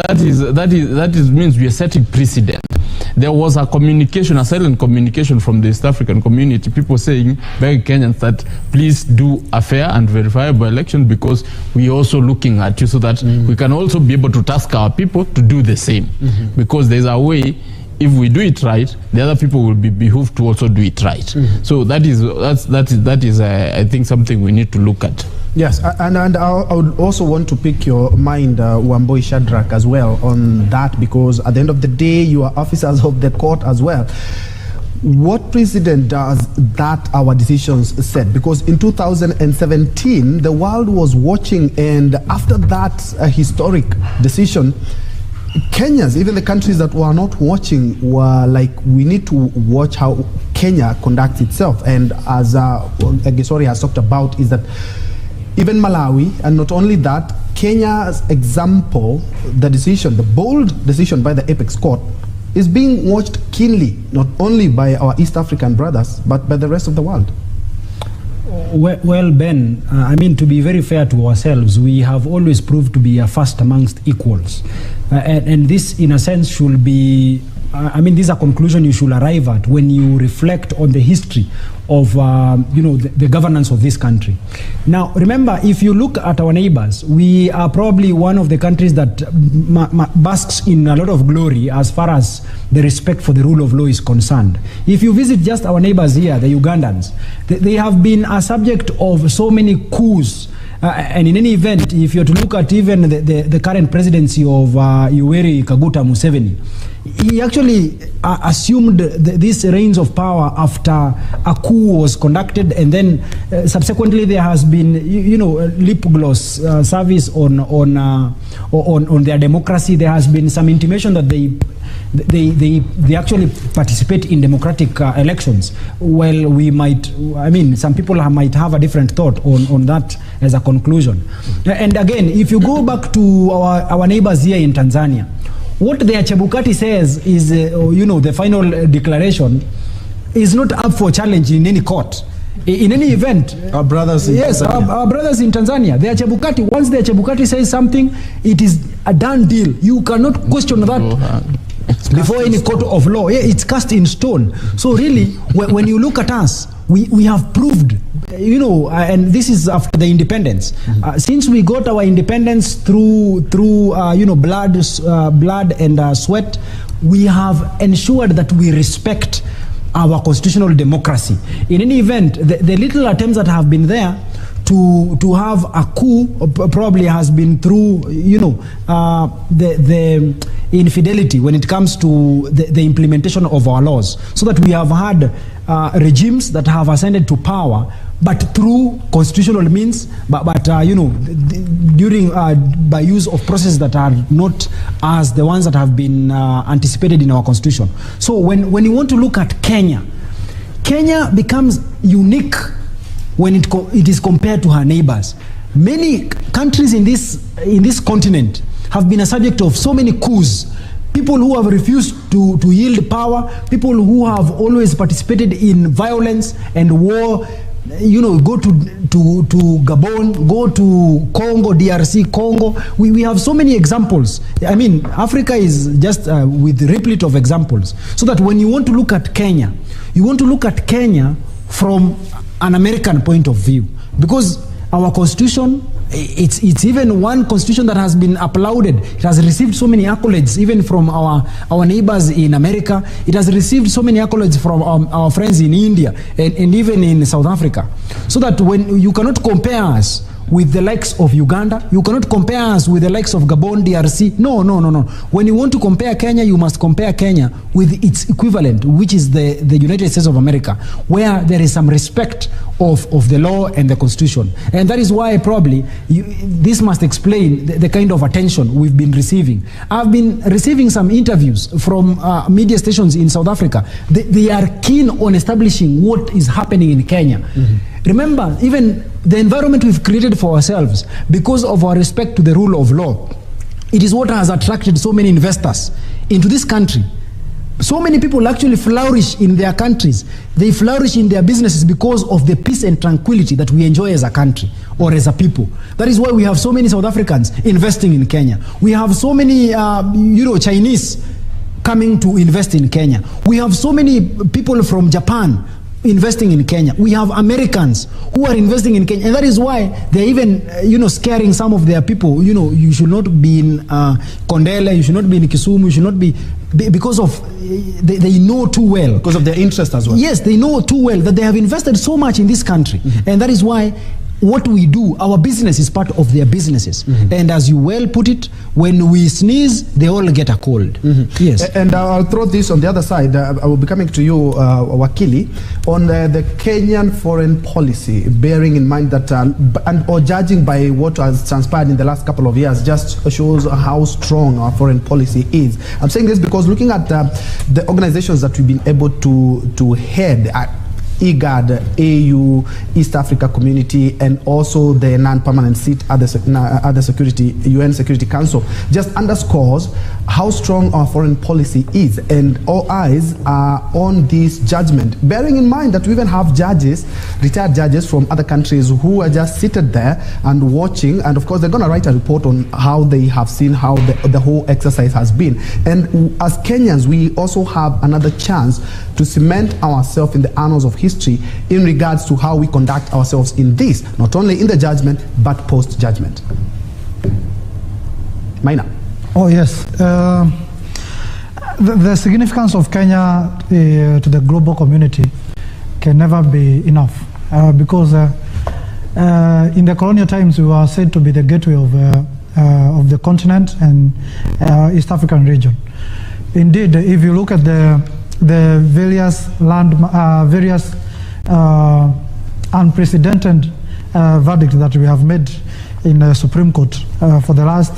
that means we are setting precedent. There was a silent communication from the East African community, people saying, begging Kenyans that please do a fair and verifiable election because we are also looking at you so that we can also be able to task our people to do the same. Because there's a way, if we do it right, the other people will be behooved to also do it right. So that is I think something we need to look at. Yes, and I would also want to pick your mind, Wamboi Shadrach, as well on that, because at the end of the day, you are officers of the court as well. What precedent does that our decisions set? Because in 2017, the world was watching, and after that historic decision, Kenyans, even the countries that were not watching, were like, we need to watch how Kenya conducts itself. And as Gesori has talked about, is that even Malawi, and not only that, Kenya's example, the bold decision by the Apex Court, is being watched keenly, not only by our East African brothers, but by the rest of the world. Well, Ben, I mean, to be very fair to ourselves, we have always proved to be first amongst equals. And this, in a sense, should be, I mean, this is a conclusion you should arrive at when you reflect on the history of, the governance of this country. Now, remember, if you look at our neighbors, we are probably one of the countries that basks in a lot of glory as far as the respect for the rule of law is concerned. If you visit just our neighbors here, the Ugandans, they have been a subject of so many coups. And in any event, if you're to look at even the current presidency of Yoweri Kaguta Museveni, he actually assumed these reins of power after a coup was conducted, and then subsequently there has been, lip gloss service on their democracy. There has been some intimation that they actually participate in democratic elections. Well, some people might have a different thought on that as a conclusion. And again, if you go back to our neighbors here in Tanzania, what the Chebukati says is, the final declaration is not up for challenge in any court. In any event, our brothers in Tanzania. Our brothers in Tanzania, the Chebukati, once the Chebukati says something, it is a done deal. You cannot question that before any court of law. Yeah, it's cast in stone. So really, when you look at us, we have proved, and this is after the independence. Since we got our independence through blood and sweat, we have ensured that we respect our constitutional democracy. In any event, the little attempts that have been there to have a coup probably has been through, the infidelity when it comes to the implementation of our laws, so that we have had regimes that have ascended to power, but through constitutional means, but during by use of processes that are not as the ones that have been anticipated in our constitution. So when you want to look at Kenya becomes unique when it is compared to her neighbors. Many countries in this continent have been a subject of so many coups. People who have refused to yield power, people who have always participated in violence and war. Go to Gabon, go to Congo, DRC, Congo. We have so many examples. I mean, Africa is just with replete of examples. So that when you want to look at Kenya, you want to look at Kenya from an American point of view, because our constitution, it's even one constitution that has been applauded. It has received so many accolades, even from our neighbors in America. It has received so many accolades from our friends in India and even in South Africa. So that when you cannot compare us with the likes of Uganda, you cannot compare us with the likes of Gabon, DRC. No. When you want to compare Kenya, you must compare Kenya with its equivalent, which is the United States of America, where there is some respect of the law and the constitution. And that is why probably this must explain the kind of attention we've been receiving. I've been receiving some interviews from media stations in South Africa. They are keen on establishing what is happening in Kenya. Remember, even the environment we've created for ourselves, because of our respect to the rule of law, it is what has attracted so many investors into this country. So many people actually flourish in their countries. They flourish in their businesses because of the peace and tranquility that we enjoy as a country. or as a people. That is why we have so many South Africans investing in Kenya. We have so many, Chinese coming to invest in Kenya. We have so many people from Japan investing in Kenya. We have Americans who are investing in Kenya, and that is why they're even, scaring some of their people. You should not be in Kondele, you should not be in Kisumu, you should not be, because of, they know too well. Because of their interest as well. Yes, they know too well that they have invested so much in this country, and that is why what we do, our business is part of their businesses. And as you well put it, when we sneeze, they all get a cold. Yes. And I'll throw this on the other side. I will be coming to you, Wakili, on the Kenyan foreign policy, bearing in mind that, or judging by what has transpired in the last couple of years, just shows how strong our foreign policy is. I'm saying this because looking at the organizations that we've been able to head, IGAD, AU, East Africa Community, and also the non-permanent seat at the UN Security Council, just underscores how strong our foreign policy is, and all eyes are on this judgment. Bearing in mind that we even have judges, retired judges from other countries who are just seated there and watching, and of course they're going to write a report on how they have seen how the whole exercise has been. And as Kenyans, we also have another chance to cement ourselves in the annals of history in regards to how we conduct ourselves in this, not only in the judgment, but post-judgment. Maina. Oh, yes. The significance of Kenya to the global community can never be enough because in the colonial times we were said to be the gateway of the continent and East African region. Indeed, if you look at the various unprecedented verdicts that we have made in the Supreme Court for the last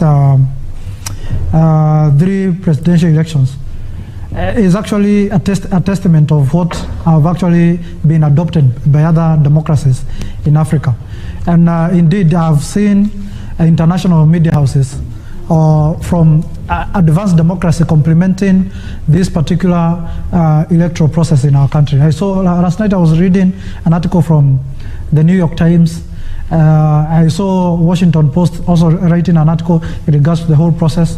3 presidential elections, is actually a testament of what have actually been adopted by other democracies in Africa. And indeed, I've seen international media houses from advanced democracy complementing this particular electoral process in our country. I saw last night I was reading an article from the New York Times. I saw Washington Post also writing an article in regards to the whole process.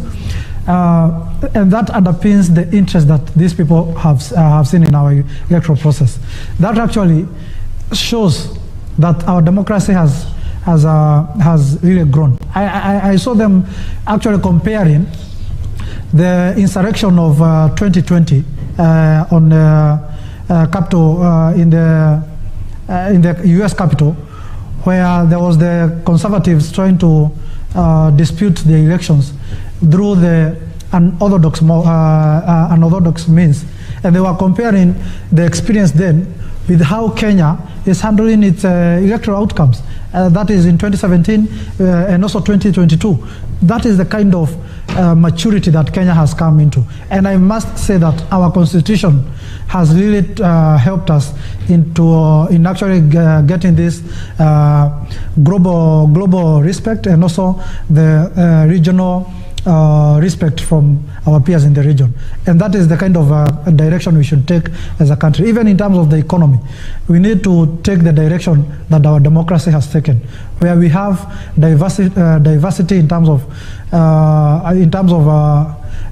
And that underpins the interest that these people have seen in our electoral process. That actually shows that our democracy has really grown. I saw them actually comparing the insurrection of 2020 on Capitol in the U.S. Capitol, where there was the conservatives trying to dispute the elections through the unorthodox means, and they were comparing the experience then with how Kenya is handling its electoral outcomes. That is in 2017 and also 2022. That is the kind of maturity that Kenya has come into. And I must say that our constitution has really helped us in actually getting this global respect, and also the regional respect from our peers in the region. And that is the kind of direction we should take as a country. Even in terms of the economy, we need to take the direction that our democracy has taken, where we have diversity in terms of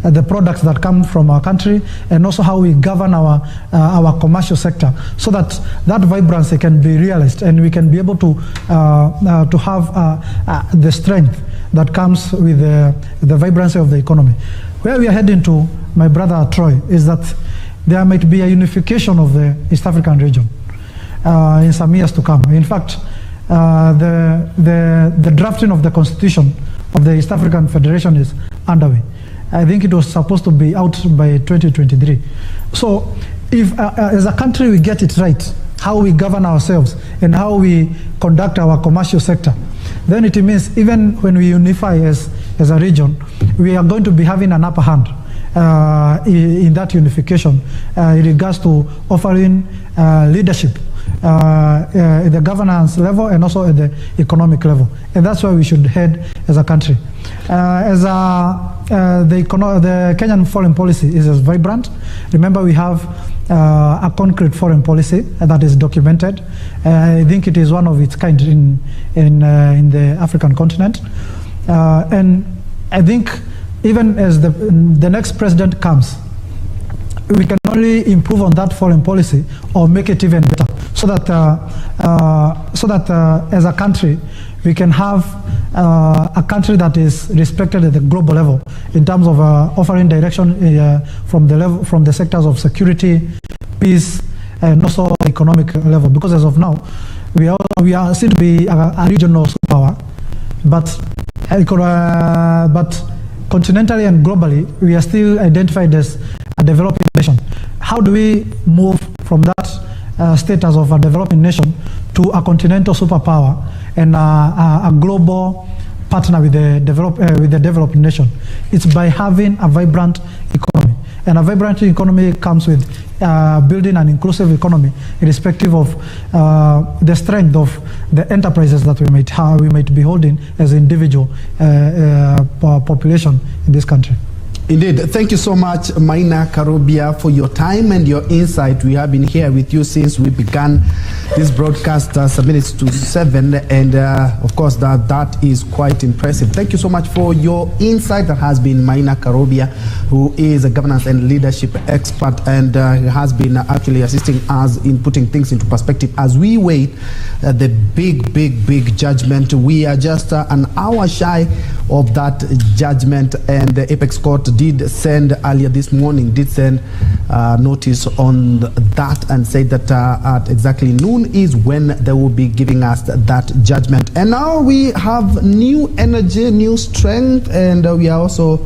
the products that come from our country, and also how we govern our commercial sector, so that vibrancy can be realized, and we can be able to have the strength that comes with the vibrancy of the economy. Where we are heading to, my brother Troy, is that there might be a unification of the East African region in some years to come. In fact, the drafting of the constitution of the East African Federation is underway. I think it was supposed to be out by 2023. So if as a country we get it right, how we govern ourselves and how we conduct our commercial sector, then it means even when we unify as a region, we are going to be having an upper hand in that unification in regards to offering leadership at the governance level and also at the economic level. And that's where we should head as a country. The Kenyan foreign policy is as vibrant. Remember, we have a concrete foreign policy that is documented. I think it is one of its kind in the African continent. And I think even as the next president comes, we can only improve on that foreign policy or make it even better, so that as a country we can have a country that is respected at the global level in terms of offering direction from the sectors of security, peace, and also economic level. Because as of now, we are seen to be a regional superpower, but continentally and globally, we are still identified as a developing nation. How do we move from that status of a developing nation to a continental superpower and a global partner with the developed nation? It's by having a vibrant economy. And a vibrant economy comes with building an inclusive economy, irrespective of the strength of the enterprises that we might be holding as individual population in this country. Indeed. Thank you so much, Maina Karobia, for your time and your insight. We have been here with you since we began this broadcast some minutes to 7, and of course that is quite impressive. Thank you so much for your insight. That has been Maina Karobia, who is a governance and leadership expert, and has been actually assisting us in putting things into perspective as we wait the big judgment. We are just an hour shy of that judgment, and the Apex Court did send earlier this morning, notice on that, and said that at exactly noon is when they will be giving us that judgment. And now we have new energy, new strength, and we are also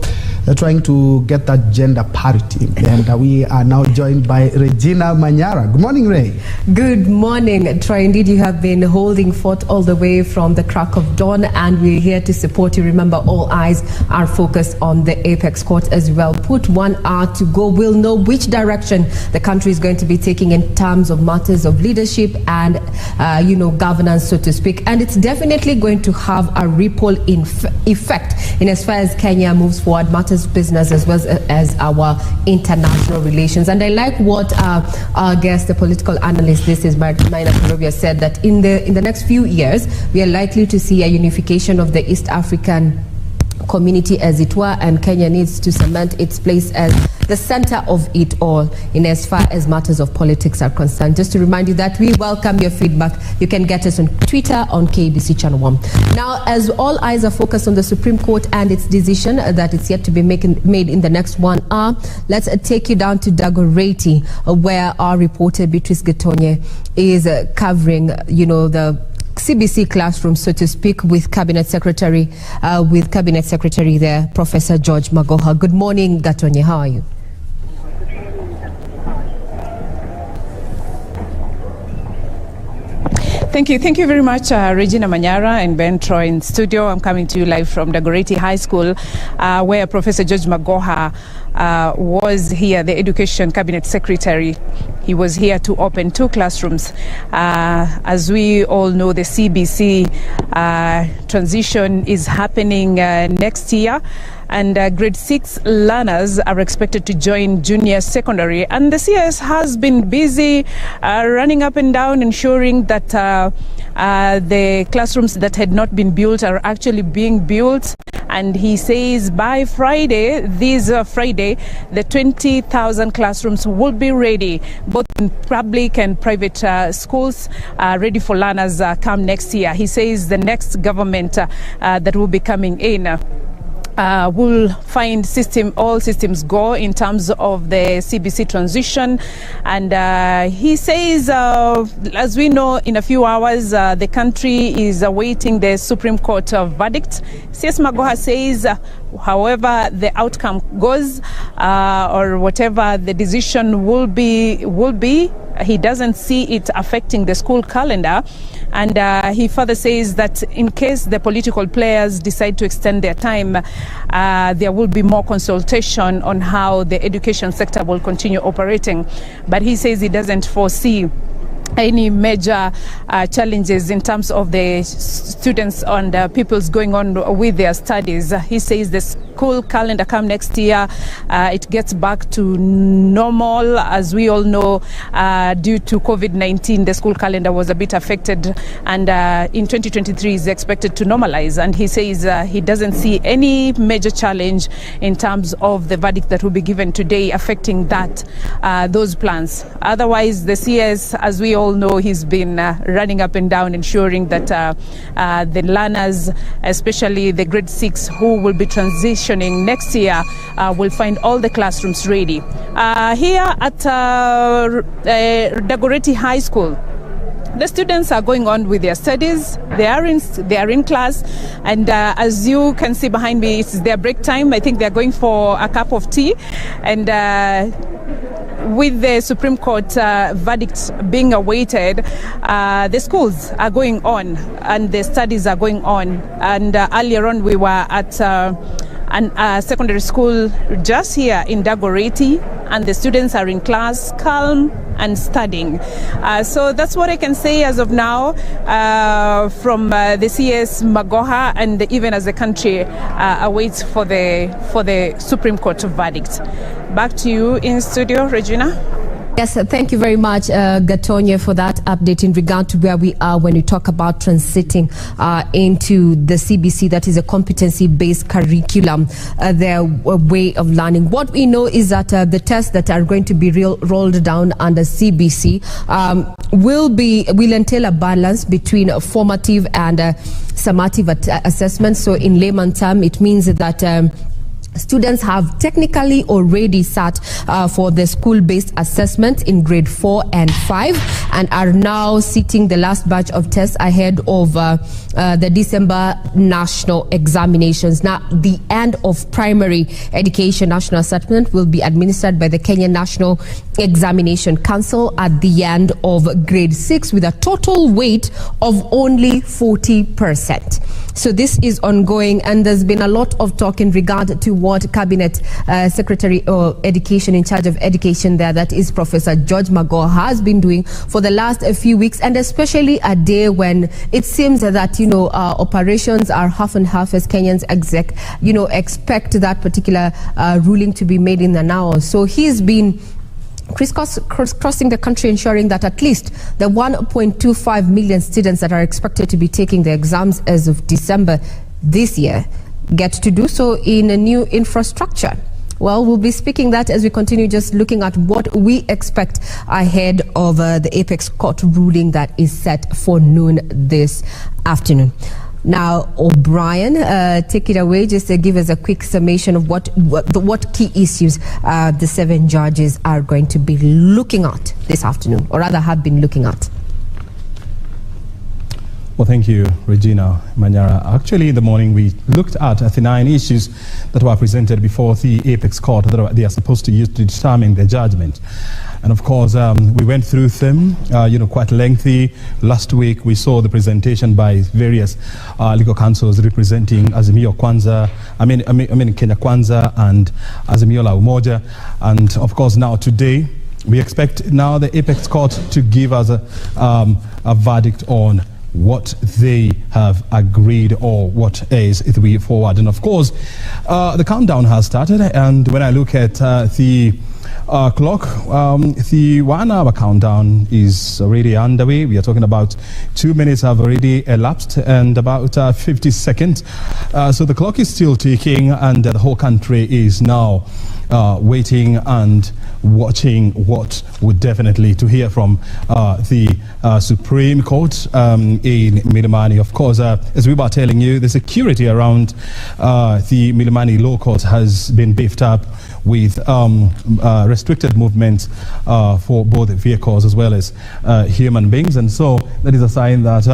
trying to get that gender parity. And we are now joined by Regina Manyara. Good morning, Ray. Good morning, Troy. Indeed, you have been holding forth all the way from the crack of dawn, and we're here to support you. Remember, all eyes are focused on the Apex Court as well. Put 1 hour to go. We'll know which direction the country is going to be taking in terms of matters of leadership and, governance, so to speak. And it's definitely going to have a ripple effect in as far as Kenya moves forward, matters business as well as our international relations. And I like what our guest, the political analyst, this is Maina Karobia, said, that in the next few years we are likely to see a unification of the East African community, as it were, and Kenya needs to cement its place as the center of it all in as far as matters of politics are concerned. Just to remind you that we welcome your feedback. You can get us on Twitter on KBC Channel 1. Now, as all eyes are focused on the Supreme Court and its decision that it's yet to be made in the next 1 hour, let's take you down to Dagoretti, where our reporter Beatrice Getonye is covering, the CBC classroom, so to speak, with Cabinet Secretary there, Professor George Magoha. Good morning, Gatonye. How are you? Thank you very much, Regina Manyara and Ben Troy in studio. I'm coming to you live from Dagoretti High School, where Professor George Magoha was here, the Education Cabinet Secretary. He was here to open 2 classrooms. As we all know, the CBC transition is happening next year, and grade 6 learners are expected to join junior secondary. And the CS has been busy running up and down, ensuring that the classrooms that had not been built are actually being built. And he says by Friday, the 20,000 classrooms will be ready, both in public and private schools, ready for learners come next year. He says the next government that will be coming in will find all systems go in terms of the CBC transition. And he says, as we know, in a few hours, the country is awaiting the Supreme Court verdict. CS Magoha says, however the outcome goes, or whatever the decision will be, he doesn't see it affecting the school calendar. And he further says that in case the political players decide to extend their time, there will be more consultation on how the education sector will continue operating. But he says he doesn't foresee any major challenges in terms of the students and pupils going on with their studies. He says the school calendar come next year, it gets back to normal. As we all know, due to COVID-19, the school calendar was a bit affected, and in 2023 is expected to normalize. And he says he doesn't see any major challenge in terms of the verdict that will be given today affecting those plans. Otherwise, the CS, as we all know, he's been running up and down ensuring that the learners, especially the grade 6 who will be transitioning next year, will find all the classrooms ready. Here at Dagoretti High School, the students are going on with their studies. They are in class, and as you can see behind me, it's their break time. I think they're going for a cup of tea, and with the Supreme Court verdict being awaited, the schools are going on and the studies are going on. And earlier on, we were at a secondary school just here in Dagoretti, and the students are in class, calm and studying. So that's what I can say as of now from the CS Magoha, and even as the country awaits for the Supreme Court verdict. Back to you in studio, Regina. Yes, thank you very much, Gatonya, for that update in regard to where we are when we talk about transiting into the CBC, that is a competency-based curriculum, their way of learning. What we know is that the tests that are going to be rolled down under CBC will entail a balance between formative and summative assessment. So in layman term, it means that students have technically already sat for the school-based assessment in grade 4 and 5 and are now sitting the last batch of tests ahead of the December national examinations. Now, the end of primary education national assessment will be administered by the Kenya National Examination Council at the end of grade 6 with a total weight of only 40%. So this is ongoing, and there's been a lot of talk in regard to what Cabinet Secretary of Education in charge of education there, that is Professor George Magoha, has been doing for the last few weeks, and especially a day when it seems that operations are half and half as Kenyans expect that particular ruling to be made in an hour. So he's been crisscrossing the country, ensuring that at least the 1.25 million students that are expected to be taking the exams as of December this year get to do so in a new infrastructure. Well, we'll be speaking that as we continue just looking at what we expect ahead of the Apex Court ruling that is set for noon this afternoon. Now, O'Brien, take it away. Just give us a quick summation of what key issues the 7 judges are going to be looking at this afternoon, or rather have been looking at. Well, thank you, Regina Manyara. Actually, in the morning, we looked at the 9 issues that were presented before the Apex Court that they are supposed to use to determine their judgment. And of course, we went through them, quite lengthy. Last week, we saw the presentation by various legal counsels representing Azimio Kwanza, Kenya Kwanza and Azimio la Umoja. And of course, now today, we expect now the Apex Court to give us a verdict on what they have agreed or what is the way forward. And of course, the countdown has started, and when I look at the clock, the 1 hour countdown is already underway. We are talking about 2 minutes have already elapsed and about 50 seconds. So the clock is still ticking, and the whole country is now waiting and watching what would definitely to hear from the Supreme Court in Milimani. Of course, as we were telling you, the security around the Milimani Law Court has been beefed up with restricted movements for both vehicles as well as human beings. And so that is a sign that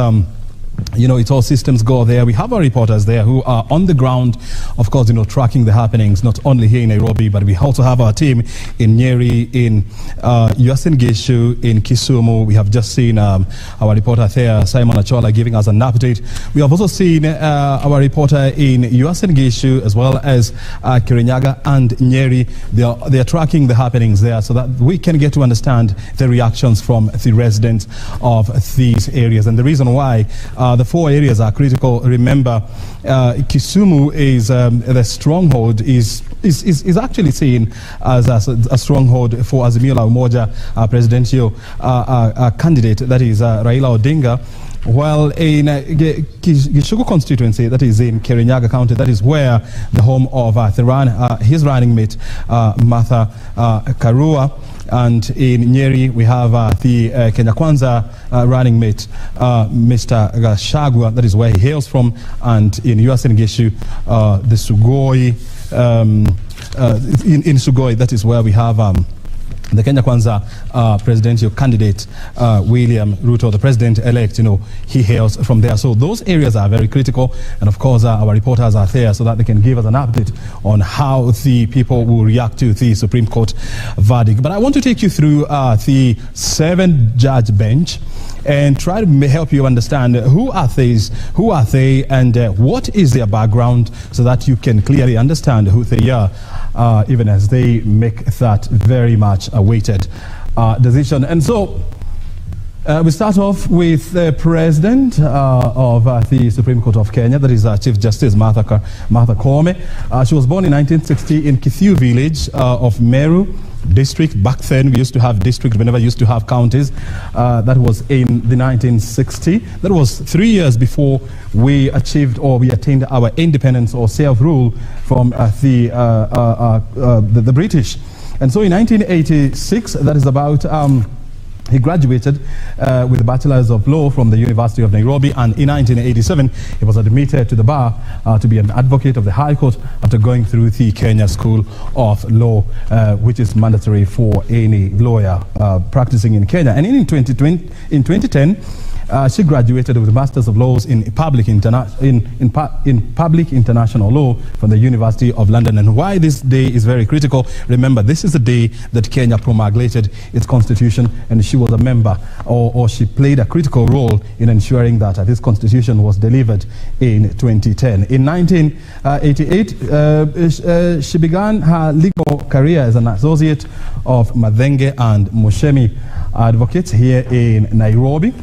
it's all systems go there. We have our reporters there who are on the ground, of course, tracking the happenings, not only here in Nairobi, but we also have our team in Nyeri, in Uasin Gishu, in Kisumu. We have just seen our reporter there, Simon Achola, giving us an update. We have also seen our reporter in Uasin Gishu, as well as Kirinyaga and Nyeri. They are tracking the happenings there so that we can get to understand the reactions from the residents of these areas. And the reason why the 4 areas are critical. Remember, Kisumu is the stronghold is actually seen as a stronghold for Azimio la Umoja presidential candidate, that is Raila Odinga. While in Gishugu constituency, that is in Kirinyaga County, that is where the home of his running mate, Martha Karua. And in Nyeri, we have the Kenya Kwanza running mate, Mr. Gachagua, that is where he hails from. And in Uasin Gishu, the Sugoi, in Sugoi, that is where we have the Kenya Kwanza presidential candidate, William Ruto, the president-elect, he hails from there. So those areas are very critical. And of course, our reporters are there so that they can give us an update on how the people will react to the Supreme Court verdict. But I want to take you through the 7-judge bench and try to help you understand who are they, and what is their background, so that you can clearly understand who they are, even as they make that very much awaited decision. And so we start off with the president of the Supreme Court of Kenya, that is Chief Justice Martha Koome. She was born in 1960 in Kithiu village of Meru district. Back then we used to have districts, we never used to have counties. That was in the 1960. That was 3 years before we achieved or we attained our independence or self-rule from the British. And so in 1986, that is about he graduated with a Bachelor's of Law from the University of Nairobi, and in 1987 he was admitted to the bar to be an advocate of the High Court after going through the Kenya School of Law, which is mandatory for any lawyer practicing in Kenya. And in 2010, she graduated with a Master's of Laws in Public International Law from the University of London. And why this day is very critical, remember, this is the day that Kenya promulgated its constitution, and she was a member, or she played a critical role in ensuring that this constitution was delivered in 2010. In 1988, she began her legal career as an associate of Madenge and Mushemi advocates here in Nairobi.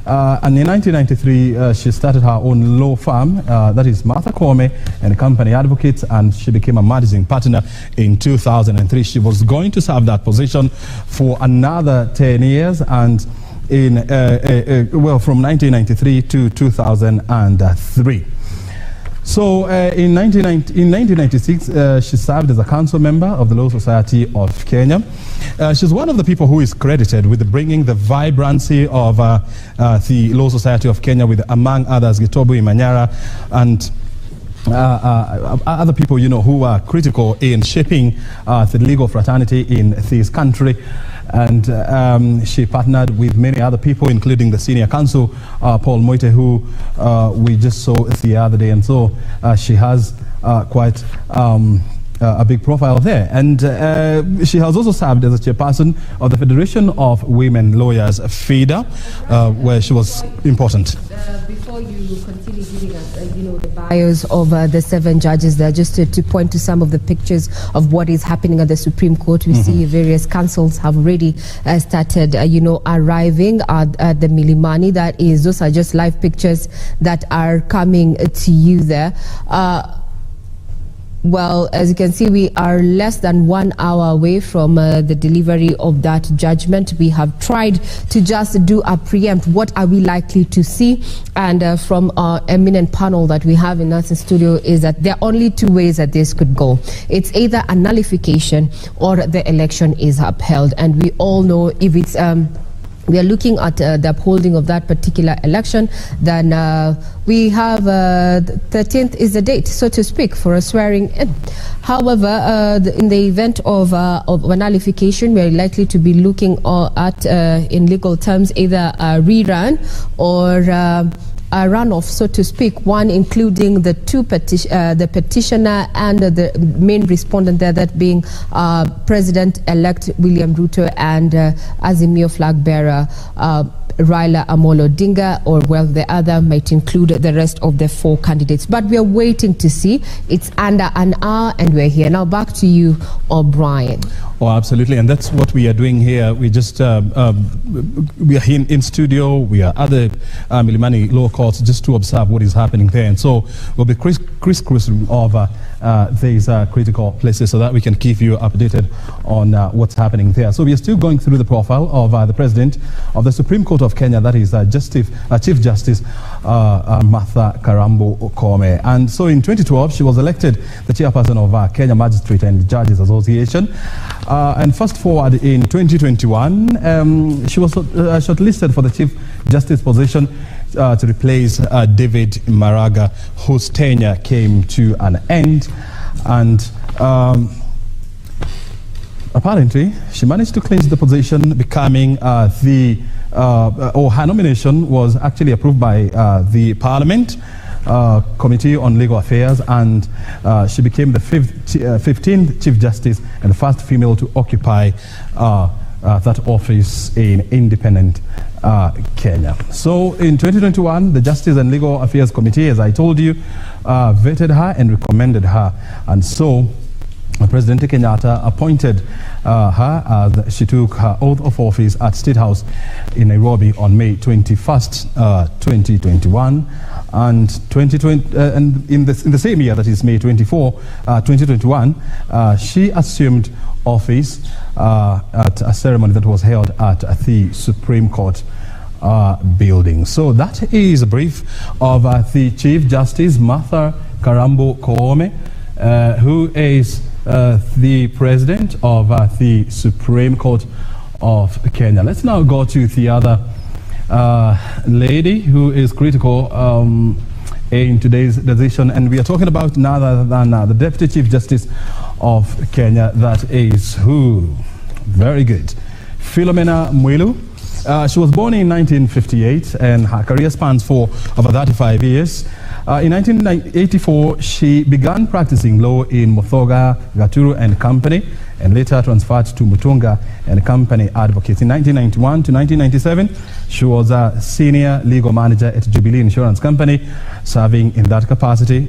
And in 1993, she started her own law firm, that is Martha Koome and Company Advocates, and she became a managing partner in 2003. She was going to serve that position for another 10 years, and from 1993 to 2003. So in 1996, she served as a council member of the Law Society of Kenya. She's one of the people who is credited with bringing the vibrancy of the Law Society of Kenya, with, among others, Gitobu Imanyara and other people, who are critical in shaping the legal fraternity in this country. And she partnered with many other people, including the senior counsel, Paul Moite, who we just saw the other day. And so she has quite a big profile there. And she has also served as a chairperson of the Federation of Women Lawyers, FIDA, where she was important. Before you continue giving us, the bios of the 7 judges there, just to point to some of the pictures of what is happening at the Supreme Court. We see various councils have already started, arriving at the Milimani. Those are just live pictures that are coming to you there. Well, as you can see, we are less than 1 hour away from the delivery of that judgment. We have tried to just do a preempt. What are we likely to see? And from our eminent panel that we have in our studio is that there are only 2 ways that this could go. It's either a nullification or the election is upheld. And we all know if it's we are looking at the upholding of that particular election, then we have 13th is the date, so to speak, for a swearing in. However, in the event of a nullification, we are likely to be looking at, in legal terms, either a rerun or runoff, so to speak, one including the the petitioner and the main respondent there, that being President-elect William Ruto and Azimio flag bearer Raila Amolo Odinga, or well, the other might include the rest of the 4 candidates. But we are waiting to see. It's under an hour and we're here. Now back to you, O'Brien. Oh, absolutely. And that's what we are doing here. We just, we are in studio. We are at the Milimani Law Courts just to observe what is happening there. And so we'll be crisscrossing over these critical places so that we can keep you updated on what's happening there. So we are still going through the profile of the President of the Supreme Court of Kenya, that is Chief Justice Martha Karambo Koome. And so in 2012, she was elected the chairperson of Kenya Magistrate and Judges Association. And fast forward in 2021, she was shortlisted for the Chief Justice position to replace David Maraga, whose tenure came to an end. And apparently, she managed to clinch the position, becoming her nomination was actually approved by the Parliament Committee on Legal Affairs, and she became the 15th Chief Justice and the first female to occupy that office in independent Kenya. So in 2021, the Justice and Legal Affairs Committee, as I told you, vetted her and recommended her. And so President Kenyatta appointed her as she took her oath of office at State House in Nairobi on May 21st, 2021. And in the same year, that is May 24, 2021, she assumed office at a ceremony that was held at the Supreme Court building. So that is a brief of the Chief Justice Martha Karambo Koome, who is the President of the Supreme Court of Kenya. Let's now go to the other lady who is critical in today's decision, and we are talking about none other than the Deputy Chief Justice of Kenya. That is who? Very good. Philomena Mwilu. She was born in 1958 and her career spans for over 35 years. In 1984, she began practicing law in Muthoga, Gaturu and Company, and later transferred to Mutunga and Company Advocates. In 1991 to 1997, she was a senior legal manager at Jubilee Insurance Company, serving in that capacity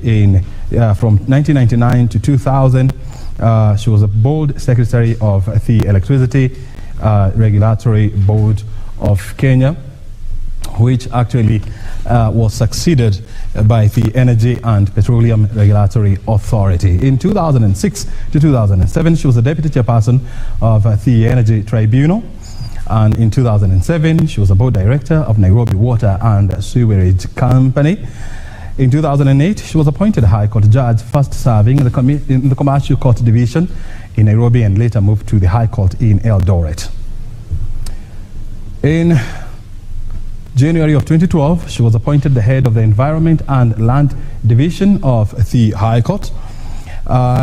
from 1999 to 2000. She was a board secretary of the Electricity Regulatory Board of Kenya, which actually was succeeded by the Energy and Petroleum Regulatory Authority. In 2006 to 2007, she was the deputy chairperson of the Energy Tribunal. And in 2007, she was a board director of Nairobi Water and Sewerage Company. In 2008, she was appointed High Court judge, first serving in the Commercial Court Division in Nairobi, and later moved to the High Court in Eldoret. In January of 2012, she was appointed the head of the Environment and Land Division of the High Court.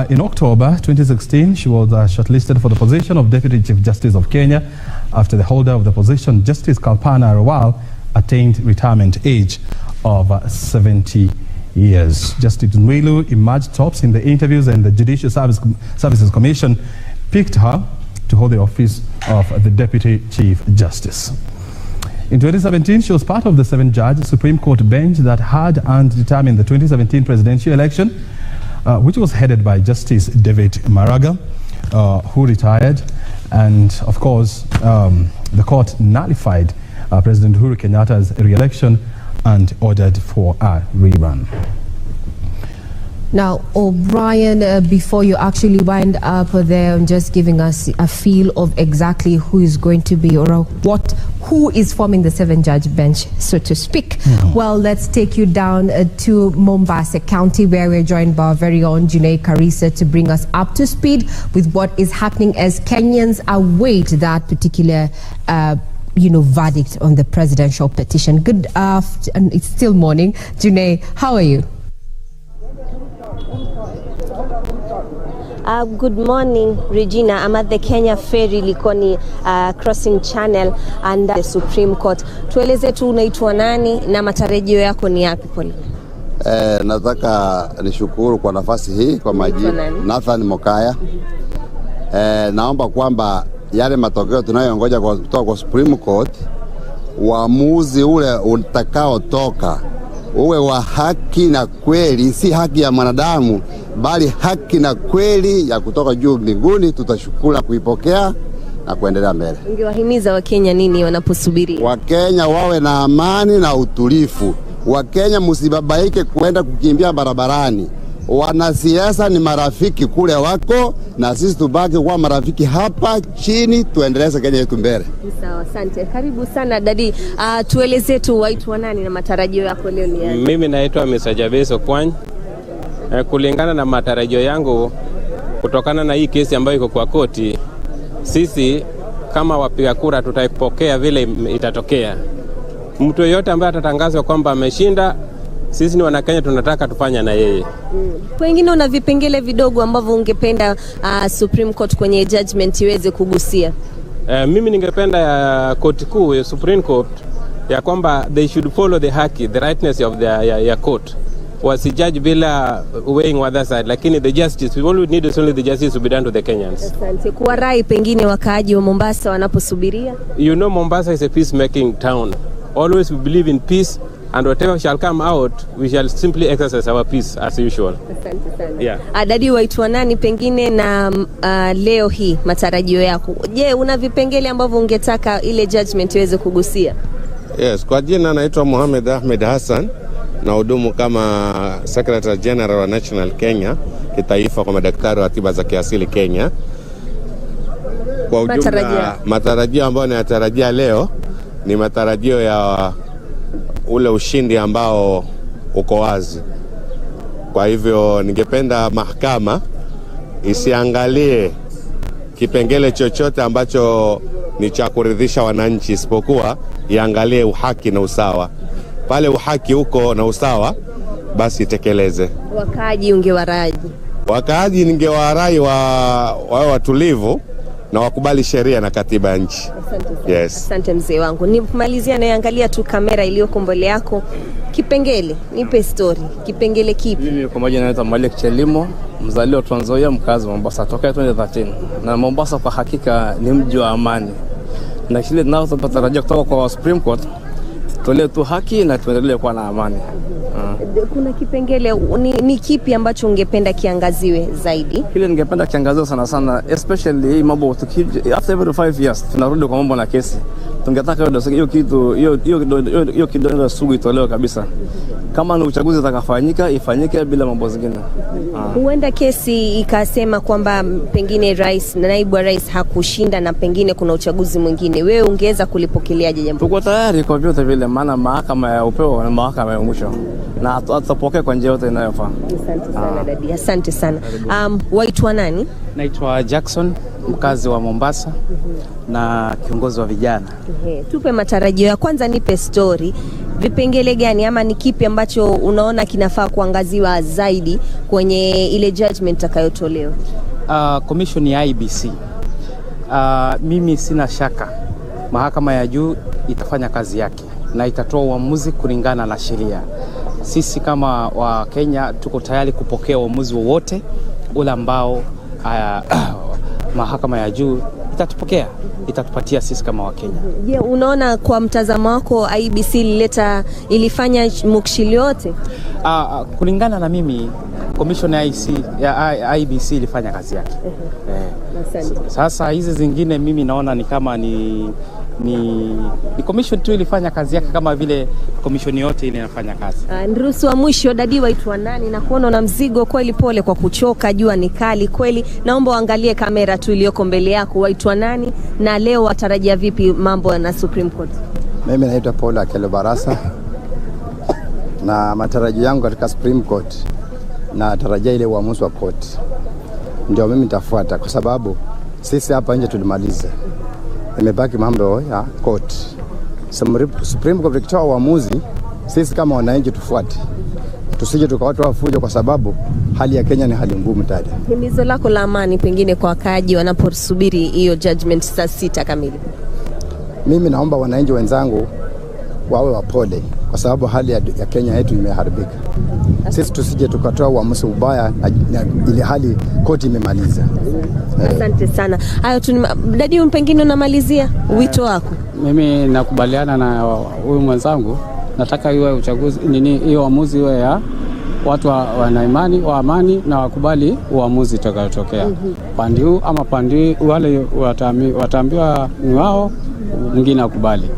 In October 2016, she was shortlisted for the position of Deputy Chief Justice of Kenya after the holder of the position, Justice Kalpana Rawal, attained retirement age of 70 years. Justice Mwilu emerged tops in the interviews, and the Judicial Services Commission picked her to hold the office of the Deputy Chief Justice. In 2017, she was part of the 7-judge Supreme Court bench that had and determined the 2017 presidential election, which was headed by Justice David Maraga, who retired. And of course, the court nullified President Uhuru Kenyatta's re-election and ordered for a rerun. Now, O'Brien, before you actually wind up there, just giving us a feel of exactly who is going to be, or who is forming the 7-judge bench, so to speak. Well, let's take you down to Mombasa County, where we're joined by our very own Junaid Karisa to bring us up to speed with what is happening as Kenyans await that particular verdict on the presidential petition. Good afternoon. It's still morning. Junaid, how are you? Good morning, Regina. I'm at the Kenya Ferry Likoni crossing channel and the Supreme Court. Tueleze tu unaitwa nani na matarajio yako ni yapi pole? Nataka nishukuru kwa nafasi hii kwa majina. Nathan Mokaya. Naomba kwamba yale matokeo tunayongoja kutoka kwa Supreme Court, uamuzi ule utakao toka uwe wa haki na kweli, si haki ya mwanadamu bali haki na kweli ya kutoka juu mbinguni. Tutashukuru kuipokea na kuendelea mbele. Ungewahimiza Wakenya nini wanaposubiri? Wakenya wawe na amani na utulivu. Wakenya msibabaike kuenda kukimbia barabarani. Wanasiasa ni marafiki kule wako, na sisi tubaki kuwa marafiki hapa chini, tuendeleze Kenya yetu mbele. Sawa, asante. Karibu sana Dadi. Tueleze tu waitwa nani na matarajio yako leo ni yapi? Mimi naitwa Mr. Jabeso Kwany. Kulingana na matarajio yangu kutokana na hii kesi ambayo iko kwa koti, sisi kama wapiga kura tutaipokea vile itatokea. Mtu yeyote ambaye atatangazwa kwamba ameshinda, sisi ni Wanakenya tunataka tufanya na yeye. Wengine una vipengele vidogo ambavyo ungependa Supreme Court kwenye judgment iweze kugusia? Mimi ningependa ya koti kuu ya Supreme Court ya kwamba they should follow the haki, the rightness of the ya court. Wasijudge bila weighing other side, lakini the justice, we all need is only the justice to be done to the Kenyans. Asante. Kwa rai pengine wakaaji wa Mombasa wanaposubiria? You know, Mombasa is a peacemaking town. Always we believe in peace, and whatever shall come out, we shall simply exercise our peace as usual. Asante sana. Yeah. Dadi, waitwa nani pengine na leo hii matarajio yako? Je, una vipengele ambavyo ungetaka ile judgment iweze kugusia? Yes, kwa jina naitwa Mohamed Ahmed Hassan, na hudumu kama Secretary General wa National Kenya kitaifa kwa madaktari wa tiba za kiasili Kenya. Kwa ujumla matarajio ambayo nayatarajia leo ni matarajio ya ule ushindi ambao uko wazi. Kwa hivyo ningependa mahakama isiangalie kipengele chochote ambacho ni cha kuridhisha wananchi, isipokuwa iangalie uhaki na usawa. Pale uhaki uko na usawa, basi itekeleze. Wakaaji ungewaraji? Wakaaji ningewarai wawe watulivu na wakubali sheria na katiba ya nchi. Asante. Yes. Asante mzee wangu. Nimalizia naangalia tu kamera iliyoko mbele yako. Kipengele, nipe story. Kipengele kipi? Mimi kwa majina naitwa Malik Chelimo, mzaliwa Trans Nzoia, mkazi wa Mombasa toka 2013. Na Mombasa kwa hakika ni mji wa amani. Na kile tunachotarajia kutoka kwa Supreme Court, tutolee tu haki na tuendelee kuwa na amani. Kuna kipengele ni kipi ambacho ungependa kiangaziwe zaidi? Kile ningependa kiangaziwe sana sana, especially hii mambo after every 5 years tunarudi kwa mambo na kesi. Tungetaka hiyo kitu hiyo kidogo sugu itolewe kabisa. Kama ni uchaguzi utakafanyika, ifanyike bila mambo zingine. Huenda kesi ikasema kwamba pengine rais na naibu wa rais hakushinda na pengine kuna uchaguzi mwingine. Wewe ungeweza kulipokeleaje jambo? Tuko tayari kwa vyote vile, maana mahakama ya upeo na mahakama ya mwisho, na tutapokea kwa njia yote inayofaa. Asante sana Dadi. Asante sana. Waitwa nani? Naitwa Jackson, mkazi wa Mombasa na kiongozi wa vijana. Tupe matarajio ya kwanza, nipe story. Vipengele gani ama ni kipi ambacho unaona kinafaa kuangaziwa zaidi kwenye ile judgment itakayotolewa? Commission ya IBC. Mimi sina shaka mahakama ya juu itafanya kazi yake na itatoa uamuzi kulingana na sheria. Sisi kama wa Kenya tuko tayari kupokea uamuzi wowote ule ambao mahakama ya juu itatupatia sisi kama wa Kenya. Je, unaona kwa mtazamo wako IBC ilifanya mukshili yote? Kulingana na mimi commission ya IBC ilifanya kazi yake. Sasa hizi zingine mimi naona ni kama ni commission tu ilifanya kazi yake kama vile commission yote ile inafanya kazi. Ndurusu wa mwisho, Dadi, waitwa nani? Na kuona na mzigo kweli, pole kwa kuchoka, jua ni kali kweli. Naomba uangalie kamera tu iliyoko mbele yako. Waitwa nani na leo watarajia vipi mambo na Supreme Court? Mimi naitwa Paul Akelo Barasa, na matarajio yangu katika Supreme Court na tarajia ile uamuzi wa court ndio mimi nitafuata, kwa sababu sisi hapa nje tulimaliza. Imebaki mambo ya court. Supreme Court ikitoa uamuzi, sisi kama wananchi tufuate. tusije tukawatoa fujo, kwa sababu hali ya Kenya ni hali ngumu dada. Himizo lako la amani pengine kwa wakaaji wanaposubiri hiyo judgment saa 6 kamili? Mimi naomba wananchi wenzangu wawe wapole, kwa sababu hali ya Kenya yetu imeharibika. Sisi tusije tukatoa uamuzi ubaya na ile hali koti imemaliza. Asante sana. Hayo tu dadi, pengine unamalizia wito wako? Mimi nakubaliana na huyu mwenzangu, nataka iwe uchaguzi hiyo uamuzi iwe ya watu wana imani wa amani na wakubali uamuzi utakayotokea. Pande huu ama pande wale wataambiwa ni wao, mwingine akubali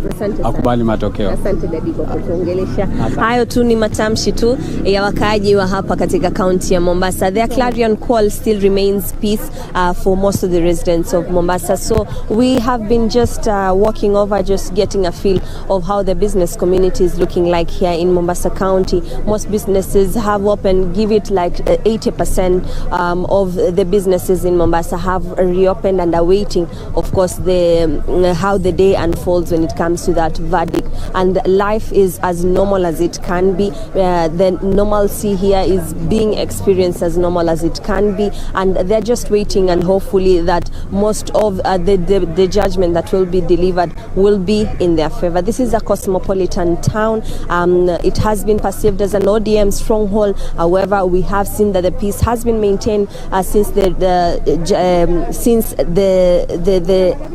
matokeo. Asante dadi kwa kutuongelesha. Hayo tu ni matamshi tu ya wakaaji wa hapa katika kaunti ya Mombasa. Their clarion call still remains peace for most of the residents of Mombasa. So we have been just walking over, just getting a feel of how the business community is looking like here in Mombasa County. Most businesses have opened, give it like 80% of the businesses in Mombasa have reopened and are waiting, of course, how the day unfolds when it comes to that verdict. And life is as normal as it can be. The normalcy here is being experienced as normal as it can be, and they're just waiting, and hopefully that most of the judgment that will be delivered will be in their favor. This is a cosmopolitan town. It has been perceived as an ODM stronghold. However, we have seen that the peace has been maintained since the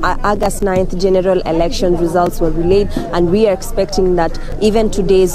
August 9th general election results were relayed, and we are expecting that even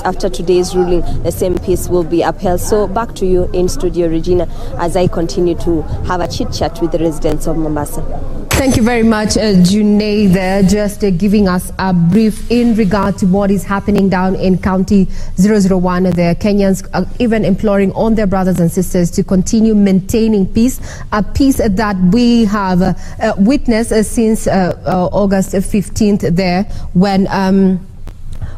after today's ruling, the same peace will be upheld. So back to you in studio, Regina, as I continue to have a chit chat with the residents of Mombasa. Thank you very much, Junaid, there, just giving us a brief in regard to what is happening down in County 001. The Kenyans even imploring on their brothers and sisters to continue maintaining peace, a peace that we have witnessed since August 15th there,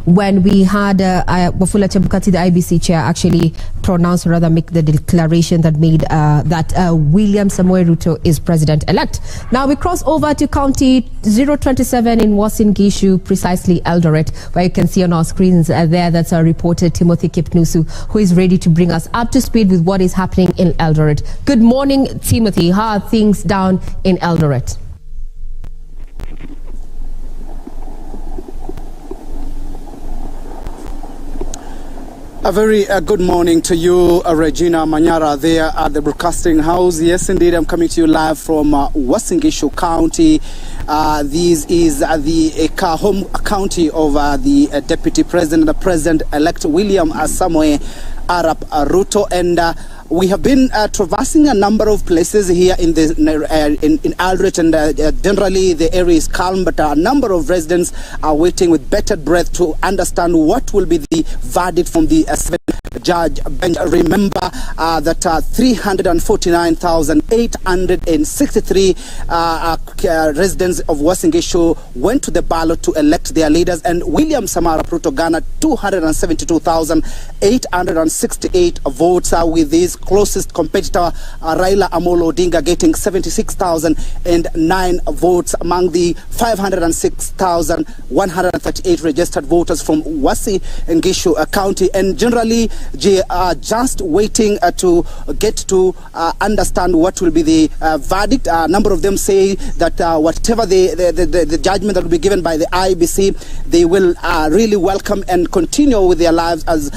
when we had Wafula Chebukati, the IBC chair, actually pronounce, or rather make the declaration that made that William Samoei Ruto is president-elect. Now we cross over to County 027 in Uasin Gishu, precisely Eldoret, where you can see on our screens there, that's our reporter Timothy Kipnusu, who is ready to bring us up to speed with what is happening in Eldoret. Good morning, Timothy. How are things down in Eldoret? A very good morning to you, Regina Manyara, there at the Broadcasting House. Yes, indeed, I'm coming to you live from Uasin Gishu County. This is the home county of the Deputy President, the President-elect William Samoei Arap Ruto, and we have been traversing a number of places here in Eldoret, and generally the area is calm, but a number of residents are waiting with bated breath to understand what will be the verdict from the judge bench. Remember that 349,863 residents of Uasin Gishu went to the ballot to elect their leaders, and William Samoei Arap Ruto garnered 272,868 votes, with his closest competitor Raila Amolo Odinga getting 76,009 votes among the 506,138 registered voters from Uasin Gishu County. And generally, they are just waiting to get to understand what will be the verdict. A number of them say that whatever the judgment that will be given by the IBC, they will really welcome and continue with their lives, as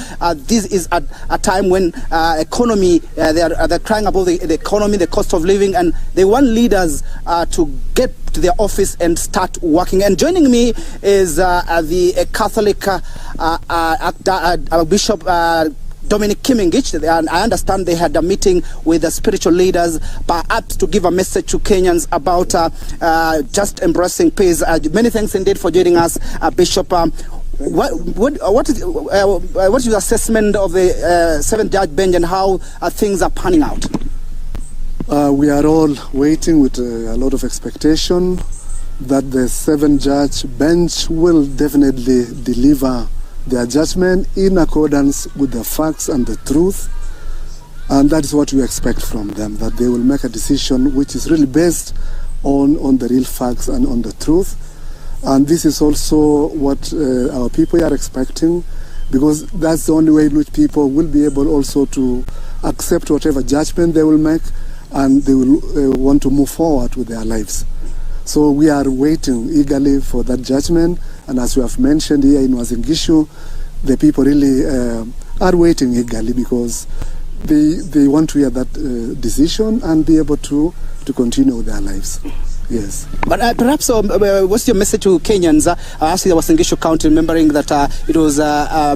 this is a time when economy, they're crying about the economy, the cost of living, and they want leaders to get to their office and start working. And joining me is the Catholic Bishop Dominic Kimingich, and I understand they had a meeting with the spiritual leaders, perhaps to give a message to Kenyans about just embracing peace. Many thanks indeed for joining us, Bishop. What is your assessment of the seventh judge bench and how things are panning out? We are all waiting with a lot of expectation that the seventh judge bench will definitely deliver their judgment in accordance with the facts and the truth, and that is what we expect from them, that they will make a decision which is really based on the real facts and on the truth. And this is also what our people are expecting, because that's the only way in which people will be able also to accept whatever judgment they will make, and they will want to move forward with their lives. So we are waiting eagerly for that judgment, and as we have mentioned here in Uasin Gishu, the people really are waiting eagerly because they want to hear that decision and be able to continue with their lives. Yes. But perhaps what's your message to Kenyans? Actually, I was in Gishu County, remembering that it was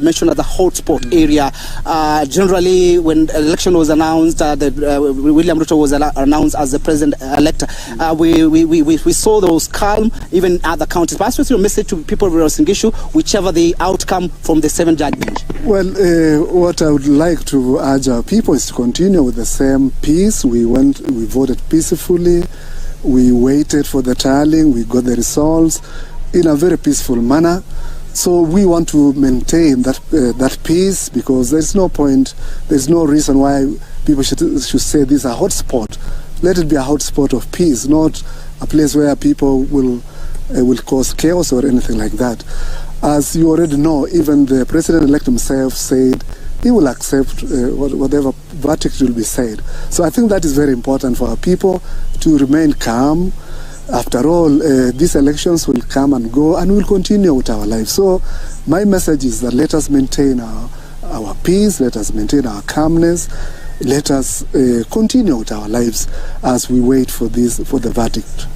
mentioned as the hotspot area. Generally, when election was announced, William Ruto was announced as the president-elect, we saw those calm, even in other counties. Perhaps what's your message to people of Uasin Gishu, whichever the outcome from the 7-judge bench? Well, what I would like to urge our people is to continue with the same peace. We voted peacefully. We waited for the tallying, we got the results in a very peaceful manner. So we want to maintain that peace, because there's no reason why people should say this is a hotspot. Let it be a hotspot of peace, not a place where people will cause chaos or anything like that. As you already know, even the president-elect himself said he will accept whatever verdict will be said. So I think that is very important for our people to remain calm. After all, these elections will come and go, and we'll continue with our lives. So my message is that let us maintain our peace, let us maintain our calmness, let us continue with our lives as we wait for the verdict.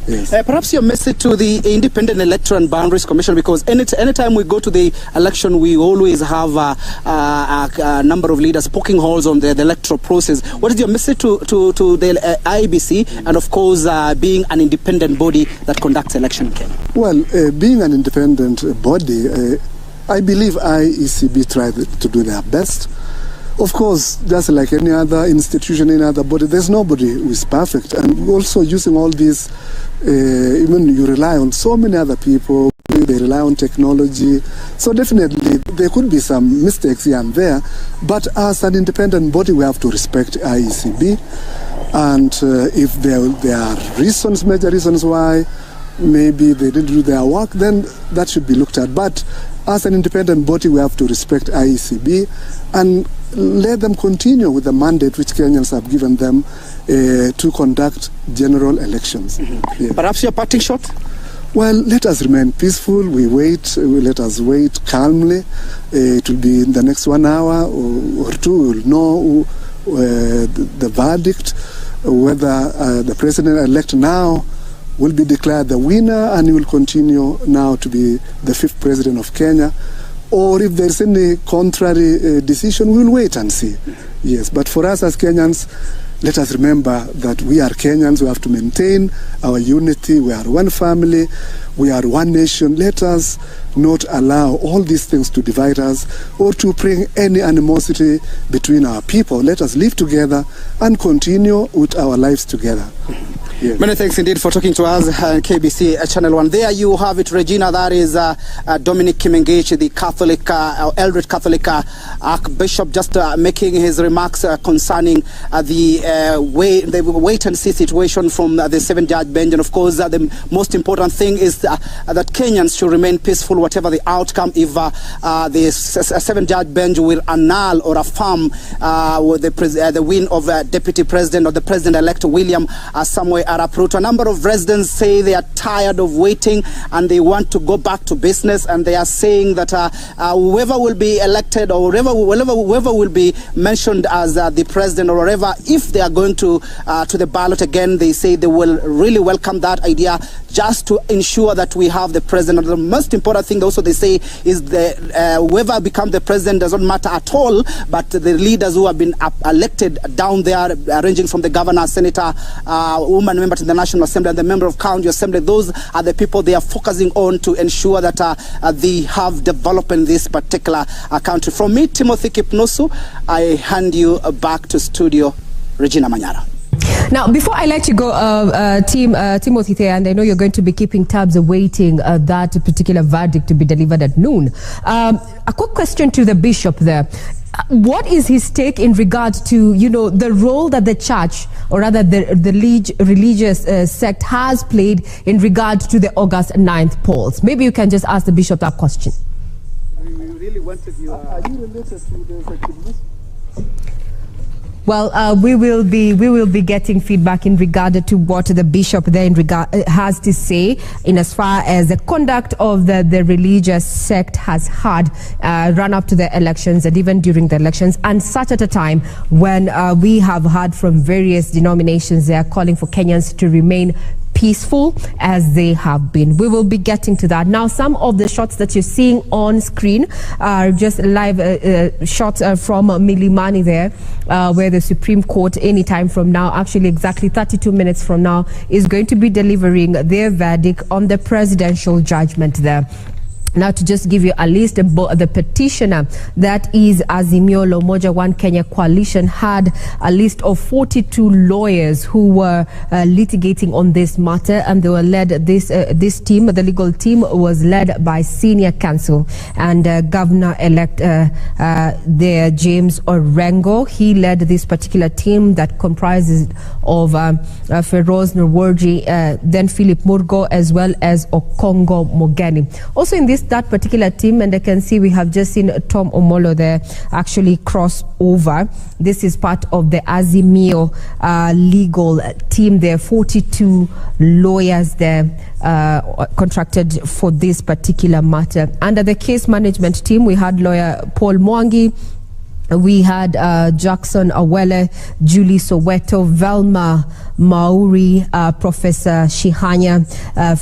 Yes. Perhaps your message to the Independent Electoral and Boundaries Commission, because anytime we go to the election, we always have a number of leaders poking holes on the electoral process. What is your message to the IEBC, and of course being an independent body that conducts election in Kenya? Well, being an independent body, I believe IECB tried to do their best. Of course, just like any other institution, any other body, there's nobody who is perfect. And also using all these, even you rely on so many other people, they rely on technology. So definitely there could be some mistakes here and there. But as an independent body, we have to respect IECB. And if there are reasons, major reasons why maybe they didn't do their work, then that should be looked at. But as an independent body, we have to respect IECB and let them continue with the mandate which Kenyans have given them to conduct general elections. Yeah. Perhaps your parting shot? Well, let us remain peaceful. Let us wait calmly. It will be in the next 1 hour or two. We will know the verdict, whether the president-elect now will be declared the winner and he will continue now to be the 5th president of Kenya, or if there's any contrary decision, we'll wait and see. Yes, but for us as Kenyans, let us remember that we are Kenyans. We have to maintain our unity. We are one family. We are one nation. Let us not allow all these things to divide us or to bring any animosity between our people. Let us live together and continue with our lives together. Yeah. Many thanks indeed for talking to us, KBC Channel 1. There you have it, Regina. That is Dominic Kimengich, the Catholic, Eldred Catholic Archbishop, just making his remarks concerning the wait-and-see situation from the 7-judge bench. And of course, the most important thing is that Kenyans should remain peaceful, whatever the outcome. If the 7-judge bench will annul or affirm the win of Deputy President or the President-elect William Samoei Arap Ruto. A number of residents say they are tired of waiting and they want to go back to business, and they are saying that whoever will be elected or whoever will be mentioned as the president or whatever, if they are going to the ballot again, they say they will really welcome that idea, just to ensure that we have the president. The most important thing also they say is whoever becomes the president doesn't matter at all, but the leaders who have been elected down there, ranging from the governor, senator, woman member to the National Assembly, and the member of County Assembly, those are the people they are focusing on to ensure that they have development in this particular country. From me, Timothy Kipnusu, I hand you back to studio, Regina Manyara. Now, before I let you go, Timothy there, and I know you're going to be keeping tabs awaiting that particular verdict to be delivered at noon. A quick question to the bishop there. What is his take in regard to, the role that the church, or rather the religious sect has played in regard to the August 9th polls? Maybe you can just ask the bishop that question. We really wanted you. Are you related to the effectiveness? Well, we will be getting feedback in regard to what the bishop there has to say in as far as the conduct of the religious sect has had run up to the elections and even during the elections, and such at a time when we have heard from various denominations they are calling for Kenyans to remain peaceful as they have been. We will be getting to that. Now, some of the shots that you're seeing on screen are just live shots from Milimani there, where the Supreme Court anytime from now, actually exactly 32 minutes from now, is going to be delivering their verdict on the presidential judgment there. Now, to just give you a list, the petitioner, that is Azimio la Umoja One Kenya Coalition, had a list of 42 lawyers who were litigating on this matter, and they were led, this team, the legal team, was led by senior counsel and Governor-elect there, James Orengo. He led this particular team that comprises of Feroz Nurwarji, then Philip Murgo, as well as Okongo Mogeni. Also in that particular team, and I can see we have just seen Tom Omolo there actually cross over. This is part of the Azimio legal team. There are 42 lawyers there contracted for this particular matter. Under the case management team, we had lawyer Paul Mwangi, we had Jackson Awele, Julie Soweto, Velma Mauri, Professor Shihanya,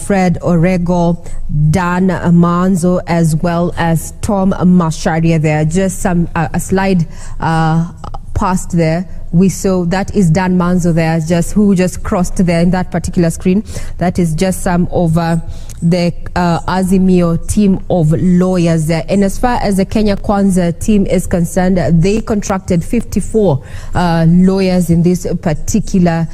Fred Orego, Dan Manzo, as well as Tom Masharia there. Just some a slide past there. We saw that is Dan Manzo there, who just crossed there in that particular screen. That is just some of the Azimio team of lawyers there. And as far as the Kenya Kwanza team is concerned, they contracted 54 lawyers in this particular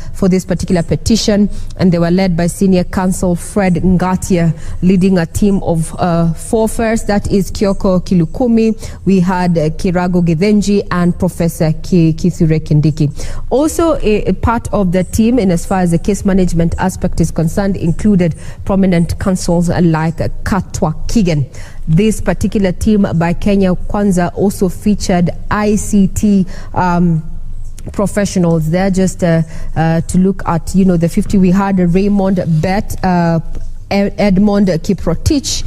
petition, and they were led by senior counsel Fred Ngatia, leading a team of 4 first. That is Kyoko Kilukumi, we had Kirago Githenji, and Professor Kithure Kindiki. Also, a part of the team, in as far as the case management aspect is concerned, included prominent counsels like Katwa Kigen. This particular team by Kenya Kwanza also featured ICT professionals there. Just to look at, the 50, we had Raymond Bet, Edmond Kiprotich,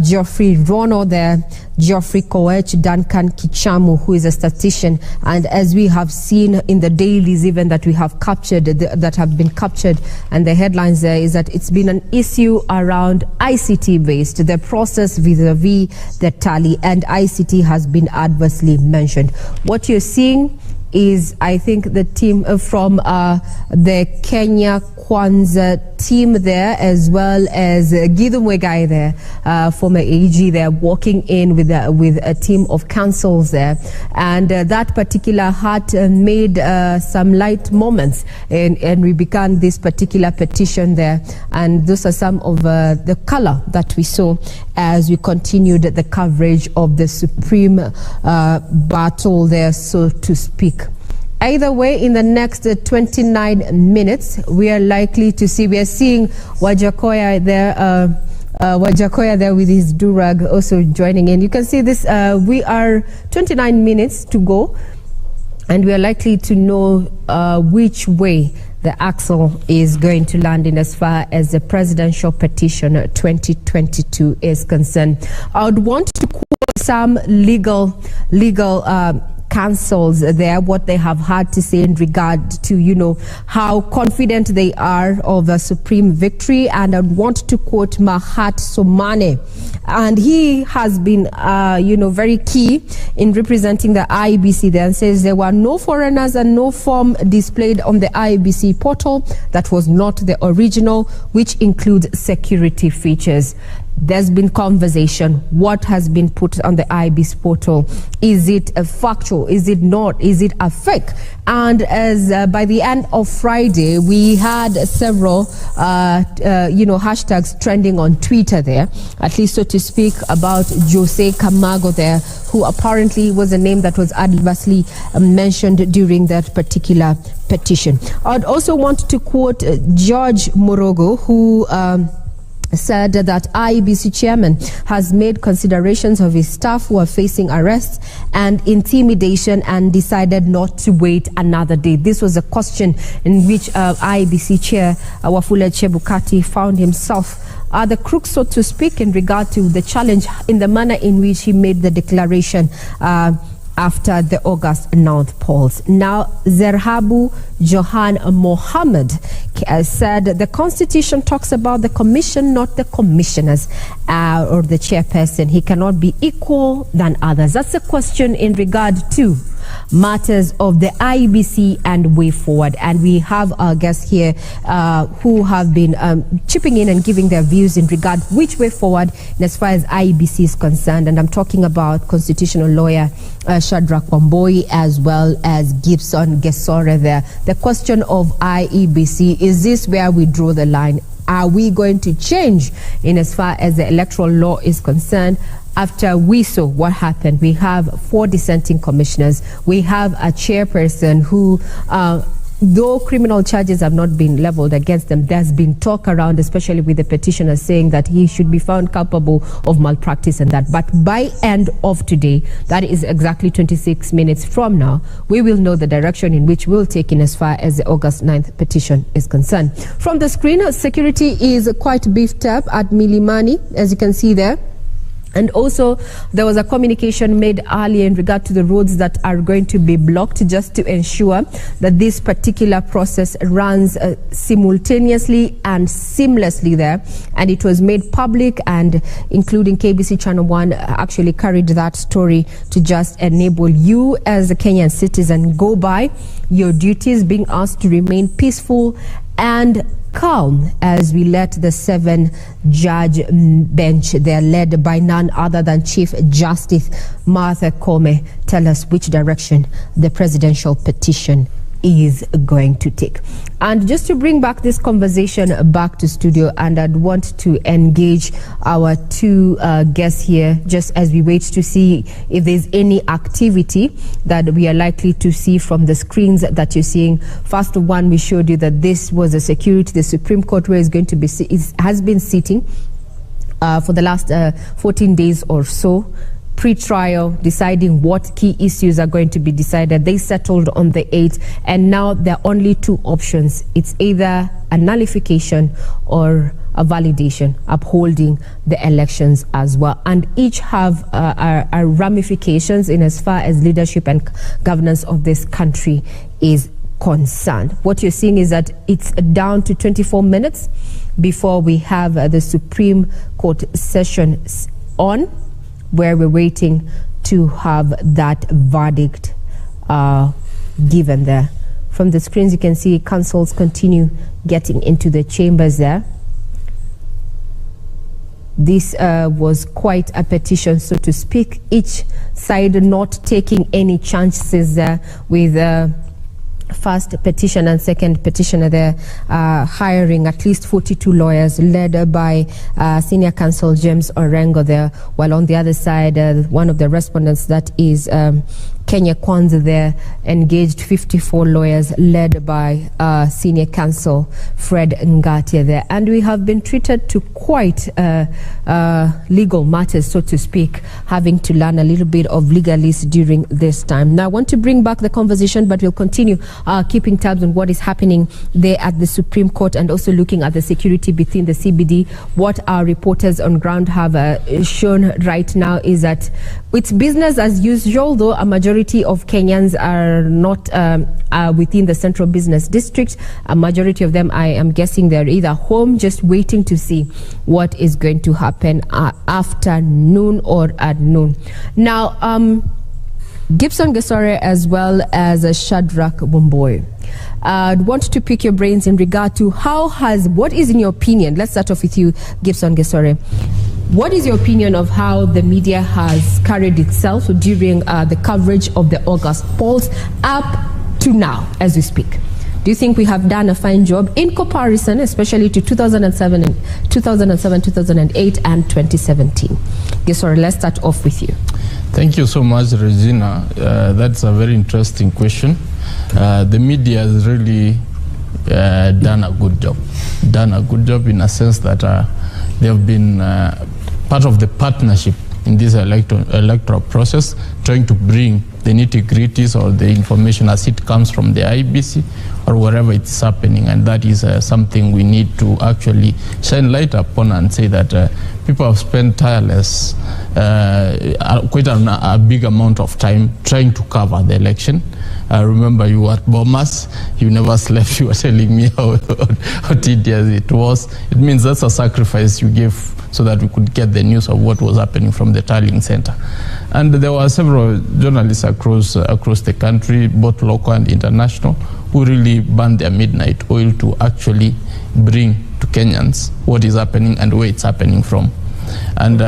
Geoffrey Rono there, Geoffrey Koech, Duncan Kichamu, who is a statistician. And as we have seen in the dailies even that we have captured, that have been captured, and the headlines there is that it's been an issue around ICT based, the process vis-a-vis the tally, and ICT has been adversely mentioned. What you're seeing is, I think, the team from the Kenya Kwanza team there, as well as Gideon Wegai there, former AG there, walking in with a team of counsels there. And that particular had made some light moments, and we began this particular petition there. And those are some of the color that we saw as we continued the coverage of the Supreme battle there, so to speak. Either way, in the next 29 minutes, we are seeing Wajakoya there, with his durag also joining in. You can see this, we are 29 minutes to go, and we are likely to know which way the axle is going to land in as far as the presidential petition 2022 is concerned. I would want to quote some legal counsels there, what they have had to say in regard to, how confident they are of a supreme victory. And I want to quote Mahat Somane. And he has been, very key in representing the IEBC there, and says there were no foreigners and no form displayed on the IEBC portal that was not the original, which includes security features. There's been conversation. What has been put on the IEBC portal? Is it a factual? Is it not? Is it a fake? And as by the end of Friday, we had several, hashtags trending on Twitter there, at least so to speak, about Jose Camago there, who apparently was a name that was adversely mentioned during that particular petition. I'd also want to quote George Morogo, who said that IEBC chairman has made considerations of his staff who are facing arrests and intimidation and decided not to wait another day. This was a question in which IEBC chair Wafula Chebukati found himself the crook, so to speak, in regard to the challenge in the manner in which he made the declaration after the August 9th polls. Now, Zerhabu Johan Mohammed said the constitution talks about the commission, not the commissioners or the chairperson. He cannot be equal than others. That's a question in regard to matters of the IEBC and way forward. And we have our guests here who have been chipping in and giving their views in regard which way forward as far as IEBC is concerned. And I'm talking about constitutional lawyer Shadrack Wamboi as well as Gibson Gesore there. The question of IEBC, is this where we draw the line? Are we going to change in as far as the electoral law is concerned? After we saw what happened, we have 4 dissenting commissioners. We have a chairperson who, though criminal charges have not been leveled against them, there's been talk around, especially with the petitioner, saying that he should be found culpable of malpractice and that. But by end of today, that is exactly 26 minutes from now, we will know the direction in which we'll take in as far as the August 9th petition is concerned. From the screen, security is quite beefed up at Milimani, as you can see there. And also, there was a communication made earlier in regard to the roads that are going to be blocked just to ensure that this particular process runs simultaneously and seamlessly there. And it was made public, and including KBC Channel 1 actually carried that story to just enable you as a Kenyan citizen go by your duties, being asked to remain peaceful and calm as we let the 7-judge bench, they're led by none other than Chief Justice Martha Koome, tell us which direction the presidential petition is going to take. And just to bring back this conversation back to studio, and I'd want to engage our 2 guests here just as we wait to see if there's any activity that we are likely to see from the screens that you're seeing. First one, we showed you that this was a security, the Supreme Court, where is going to be has been sitting for the last 14 days or so, pre-trial, deciding what key issues are going to be decided. They settled on the 8th, and now there are only 2 options. It's either a nullification or a validation, upholding the elections as well. And each have ramifications in as far as leadership and governance of this country is concerned. What you're seeing is that it's down to 24 minutes before we have the Supreme Court session on, where we're waiting to have that verdict given there. From the screens, you can see councils continue getting into the chambers there. This was quite a petition, so to speak, each side not taking any chances there with first petition and second petitioner there hiring at least 42 lawyers led by senior counsel James Orengo there, while on the other side one of the respondents, that is Kenya Kwanza there, engaged 54 lawyers led by senior counsel Fred Ngatia there. And we have been treated to quite legal matters, so to speak, having to learn a little bit of legalese during this time. Now I want to bring back the conversation, but we'll continue keeping tabs on what is happening there at the Supreme Court, and also looking at the security within the CBD. What our reporters on ground have shown right now is that it's business as usual, though a majority of Kenyans are not within the central business district. A majority of them, I am guessing, they're either home just waiting to see what is going to happen after noon or at noon. Now, Gibson Gesore as well as Shadrack Wamboi, I'd want to pick your brains in regard to what is in your opinion, let's start off with you, Gibson Gesore. What is your opinion of how the media has carried itself during the coverage of the August polls up to now as we speak? Do you think we have done a fine job in comparison, especially to 2007, 2008, and 2017? Gesore, let's start off with you. Thank you so much, Regina. That's a very interesting question. The media has really done a good job. In a sense that They have been part of the partnership in this electoral process, trying to bring the nitty-gritties or the information as it comes from the IBC or wherever it's happening. And that is something we need to actually shine light upon and say that people have spent tireless, quite a big amount of time trying to cover the election. I remember you were at Bomas, you never slept, you were telling me how tedious it was. It means that's a sacrifice you gave so that we could get the news of what was happening from the tallying center. And there were several journalists across the country, both local and international, who really burned their midnight oil to actually bring to Kenyans what is happening and where it's happening from. And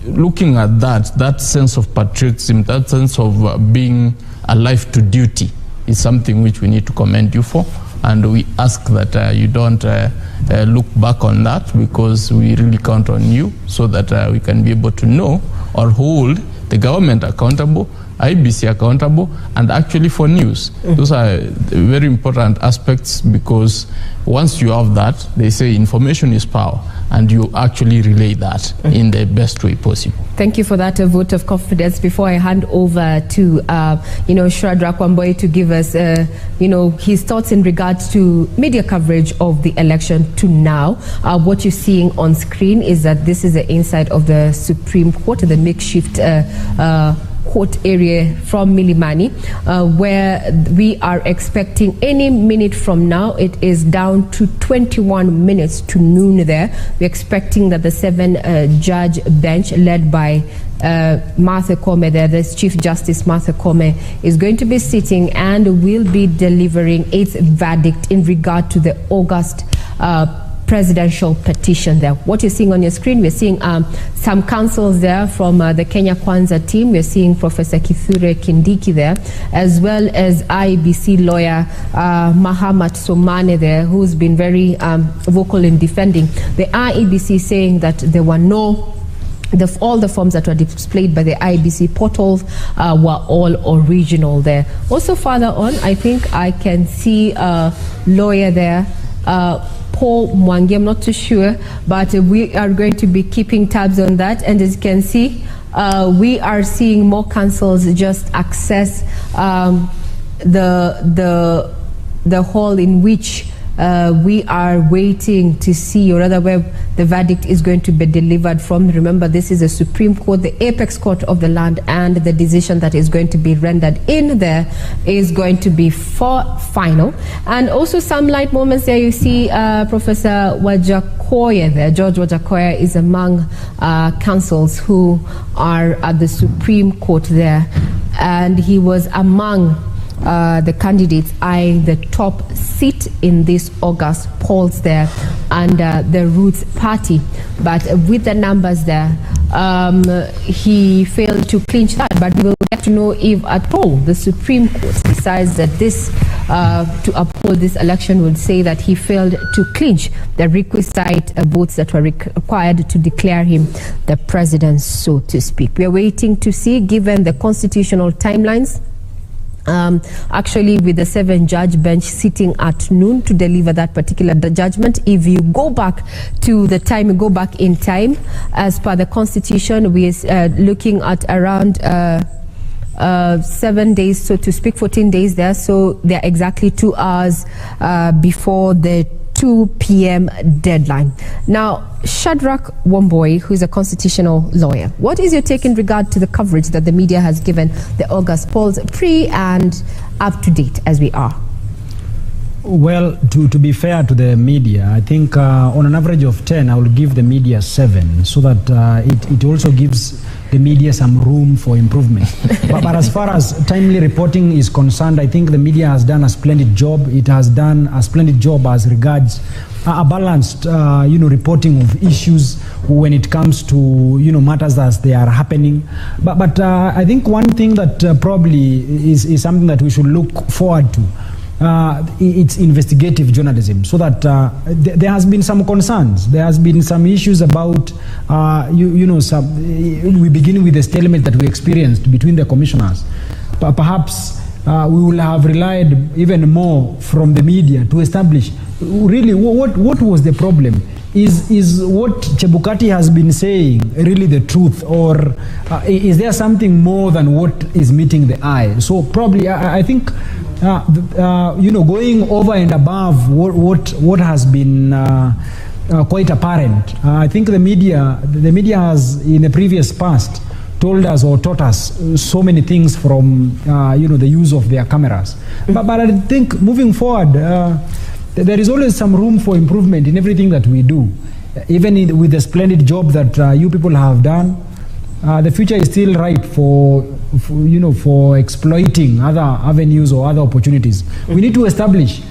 looking at that sense of patriotism, that sense of being alive to duty is something which we need to commend you for. And we ask that you don't look back on that, because we really count on you so that we can be able to know or hold the government accountable, IBC accountable, and actually for news. Those are very important aspects, because once you have that, they say information is power, and you actually relay that in the best way possible. Thank you for that vote of confidence. Before I hand over to Shadrack Wambui to give us his thoughts in regards to media coverage of the election to now, what you're seeing on screen is that this is the inside of the Supreme Court, the makeshift court area from Milimani, where we are expecting any minute from now. It is down to 21 minutes to noon there. We're expecting that the 7-judge bench led by Martha Koome there, this Chief Justice Martha Koome, is going to be sitting and will be delivering its verdict in regard to the August presidential petition there. What you're seeing on your screen, we're seeing some counsels there from the Kenya Kwanza team. We're seeing Professor Kithure Kindiki there, as well as IBC lawyer Mahamat Somane there, who's been very vocal in defending the IEBC, saying that there were all the forms that were displayed by the IBC portals were all original there. Also further on, I think I can see a lawyer there, Paul Mwangi, I'm not too sure, but we are going to be keeping tabs on that. And as you can see, we are seeing more councils just access the hall in which we are waiting to see, or rather where the verdict is going to be delivered from. Remember, this is the Supreme Court, the apex court of the land, and the decision that is going to be rendered in there is going to be final. And also some light moments there. You see Professor Wajakoya there. George Wajakoya is among counsels who are at the Supreme Court there, and he was among the candidates eyeing the top seat in this August polls there under the Roots Party. But with the numbers there, he failed to clinch that. But we will get to know if at all the Supreme Court decides that this to uphold this election, will say that he failed to clinch the requisite votes that were required to declare him the president, so to speak. We are waiting to see, given the constitutional timelines. Actually, with the 7-judge bench sitting at noon to deliver that particular judgment. If you go back to the time, you go back in time, as per the constitution, we are looking at around 7 days, so to speak, 14 days there. So they're exactly 2 hours before the 2 p.m. deadline. Now, Shadrack Wambui, who is a constitutional lawyer, what is your take in regard to the coverage that the media has given the August polls, pre and up to date as we are? Well, to be fair to the media, I think on an average of 10, I will give the media 7, so that it also gives the media some room for improvement. but as far as timely reporting is concerned, I think the media has done a splendid job. It has done a splendid job as regards a balanced, reporting of issues when it comes to, matters as they are happening. But I think one thing that probably is something that we should look forward to. It's investigative journalism, so that there has been some concerns. There has been some issues about, we begin with the stalemate that we experienced between the commissioners. Perhaps we will have relied even more from the media to establish really what was the problem is what Chebukati has been saying really the truth, or is there something more than what is meeting the eye? So probably I think going over and above what has been quite apparent. I think the media has in the previous past told us or taught us so many things from the use of their cameras. But I think moving forward, there is always some room for improvement in everything that we do. Even with the splendid job that you people have done, the future is still ripe for exploiting other avenues or other opportunities. We need to establish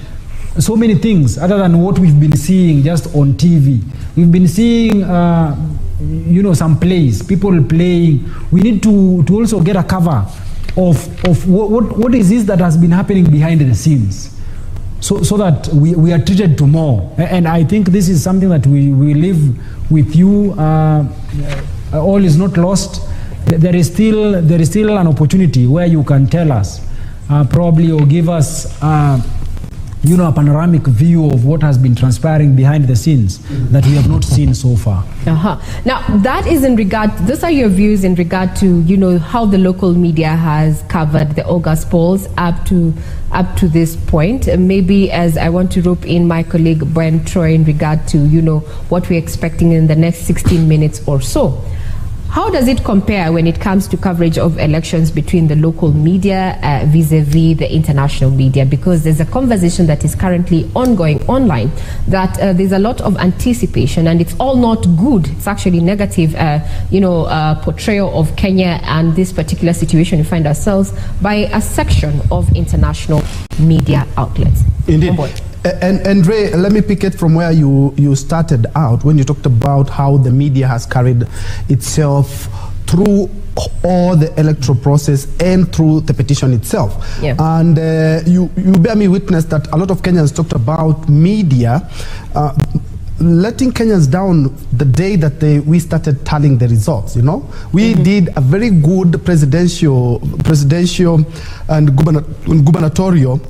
so many things other than what we've been seeing just on TV. We've been seeing some plays, people playing. We need to also get a cover of what is this that has been happening behind the scenes, so that we are treated to more. And I think this is something that we live with you. All is not lost. There is still an opportunity where you can tell us probably, or give us a panoramic view of what has been transpiring behind the scenes that we have not seen so far. Now, that is those are your views in regard to, how the local media has covered the August polls up to this point. Maybe as I want to rope in my colleague Ben Troy in regard to, what we're expecting in the next 16 minutes or so. How does it compare when it comes to coverage of elections between the local media vis-a-vis the international media? Because there's a conversation that is currently ongoing online that there's a lot of anticipation, and it's all not good. It's actually negative, portrayal of Kenya and this particular situation we find ourselves by a section of international media outlets. Indeed. And Ray, let me pick it from where you started out when you talked about how the media has carried itself through all the electoral process and through the petition itself. Yeah. And you bear me witness that a lot of Kenyans talked about media letting Kenyans down the day that we started tallying the results. We did a very good presidential and gubernatorial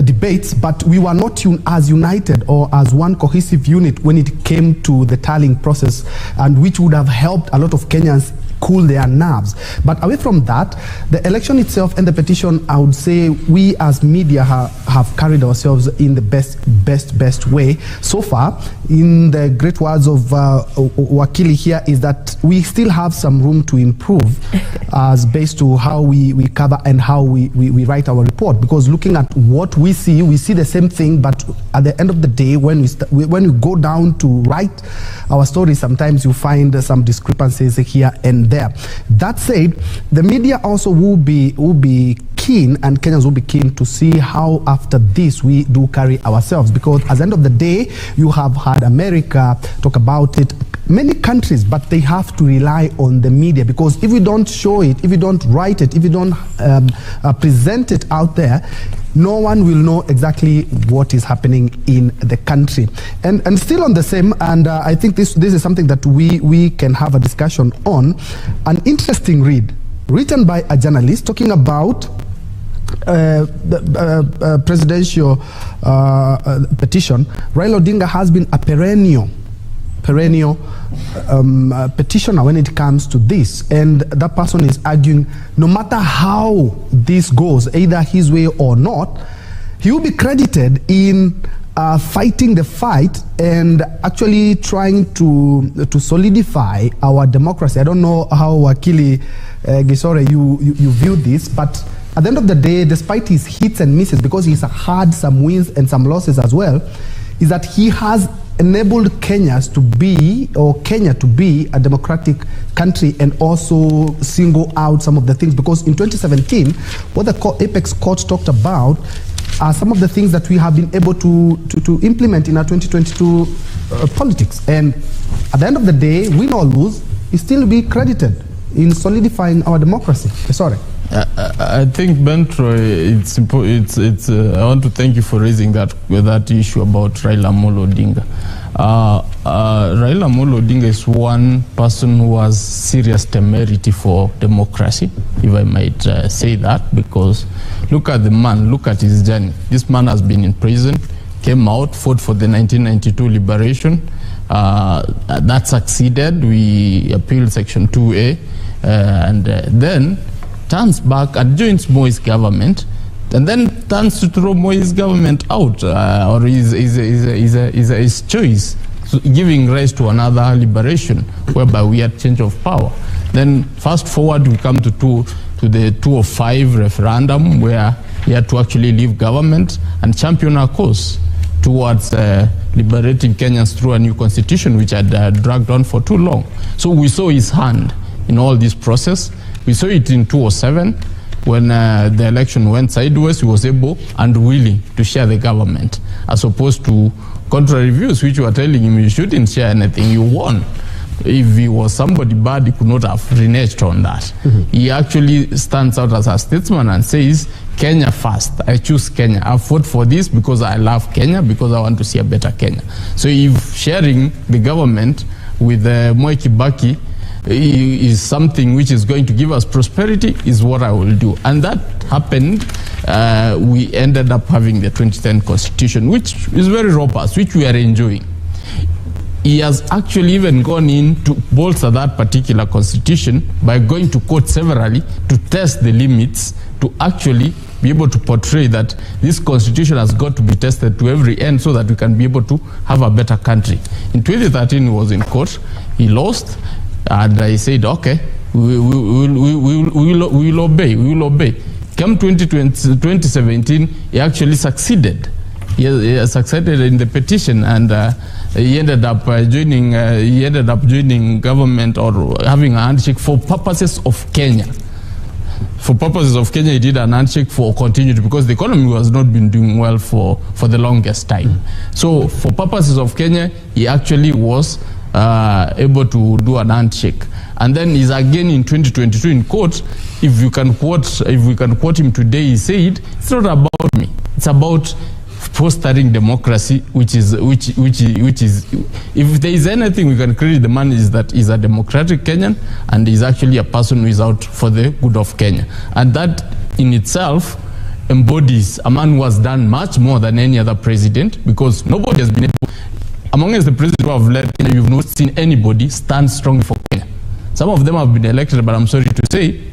debates, but we were not as united or as one cohesive unit when it came to the tallying process, and which would have helped a lot of Kenyans cool their nerves. But away from that, the election itself and the petition, I would say we as media have carried ourselves in the best way so far. In the great words of Wakili here, is that we still have some room to improve as based to how we cover and how we write our report. Because looking at what we see the same thing, but at the end of the day, when we go down to write our story, sometimes you find some discrepancies here and there. That said, the media also will be keen, and Kenyans will be keen to see how after this we do carry ourselves, because at the end of the day, you have had America talk about it, many countries, but they have to rely on the media, because if we don't show it, if we don't write it, if we don't present it out there, no one will know exactly what is happening in the country. And still on the same, and I think this is something that we can have a discussion on, an interesting read written by a journalist talking about the presidential petition. Raila Odinga has been a perennial petitioner when it comes to this, and that person is arguing no matter how this goes, either his way or not, he will be credited in fighting the fight and actually trying to solidify our democracy. I don't know how Wakili Gisore you view this, but at the end of the day, despite his hits and misses, because he's had some wins and some losses as well, is that he has enabled Kenya to be a democratic country, and also single out some of the things. Because in 2017, what the Apex Court talked about are some of the things that we have been able to implement in our 2022 politics. And at the end of the day, win or lose, he still be credited in solidifying our democracy. Sorry. I think, Ben Troy, it's I want to thank you for raising that issue about Raila Amolo Odinga. Raila Amolo Odinga is one person who has serious temerity for democracy, if I might say that, because look at the man, look at his journey. This man has been in prison, came out, fought for the 1992 liberation, That succeeded. We appealed Section 2A and then turns back and joins Moi's government, and then turns to throw Moi's government out, or his choice, so giving rise to another liberation, whereby we had change of power. Then fast forward, we come to the 2005 referendum, where he had to actually leave government and champion our cause towards liberating Kenyans through a new constitution, which had dragged on for too long. So we saw his hand in all this process. We saw it in 2007 when the election went sideways. He was able and willing to share the government, as opposed to contrary views, which were telling him you shouldn't share anything, you won. If he was somebody bad, he could not have reneged on that. He actually stands out as a statesman and says, Kenya first. I choose Kenya. I fought for this because I love Kenya, because I want to see a better Kenya. So if sharing the government with Moi Kibaki is something which is going to give us prosperity, is what I will do. And that happened. We ended up having the 2010 constitution, which is very robust, which we are enjoying. He has actually even gone in to bolster that particular constitution by going to court severally to test the limits, to actually be able to portray that this constitution has got to be tested to every end so that we can be able to have a better country. In 2013, he was in court. He lost, and I said, okay, we will obey. We will obey. Come 2017, he actually succeeded. He succeeded in the petition, and he ended up joining government, or having a handshake for purposes of Kenya. For purposes of Kenya, he did an handshake for continuity, because the economy has not been doing well for the longest time. So for purposes of Kenya, he actually was able to do an handshake. And then he's again in 2022 in court. If we can quote him today, he said, it's not about me. It's about fostering democracy, which is if there is anything we can credit the man, is that he's a democratic Kenyan, and he's actually a person who is out for the good of Kenya. And that in itself embodies a man who has done much more than any other president, because nobody has been able, amongst the presidents who have led Kenya, you've not seen anybody stand strongly for Kenya. Some of them have been elected, but I'm sorry to say,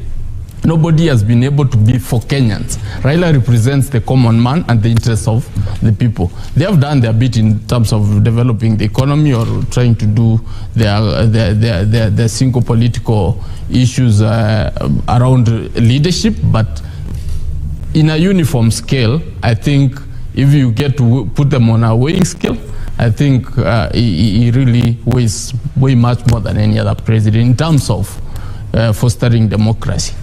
nobody has been able to be for Kenyans. Raila represents the common man and the interests of the people. They have done their bit in terms of developing the economy, or trying to do their single political issues around leadership, but in a uniform scale, I think if you get to put them on a weighing scale, I think he really weighs way much more than any other president in terms of fostering democracy.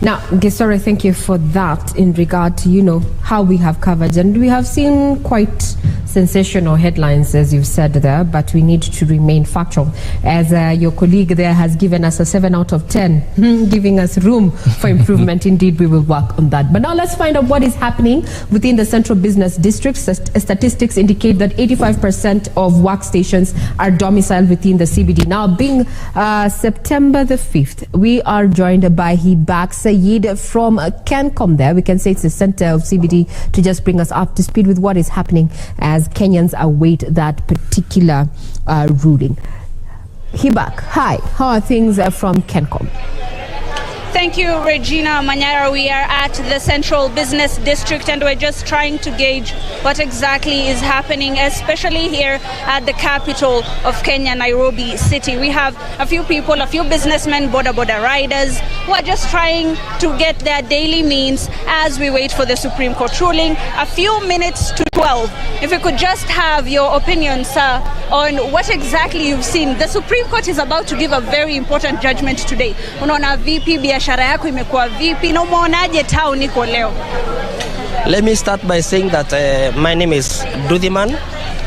Now, Gisore, thank you for that in regard to, how we have covered. And we have seen quite sensational headlines, as you've said there, but we need to remain factual. As your colleague there has given us a 7 out of 10, giving us room for improvement. Indeed, we will work on that. But now let's find out what is happening within the Central Business District. Statistics indicate that 85% of workstations are domiciled within the CBD. Now, being September the 5th, we are joined by Hibak Sayed from CANCOM there. We can say it's the center of CBD, to just bring us up to speed with what is happening as Kenyans await that particular ruling. Hibak, hi. How are things from CANCOM? Thank you, Regina Manyara. We are at the Central Business District, and we're just trying to gauge what exactly is happening, especially here at the capital of Kenya, Nairobi City. We have a few people, a few businessmen, boda riders, who are just trying to get their daily means as we wait for the Supreme Court ruling. A few minutes to 12. If we could just have your opinion, sir, on what exactly you've seen. The Supreme Court is about to give a very important judgment today. Unaona vipi biashara yako imekuwa vipi na umeonaje town iko leo? Let me start by saying that my name is Dudhiman.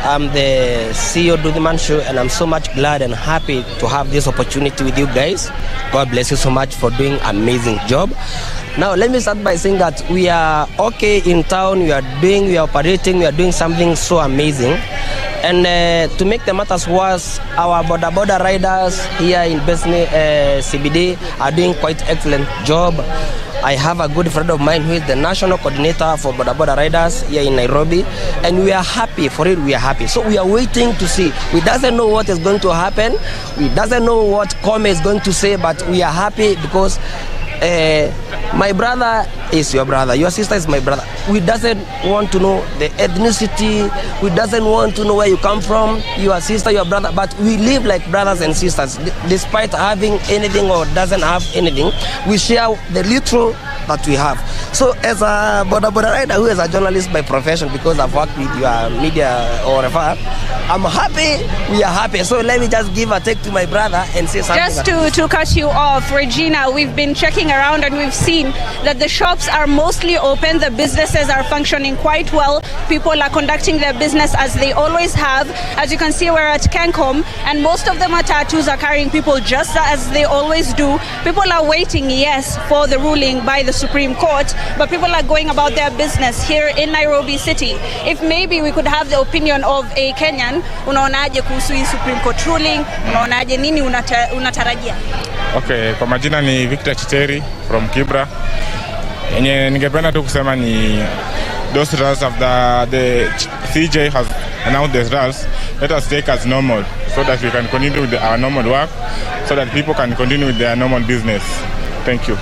I'm the CEO of Dudhiman Show, and I'm so much glad and happy to have this opportunity with you guys. God bless you so much for doing an amazing job. Now, let me start by saying that we are okay in town, we are operating, we are doing something so amazing. And to make the matters worse, our border riders here in business CBD are doing quite excellent job. I have a good friend of mine who is the national coordinator for Boda Boda Riders here in Nairobi, and we are happy. For it, we are happy. So we are waiting to see. We doesn't know what is going to happen. We doesn't know what Kome is going to say, but we are happy because my brother is your brother, your sister is my brother. We doesn't want to know the ethnicity, we doesn't want to know where you come from, your sister, your brother, but we live like brothers and sisters. Despite having anything or doesn't have anything, we share the little that we have. So as a Boda Boda rider who is a journalist by profession, because I've worked with your media or whatever, I'm happy, we are happy. So let me just give a take to my brother and say something. Just to cut you off, Regina, we've been checking around and we've seen that the shops are mostly open, the businesses are functioning quite well, people are conducting their business as they always have. As you can see, we're at Kencom, and most of the matatus are carrying people just as they always do. People are waiting, yes, for the ruling by the Supreme Court, but people are going about their business here in Nairobi City. If maybe we could have the opinion of a Kenyan, unaonaje kuhusu hii Supreme Court ruling? Unaonaje, nini unatarajia? Okay, kwa majina ni Victor Chiteri from Kibra. Yenye ningependa tu kusema ni those results of the CJ has announced the results. Let us take as normal so that we can continue with our normal work, so that people can continue with their normal business. Thank you.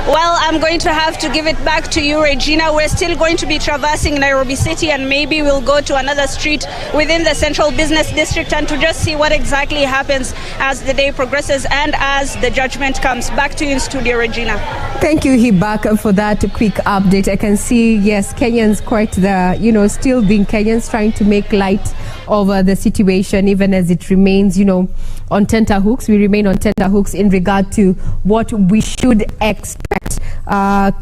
Well, I'm going to have to give it back to you, Regina. We're still going to be traversing Nairobi City, and maybe we'll go to another street within the Central Business District and to just see what exactly happens as the day progresses and as the judgment comes. Back to you in studio, Regina. Thank you, Hibak, for that quick update. I can see, yes, Kenyans quite the, still being Kenyans, trying to make light of the situation, even as it remains, on tenterhooks. We remain on tenterhooks in regard to what we should expect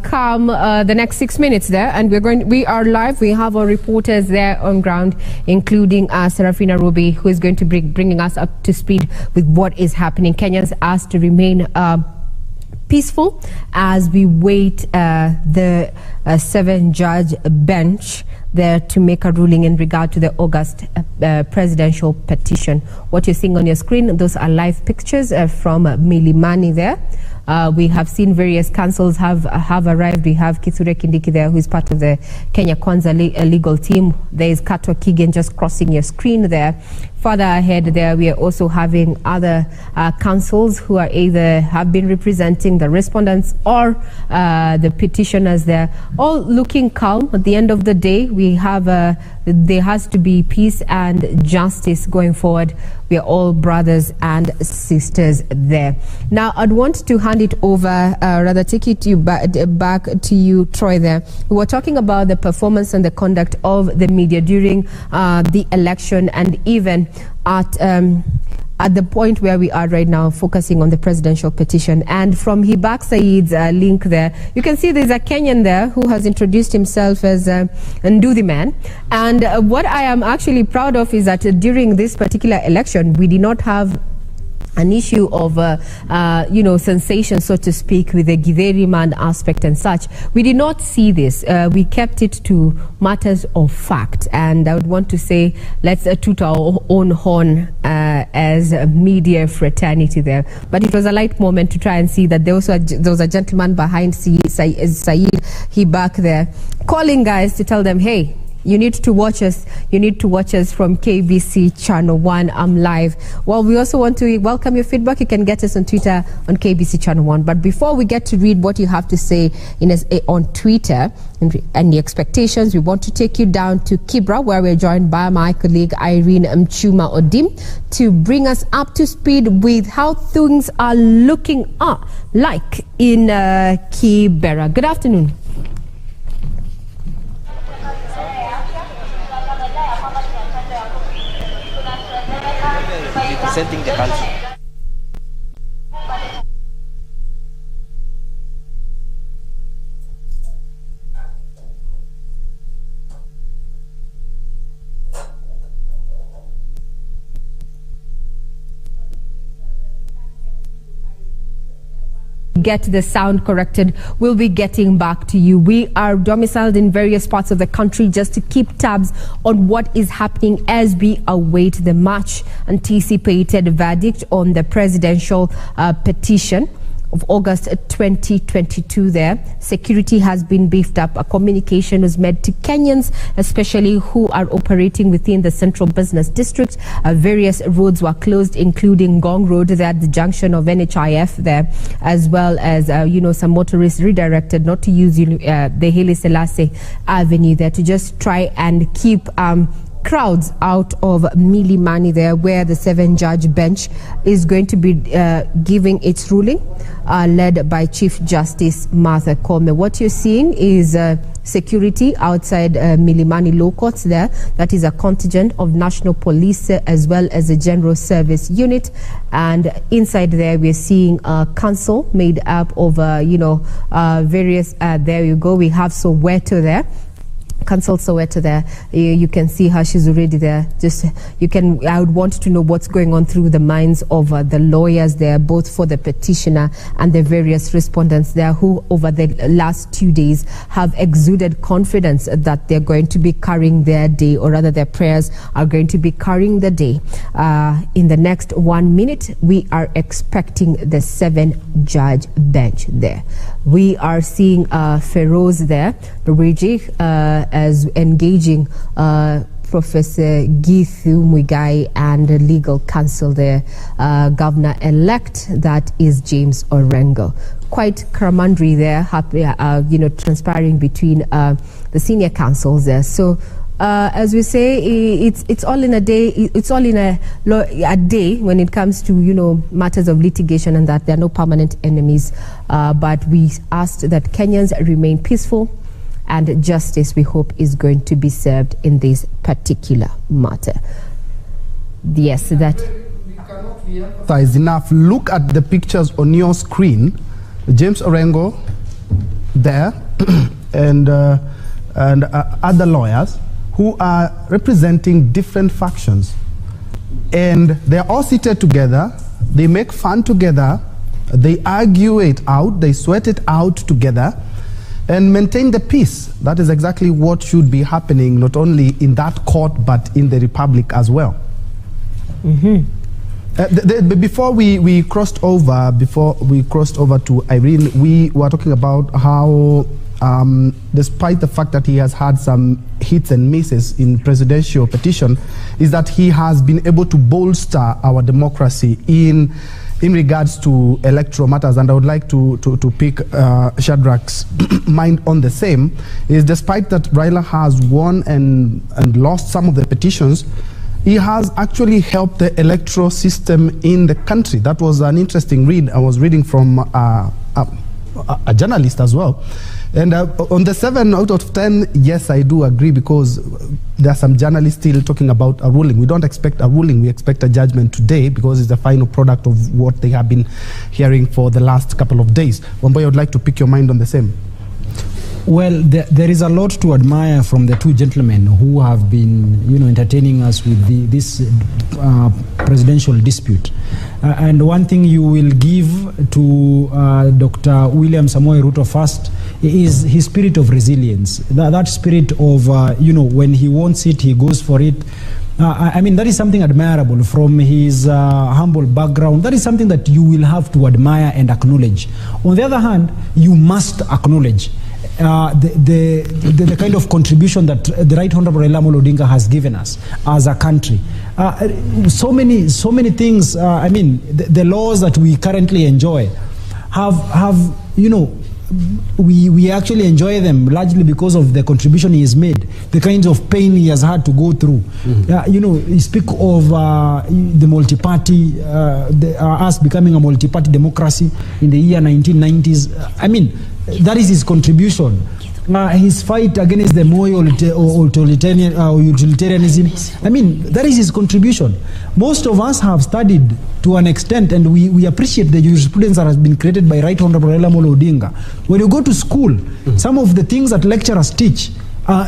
come the next 6 minutes there. And we are live. We have our reporters there on ground, including Serafina Ruby, who is going to be bringing us up to speed with what is happening. Kenyans asked to remain peaceful as we wait the 7-judge bench there to make a ruling in regard to the August presidential petition. What you're seeing on your screen, those are live pictures from Milimani there. We have seen various councils have arrived. We have Kithure Kindiki there, who is part of the Kenya Kwanza legal team. There is Katwa Kigen just crossing your screen there. Further ahead there, we are also having other councils who are either have been representing the respondents or the petitioners there, all looking calm. At the end of the day, we have there has to be peace and justice going forward. We are all brothers and sisters there. Now, I'd want to hand it over, rather take it back to you, Troy, there. We were talking about the performance and the conduct of the media during the election, and even at the point where we are right now, focusing on the presidential petition. And from Hibak Said's link there, you can see there's a Kenyan there who has introduced himself as Nduthi Man. And what I am actually proud of is that during this particular election, we did not have an issue of, sensation, so to speak, with the Githeri man aspect and such. We did not see this. We kept it to matters of fact. And I would want to say, let's toot our own horn as a media fraternity there. But it was a light moment to try and see that there was a gentleman behind Said Hibak there, calling guys to tell them, hey, you need to watch us. You need to watch us from KBC Channel 1. I'm live. Well, we also want to welcome your feedback. You can get us on Twitter on KBC Channel 1. But before we get to read what you have to say on Twitter and the expectations, we want to take you down to Kibra, where we're joined by my colleague Irene Mchuma Odim to bring us up to speed with how things are looking like in Kibera. Good afternoon. Representing the country. Get the sound corrected. We'll be getting back to you. We are domiciled in various parts of the country just to keep tabs on what is happening as we await the much anticipated verdict on the presidential petition. of August 2022 there. Security has been beefed up. A communication was made to Kenyans, especially who are operating within the Central Business District. Various roads were closed, including Gong Road there at the junction of NHIF there, as well as, some motorists redirected not to use the Haile Selassie Avenue there to just try and keep crowds out of Milimani there, where the 7-judge bench is going to be giving its ruling, led by Chief Justice Martha Koome. What you're seeing is security outside Milimani Law Courts there. That is a contingent of National Police as well as a General Service Unit. And inside there, we're seeing a council made up of, various, there you go, we have Soweto there. Council Soweto there. You can see how she's already there. I would want to know what's going on through the minds of the lawyers there, both for the petitioner and the various respondents there, who over the last 2 days have exuded confidence that they're going to be carrying their day, or rather their prayers are going to be carrying the day. In the next 1 minute, we are expecting the 7-judge bench there. We are seeing Feroz there, Luigi, as engaging Professor Githu Muigai and the legal counsel there, Governor-elect, that is James Orengo. Quite camaraderie there, transpiring between the senior counsels there. So, as we say, it's all in a day. It's all in a day when it comes to matters of litigation, and that there are no permanent enemies. But we asked that Kenyans remain peaceful, and justice, we hope, is going to be served in this particular matter. Yes, that is enough. Look at the pictures on your screen. James Orengo there, and other lawyers who are representing different factions, and they're all seated together. They make fun together. They argue it out. They sweat it out together and maintain the peace. That is exactly what should be happening, not only in that court, but in the Republic as well. Before we crossed over to Irene, we were talking about how, despite the fact that he has had some hits and misses in presidential petition, is that he has been able to bolster our democracy in regards to electoral matters. And I would like to pick Shadrach's mind on the same, is despite that Raila has won and lost some of the petitions, he has actually helped the electoral system in the country. That was an interesting read. I was reading from a journalist as well. And on the 7 out of 10, yes, I do agree, because there are some journalists still talking about a ruling. We don't expect a ruling, we expect a judgment today, because it's the final product of what they have been hearing for the last couple of days. Wamboy, I would like to pick your mind on the same. Well, there is a lot to admire from the two gentlemen who have been, entertaining us with this presidential dispute. And one thing you will give to Dr. William Samoei Ruto first is his spirit of resilience. That spirit of, when he wants it, he goes for it. That is something admirable from his humble background. That is something that you will have to admire and acknowledge. On the other hand, you must acknowledge the kind of contribution that the Right Honorable Raila Amolo Odinga has given us as a country. So many things. The laws that we currently enjoy have we actually enjoy them largely because of the contribution he has made, the kinds of pain he has had to go through. You speak of the multi-party, us becoming a multi-party democracy in the year 1990s. That is his contribution. His fight against the Moi utilitarianism, that is his contribution. Most of us have studied to an extent, and we appreciate the jurisprudence that has been created by Right Honorable Raila Amolo Odinga. When you go to school, some of the things that lecturers teach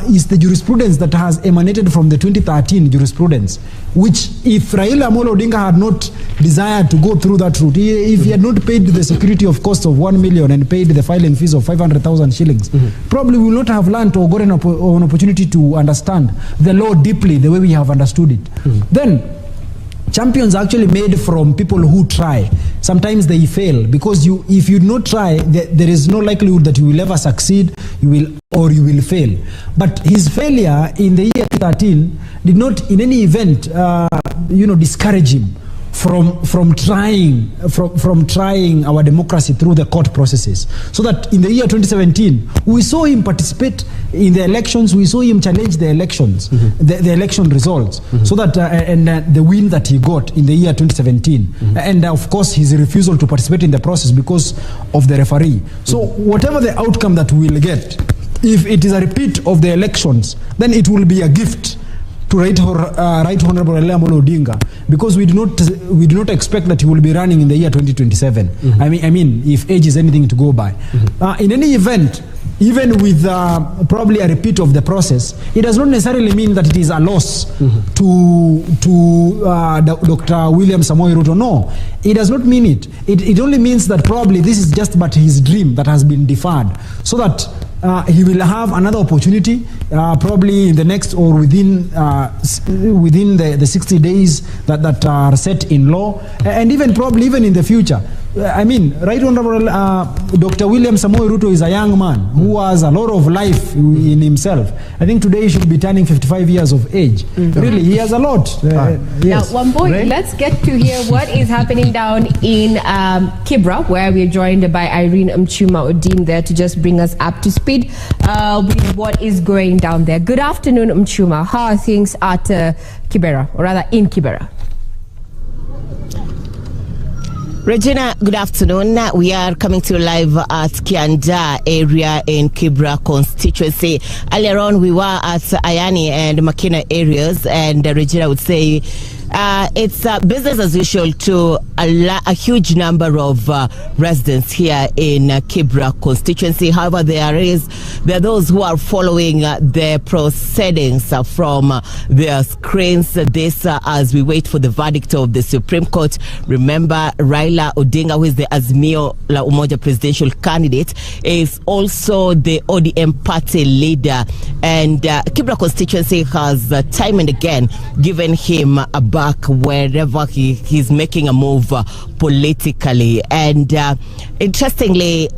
is the jurisprudence that has emanated from the 2013 jurisprudence, which if Raila Amolo Odinga had not desired to go through that route, if he had not paid the security of cost of 1 million and paid the filing fees of 500,000 shillings, probably we will not have learned or gotten an opportunity to understand the law deeply the way we have understood it. Then champions are actually made from people who try. sometimes they fail because if you do not try, there is no likelihood that you will ever succeed. You will fail. But his failure in the year 2013 did not, in any event, discourage him from trying our democracy through the court processes. So that in the year 2017, we saw him participate in the elections. We saw him challenge the elections, the election results. So that the win that he got in the year 2017, and of course his refusal to participate in the process because of the referee. So whatever the outcome that we will get, if it is a repeat of the elections, then it will be a gift to Right Honorable Raila Amolo Odinga, because we do not expect that he will be running in the year 2027. I mean, if age is anything to go by. In any event, even with probably a repeat of the process, it does not necessarily mean that it is a loss to Dr. William Samoei Ruto. No, it does not mean it. It only means that probably this is just but his dream that has been deferred, so that he will have another opportunity, probably in the next or within the 60 days that are set in law, and even probably even in the future. I mean, Right Honorable Dr. William Samoei Ruto is a young man who has a lot of life in himself. I think today he should be turning 55 years of age. Really, he has a lot. Yes. Now, Wamboi, right? Let's get to hear what is happening down in Kibra, where we're joined by Irene Mchuma Odim there to just bring us up to speed with what is going down there. Good afternoon, Mchuma. How are things at Kibera, or rather in Kibera? Regina, good afternoon. We are coming to you live at Kianda area in Kibra constituency. Earlier on, we were at Ayani and Makina areas, and Regina would say it's business as usual to a huge number of residents here in Kibra constituency. However, there are those who are following the proceedings from their screens. This as we wait for the verdict of the Supreme Court. Remember, Raila Odinga, who is the Azimio La Umoja presidential candidate, is also the ODM party leader, and Kibra constituency has time and again given him a back wherever he's making a move politically. And interestingly,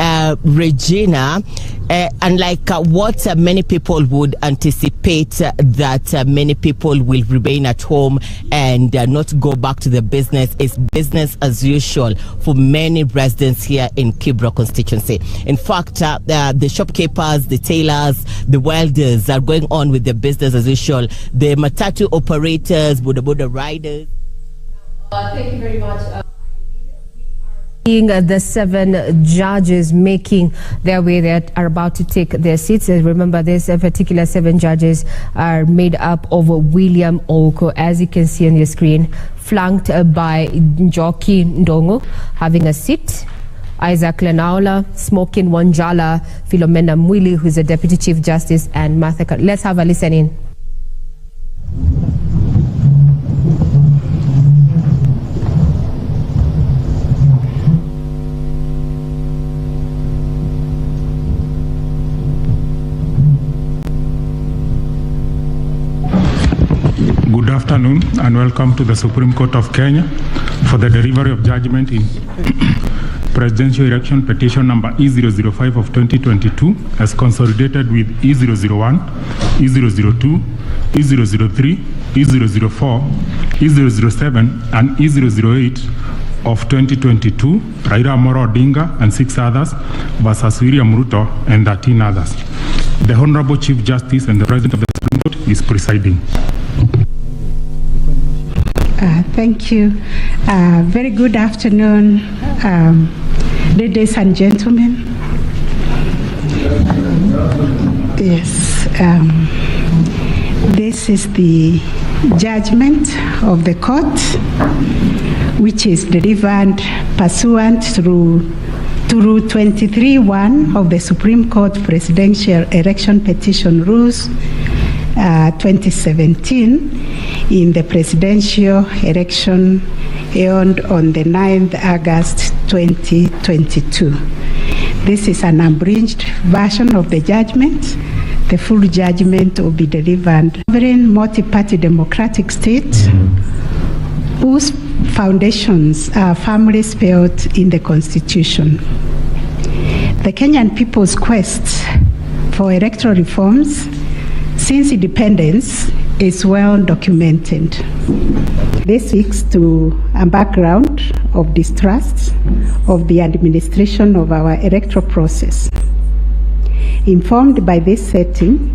Regina, unlike what many people would anticipate, that many people will remain at home and not go back to the business, is business as usual for many residents here in Kibra constituency. In fact, the shopkeepers, the tailors, the welders are going on with their business as usual. The matatu operators, boda boda riders. Thank you very much. The 7 judges making their way that are about to take their seats. Remember, this particular 7 judges are made up of William Oko, as you can see on your screen, flanked by Njoki Ndongo having a seat, Isaac Lenaola, Smokin Wanjala, Philomena Mwili, who's a Deputy Chief Justice, and Martha. Let's have a listen in. Good afternoon and welcome to the Supreme Court of Kenya for the delivery of judgment in presidential election petition number E005 of 2022 as consolidated with E001, E002, E003, E004, E007 and E008 of 2022, Raila Amolo Odinga and 6 others versus William Ruto and 13 others. The Honorable Chief Justice and the President of the Supreme Court is presiding. Thank you. Very good afternoon, ladies and gentlemen. Yes, this is the judgment of the court, which is delivered pursuant through 23(1) of the Supreme Court Presidential Election Petition Rules 2017 in the presidential election held on the 9th August 2022. This is an abridged version of the judgment. The full judgment will be delivered. Sovereign multi-party democratic state whose foundations are firmly spelled in the Constitution. The Kenyan people's quest for electoral reforms since independence is well documented. This speaks to a background of distrust of the administration of our electoral process. Informed by this setting,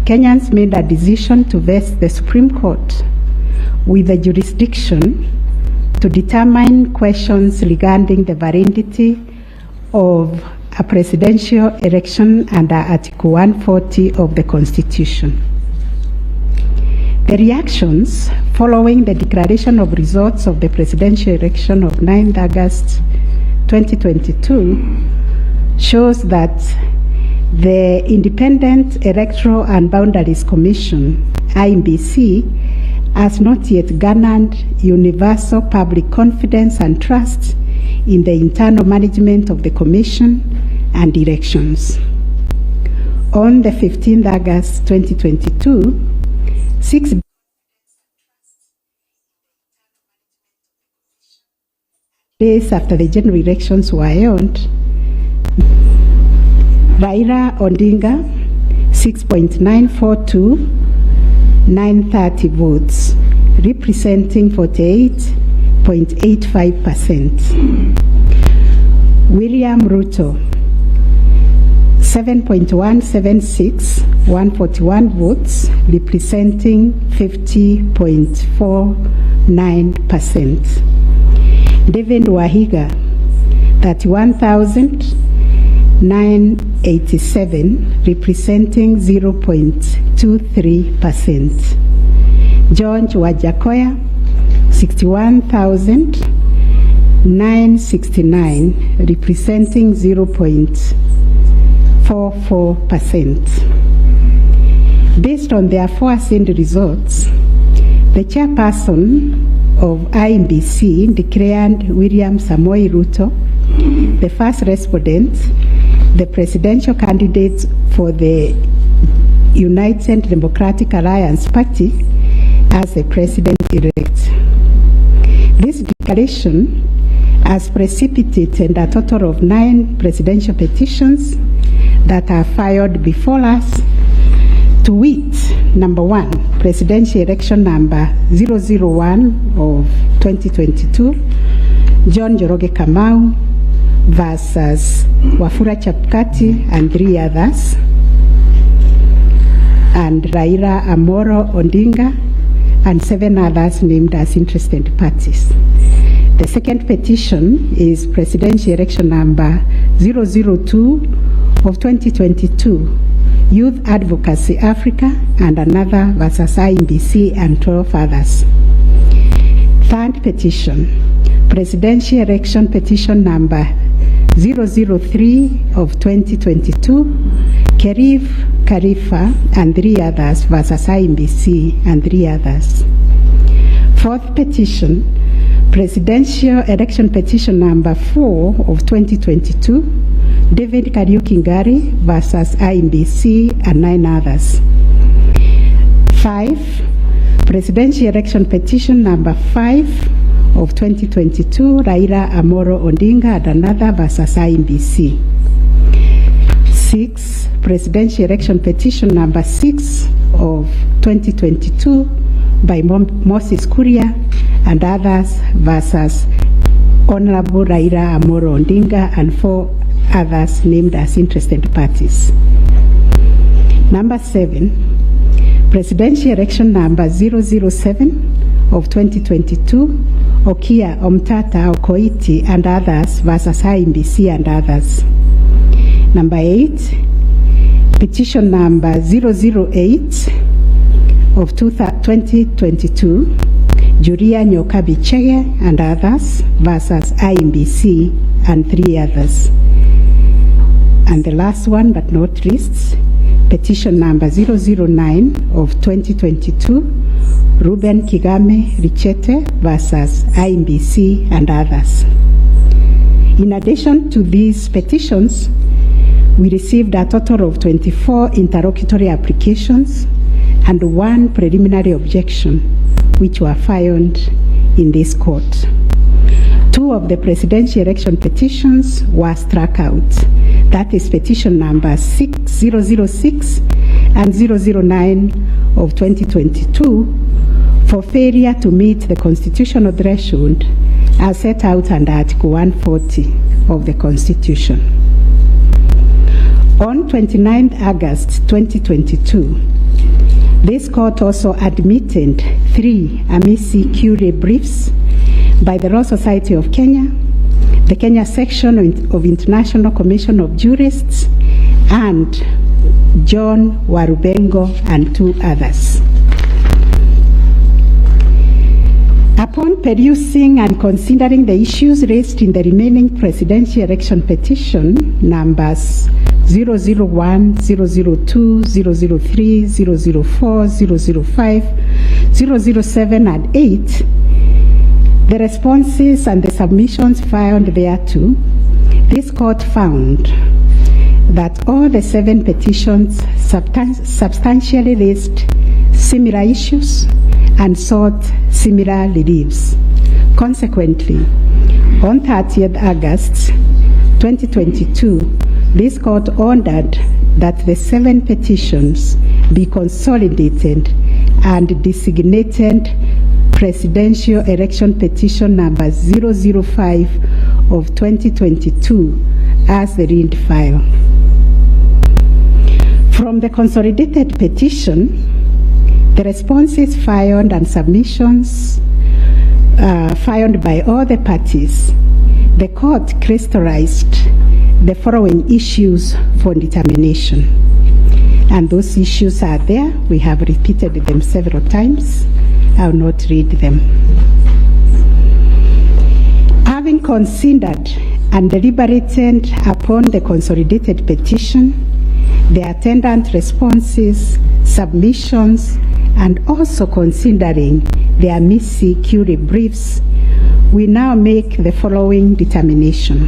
Kenyans made a decision to vest the Supreme Court with the jurisdiction to determine questions regarding the validity of a presidential election under Article 140 of the Constitution. The reactions following the declaration of results of the presidential election of 9th August 2022 shows that the Independent Electoral and Boundaries Commission, IEBC, has not yet garnered universal public confidence and trust in the internal management of the Commission and elections. On the 15th August 2022, 6 days after the general elections were held, Raila Odinga 6.942,930 votes, representing 48.85%. William Ruto 7.176,141 votes, representing 50.49%. David Wahiga 31,987, representing 0.23%. George Wajakoya 61,969, representing 0.44%. Based on their foreseen results, the chairperson of IEBC declared William Samoei Ruto the first respondent, the presidential candidate for the United Democratic Alliance Party, as the president-elect. This declaration has precipitated a total of 9 presidential petitions that are filed before us, to wit, number 1, presidential election number 001 of 2022, John Njoroge Kamau versus Wafula Chebukati and 3 others, and Raila Amolo Odinga and 7 others named as interested parties. The second petition is presidential election number 002 of 2022, Youth Advocacy Africa and another versus IEBC and 12 others. Third petition, presidential election petition number 003 of 2022, Kerif Karifa and 3 others versus IEBC and 3 others. Fourth petition, presidential election petition number 4 of 2022, David Kariuki Ngari versus IEBC and 9 others. 5, presidential election petition number 5 of 2022, Raila Amolo Odinga and another versus IEBC. 6, presidential election petition number 6 of 2022 by Moses Kuria and others versus Honorable Raila Amolo Odinga and 4 others named as interested parties. Number 7, presidential election number 007 of 2022, Okia Omtata Okoiti and others versus IEBC and others. Number 8, petition number 008 of 2022, Julia Nyokabi Chege and others versus IEBC and 3 others. And the last one but not least, petition number 009 of 2022, Ruben Kigame Richete versus IEBC and others. In addition to these petitions, we received a total of 24 interlocutory applications and 1 preliminary objection, which were filed in this court. 2 of the presidential election petitions were struck out. That is petition number 6006 and 009 of 2022 for failure to meet the constitutional threshold as set out under Article 140 of the Constitution. On 29 August 2022, this court also admitted 3 amici curiae briefs by the Law Society of Kenya, the Kenya section of International Commission of Jurists, and John Warubengo and 2 others. Upon perusing and considering the issues raised in the remaining presidential election petition numbers 001, 002, 003, 004, 005, 007, and 8, the responses and the submissions filed thereto, this court found that all the 7 petitions substantially raised similar issues and sought similar reliefs. Consequently, on 30th August 2022, this court ordered that the 7 petitions be consolidated and designated Presidential Election Petition number 005 of 2022 as the read file. From the consolidated petition, the responses filed and submissions filed by all the parties, the court crystallized the following issues for determination. And those issues are there. We have repeated them several times. I will not read them. Having considered and deliberated upon the consolidated petition, the attendant responses, submissions, and also considering the amici curiae briefs, we now make the following determination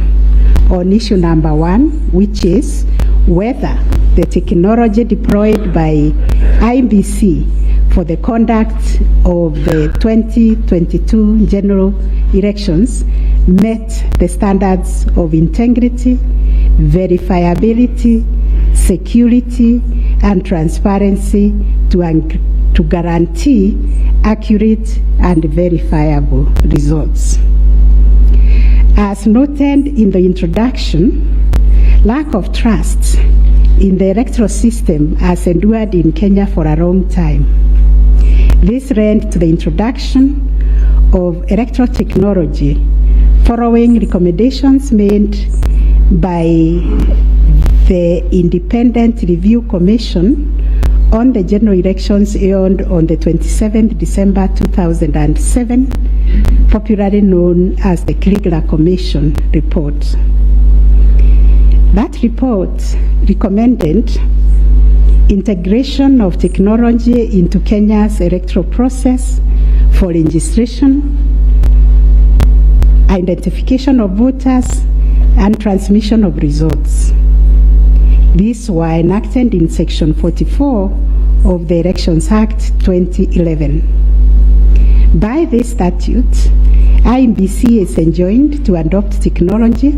on issue number 1, which is whether the technology deployed by IBC for the conduct of the 2022 general elections met the standards of integrity, verifiability, security, and transparency to guarantee accurate and verifiable results. As noted in the introduction, lack of trust in the electoral system has endured in Kenya for a long time. This led to the introduction of electoral technology following recommendations made by the Independent Review Commission on the general elections held on the 27th December 2007, popularly known as the Kriegler Commission report. That report recommended integration of technology into Kenya's electoral process for registration, identification of voters, and transmission of results. These were enacted in Section 44 of the Elections Act 2011. By this statute, IBC is enjoined to adopt technology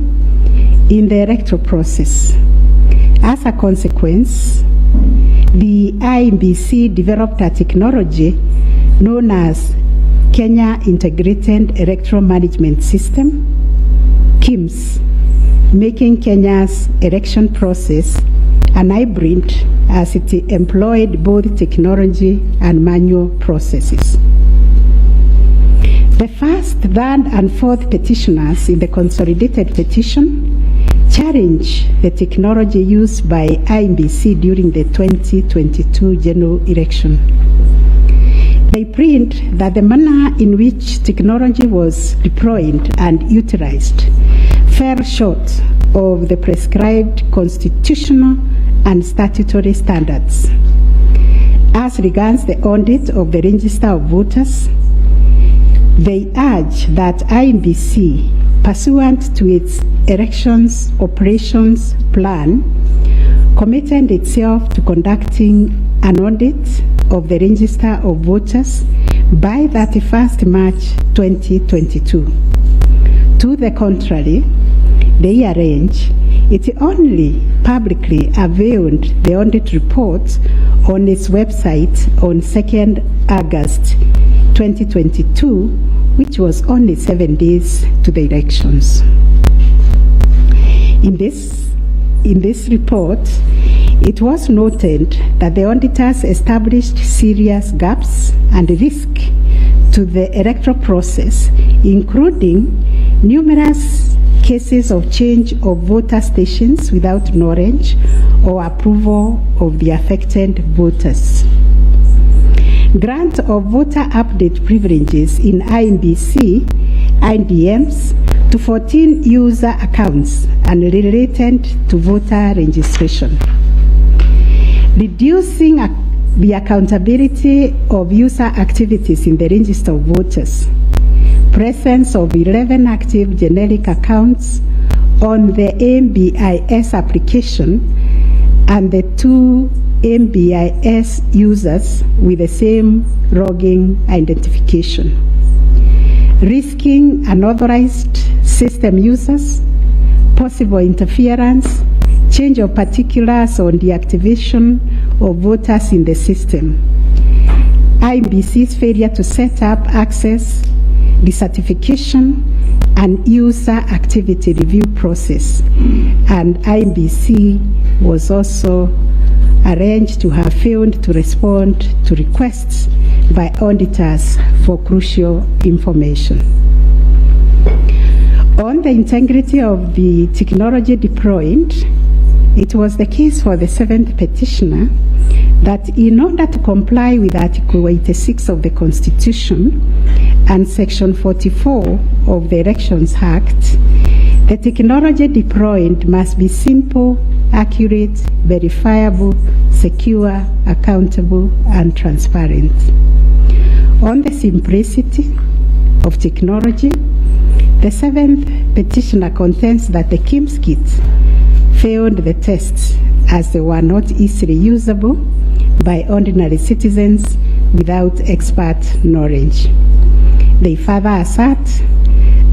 in the electoral process. As a consequence, the IBC developed a technology known as Kenya Integrated Electoral Management System, KIMS, making Kenya's election process an hybrid as it employed both technology and manual processes. The first, third, and fourth petitioners in the consolidated petition challenge the technology used by IBC during the 2022 general election. They plead that the manner in which technology was deployed and utilized fell short of the prescribed constitutional and statutory standards. As regards the audit of the register of voters, they urge that IBC, pursuant to its elections operations plan, committed itself to conducting an audit of the register of voters by 31st March 2022. To the contrary, the year range, it only publicly availed the audit report on its website on 2nd August 2022, which was only 7 days to the elections. In this report, it was noted that the auditors established serious gaps and risk to the electoral process, including numerous cases of change of voter stations without knowledge or approval of the affected voters. Grant of voter update privileges in INBC, IDMs, to 14 user accounts and related to voter registration. Reducing the accountability of user activities in the register of voters. Presence of 11 active generic accounts on the MBIS application and the 2 MBIS users with the same logging identification. Risking unauthorized system users, possible interference, change of particulars on the activation of voters in the system. IBC's failure to set up access, decertification, and user activity review process. And IBC was also arranged to have failed to respond to requests by auditors for crucial information. On the integrity of the technology deployed, it was the case for the 7th petitioner that in order to comply with Article 86 of the Constitution and Section 44 of the Elections Act, the technology deployed must be simple, accurate, verifiable, secure, accountable, and transparent. On the simplicity of technology, the 7th petitioner contends that the KIMS kit failed the tests as they were not easily usable by ordinary citizens without expert knowledge. They further assert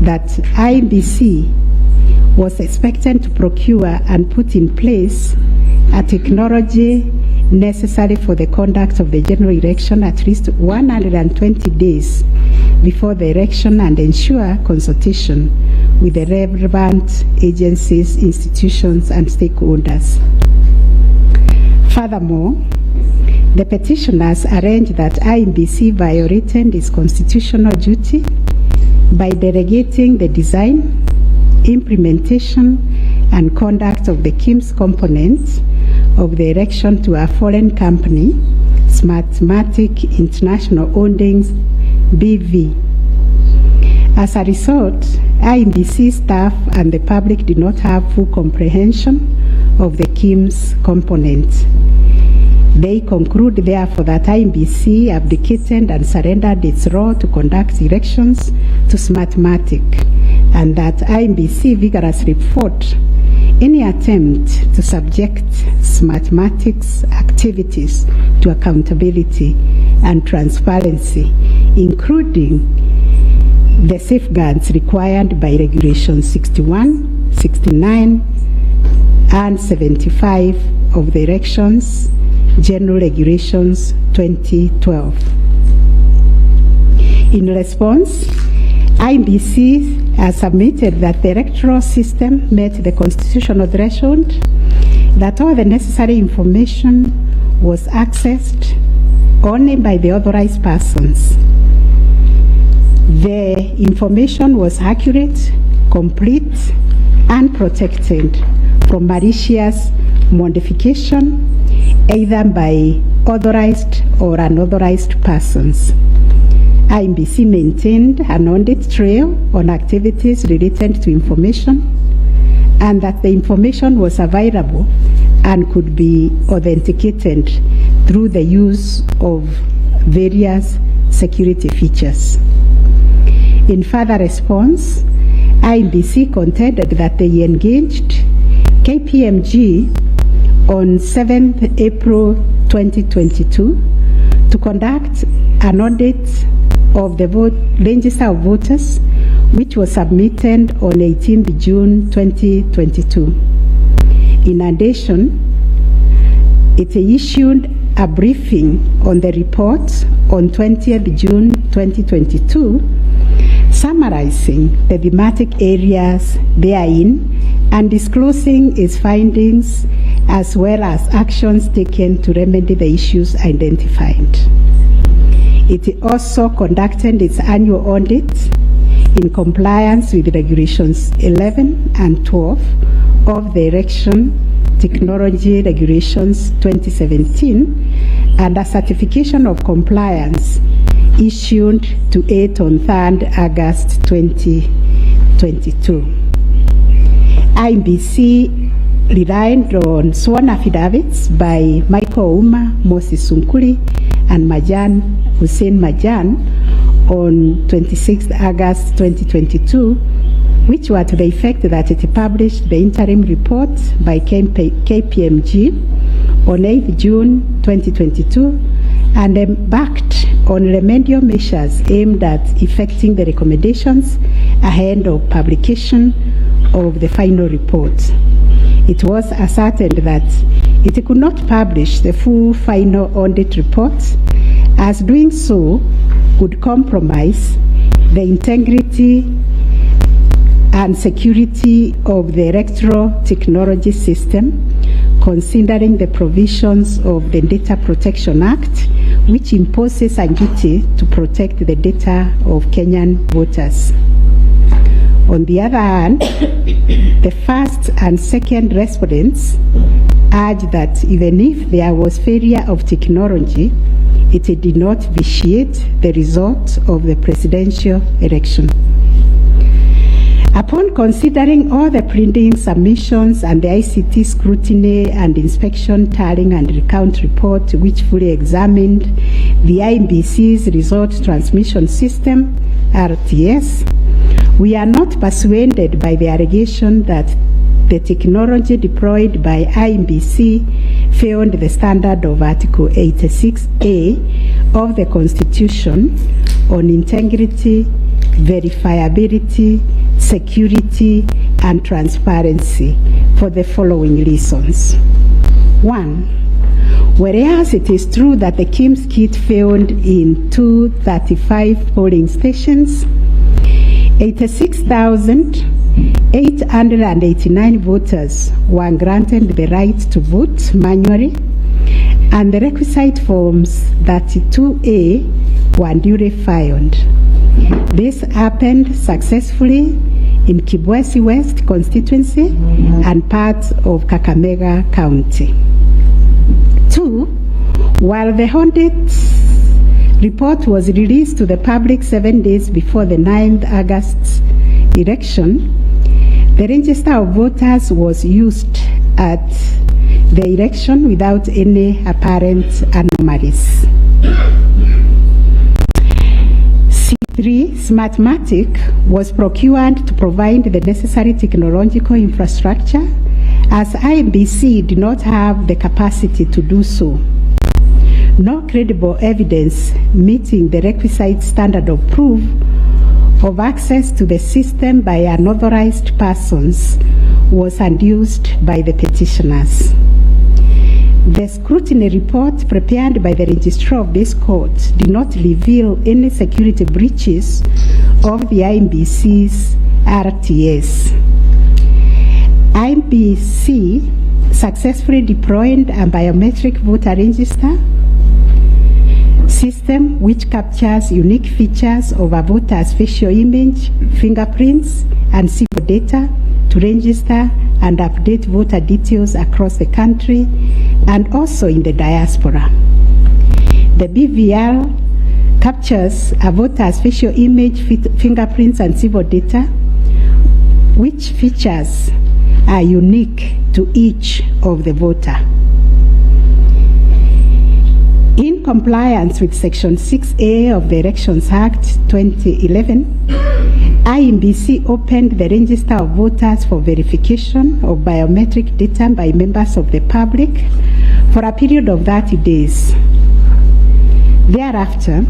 that IBC was expected to procure and put in place a technology necessary for the conduct of the general election at least 120 days before the election and ensure consultation with the relevant agencies, institutions, and stakeholders. Furthermore, the petitioners arranged that IBC violated its constitutional duty by delegating the design, implementation, and conduct of the KIMS components of the election to a foreign company, Smartmatic International Holdings, BV. As a result, IBC staff and the public did not have full comprehension of the KIMS component. They conclude, therefore, that IBC abdicated and surrendered its role to conduct elections to Smartmatic, and that IBC vigorously fought any attempt to subject Smartmatic's activities to accountability and transparency, including the safeguards required by Regulation 61, 69, and 75 of the Elections General Regulations 2012. In response, IBC has submitted that the electoral system met the constitutional threshold, that all the necessary information was accessed only by the authorized persons. The information was accurate, complete, and protected from malicious modification, either by authorized or unauthorized persons. IBC maintained an audit trail on activities related to information, and that the information was available and could be authenticated through the use of various security features. In further response, IBC contended that they engaged KPMG on 7th April 2022 to conduct an audit of the register of voters, which was submitted on 18th June 2022. In addition, it issued a briefing on the report on 20th June 2022, summarizing the thematic areas therein and disclosing its findings as well as actions taken to remedy the issues identified. It also conducted its annual audit in compliance with Regulations 11 and 12 of the Election Technology Regulations 2017 and a certification of compliance issued to it on 3rd August 2022. IEBC relied on sworn affidavits by Michael Ouma, Moses Sunkuri, and Hussein Majan on 26th August 2022, which were to the effect that it published the interim report by KPMG on 8th June 2022 and embarked on remedial measures aimed at effecting the recommendations ahead of publication of the final report. It was ascertained that it could not publish the full final audit report, as doing so would compromise the integrity and security of the electoral technology system, considering the provisions of the Data Protection Act, which imposes a duty to protect the data of Kenyan voters. On the other hand, the first and second respondents urged that even if there was failure of technology, it did not vitiate the result of the presidential election. Upon considering all the printing submissions and the ICT scrutiny and inspection tallying and recount report, which fully examined the IEBC's result transmission system, RTS, we are not persuaded by the allegation that the technology deployed by IEBC failed the standard of Article 86A of the Constitution on integrity, verifiability, security, and transparency for the following reasons. 1. Whereas it is true that the KIMS kit failed in 235 polling stations, 86,889 voters were granted the right to vote manually, and the requisite forms 32A were duly filed. This happened successfully in Kibwezi West constituency and parts of Kakamega County. 2. While the audit report was released to the public 7 days before the 9th August election, the register of voters was used at the election without any apparent anomalies. C3, Smartmatic was procured to provide the necessary technological infrastructure, as IEBC did not have the capacity to do so. No credible evidence meeting the requisite standard of proof of access to the system by unauthorized persons was adduced by the petitioners. The scrutiny report prepared by the registrar of this court did not reveal any security breaches of the IEBC's RTS. IEBC successfully deployed a biometric voter register system which captures unique features of a voter's facial image, fingerprints, and civil data to register and update voter details across the country and also in the diaspora. The BVR captures a voter's facial image, fingerprints, and civil data, which features are unique to each of the voter. In compliance with Section 6A of the Elections Act 2011, IEBC opened the register of voters for verification of biometric data by members of the public for a period of 30 days. Thereafter,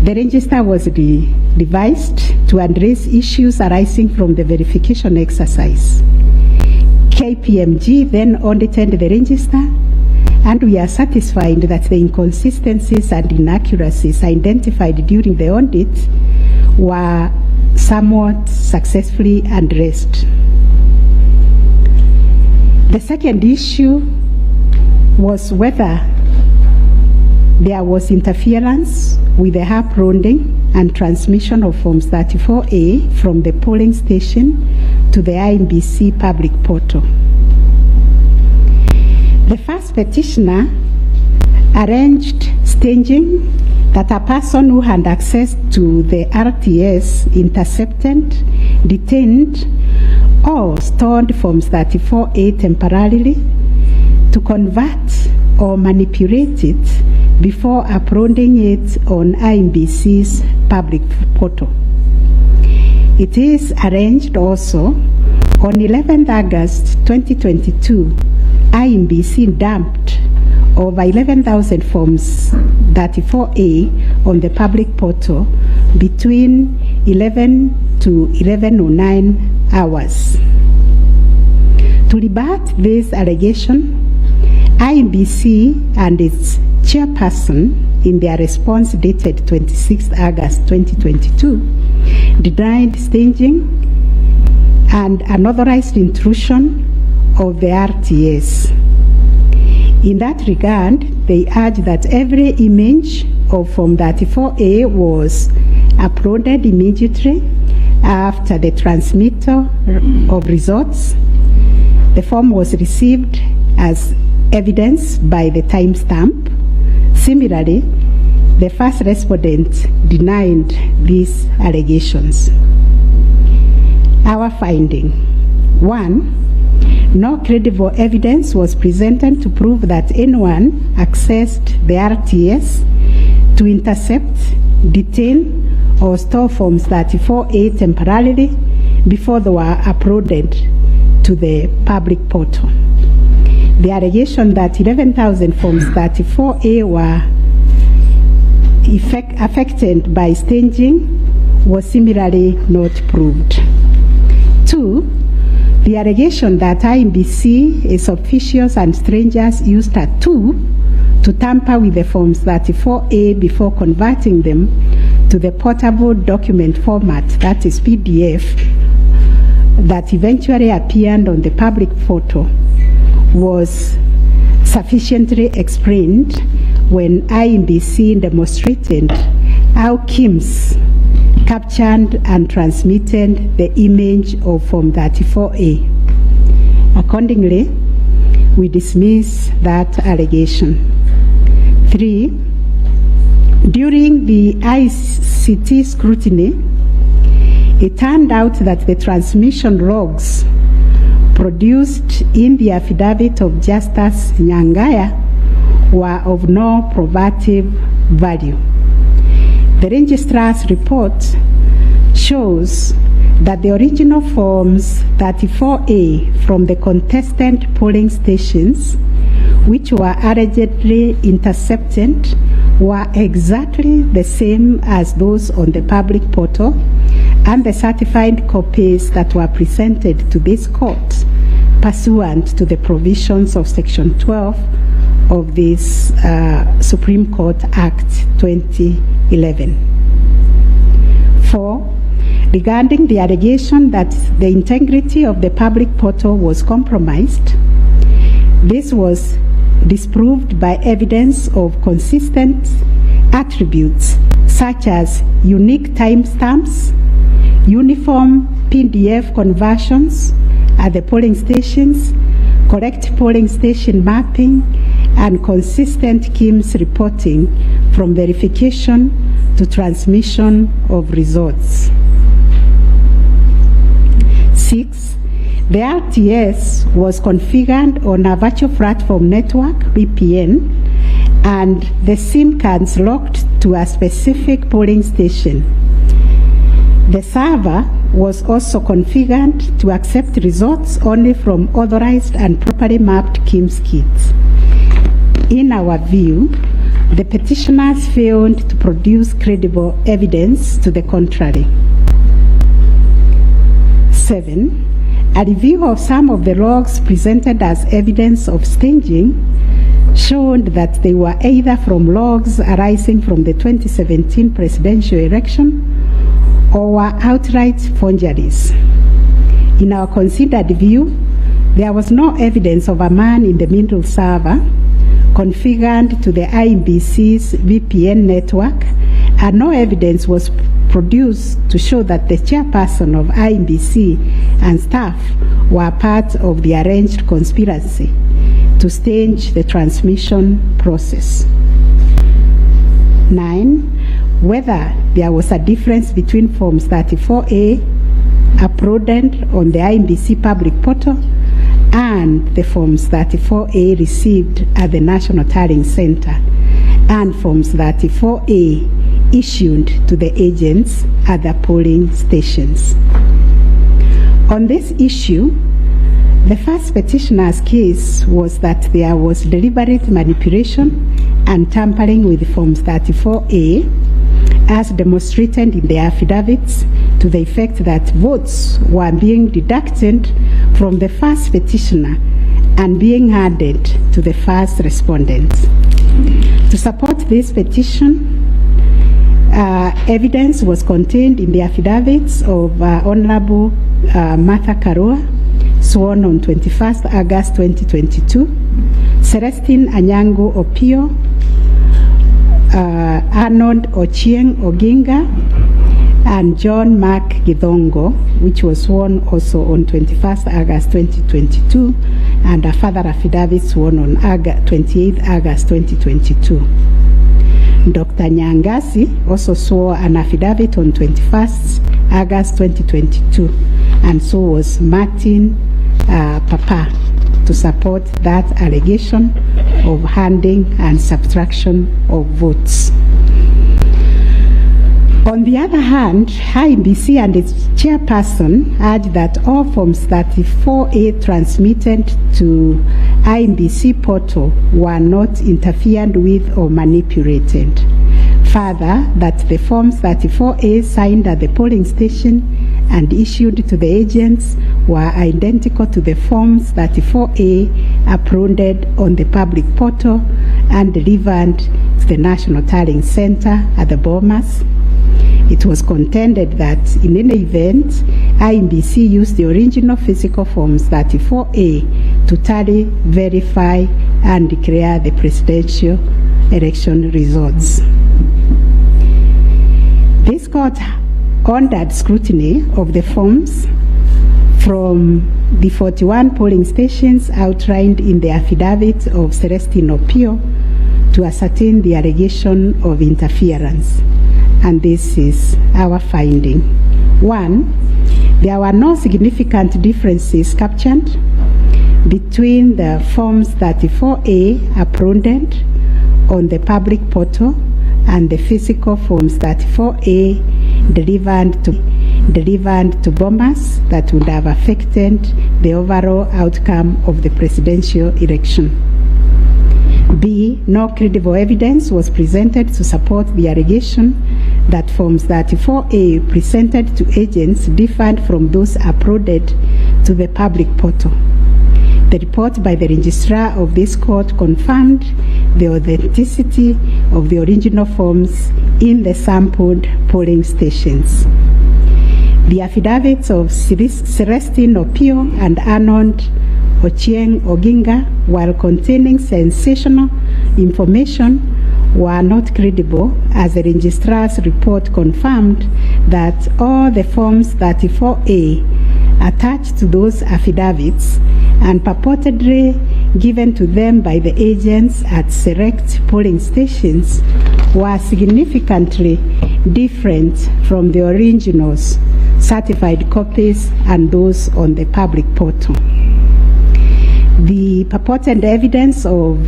the register was revised to address issues arising from the verification exercise. KPMG then audited the register, and we are satisfied that the inconsistencies and inaccuracies identified during the audit were somewhat successfully addressed. The second issue was whether there was interference with the hap-rounding and transmission of Forms 34A from the polling station to the IEBC public portal. The first petitioner arranged staging that a person who had access to the RTS intercepted, detained, or stored Forms 34A temporarily to convert or manipulate it before uploading it on IEBC's public portal. It is arranged also on 11th August 2022, IEBC dumped over 11,000 Forms 34A on the public portal between 11 to 11:09 hours. To rebut this allegation, IEBC and its chairperson, in their response dated 26th August 2022, denied staging and unauthorized intrusion of the RTS. In that regard, they urged that every image of Form 34A was uploaded immediately after the transmittal of results. The form was received as evidence by the timestamp. Similarly, the first respondent denied these allegations. Our finding: 1. No credible evidence was presented to prove that anyone accessed the RTS to intercept, detain, or store Forms 34A temporarily before they were uploaded to the public portal. The allegation that 11,000 Forms 34A were affected by staging was similarly not proved. 2. The allegation that IEBC, its officials and strangers used a tool to tamper with the Forms 34A before converting them to the portable document format, that is PDF, that eventually appeared on the public portal, was sufficiently explained when IEBC demonstrated how KIMS captured and transmitted the image of Form 34A. Accordingly, we dismiss that allegation. 3. During the ICT scrutiny, it turned out that the transmission logs produced in the affidavit of Justice Nyangaya were of no probative value. The registrar's report shows that the original Forms 34A from the contestant polling stations, which were allegedly intercepted, were exactly the same as those on the public portal, and the certified copies that were presented to this court pursuant to the provisions of Section 12 of this Supreme Court Act 2011. 4. Regarding the allegation that the integrity of the public portal was compromised, this was disproved by evidence of consistent attributes such as unique timestamps, uniform PDF conversions at the polling stations, correct polling station mapping, and consistent KIMS reporting from verification to transmission of results. 6. The RTS was configured on a virtual platform network, VPN, and the SIM cards locked to a specific polling station. The server was also configured to accept results only from authorized and properly mapped KIMS kits. In our view, the petitioners failed to produce credible evidence to the contrary. 7. A review of some of the logs presented as evidence of staging showed that they were either from logs arising from the 2017 presidential election or were outright forgeries. In our considered view, there was no evidence of a man in the middle server configured to the IEBC's VPN network, and no evidence was produced to show that the chairperson of IEBC and staff were part of the arranged conspiracy to stage the transmission process. 9. Whether there was a difference between Forms 34A uploaded on the IEBC public portal and the Forms 34A received at the National Tallying Center and Forms 34A issued to the agents at the polling stations. On this issue, the first petitioner's case was that there was deliberate manipulation and tampering with Forms 34A, as demonstrated in the affidavits, to the effect that votes were being deducted from the first petitioner and being added to the first respondent. To support this petition, evidence was contained in the affidavits of Honorable Martha Karua, sworn on 21st August 2022, Celestine Anyango Opio, Arnold Ochieng Oginga, and John Mark Githongo, which was sworn also on 21st August 2022, and a further affidavit sworn on 28th August 2022. Dr. Nyangasi also swore an affidavit on 21st August 2022, and so was Martin Papa, to support that allegation of handing and subtraction of votes. On the other hand, IEBC and its chairperson urged that all Forms 34A transmitted to IEBC portal were not interfered with or manipulated. Further, that the Forms 34A signed at the polling station and issued to the agents were identical to the Forms 34A uploaded on the public portal and delivered to the National Tallying Center at the Bomas. It was contended that in any event, IEBC used the original physical Forms 34A to tally, verify, and declare the presidential election results. This court ordered scrutiny of the forms from the 41 polling stations outlined in the affidavit of Celestine Opio to ascertain the allegation of interference. And this is our finding. 1, there were no significant differences captured between the Forms 34A uploaded on the public portal and the physical Forms 34A delivered to bombers that would have affected the overall outcome of the presidential election. B, no credible evidence was presented to support the allegation that Forms 34A presented to agents differed from those uploaded to the public portal. The report by the registrar of this court confirmed the authenticity of the original forms in the sampled polling stations. The affidavits of Celestine Opio and Arnold Ochieng Oginga, while containing sensational information, were not credible, as the registrar's report confirmed that all the Forms 34A attached to those affidavits and purportedly given to them by the agents at select polling stations were significantly different from the originals, certified copies, and those on the public portal. The purported evidence of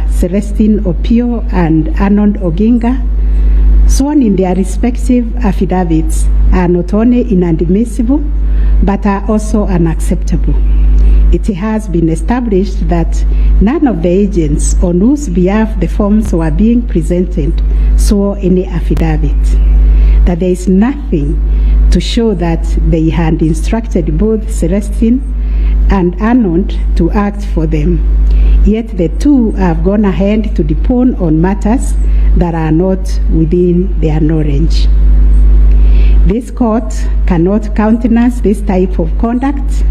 Celestine Opio and Arnold Oginga, sworn in their respective affidavits, are not only inadmissible, but are also unacceptable. It has been established that none of the agents on whose behalf the forms were being presented swore any affidavit, that there is nothing to show that they had instructed both Celestine and Arnold to act for them. Yet the two have gone ahead to depone on matters that are not within their knowledge. This court cannot countenance this type of conduct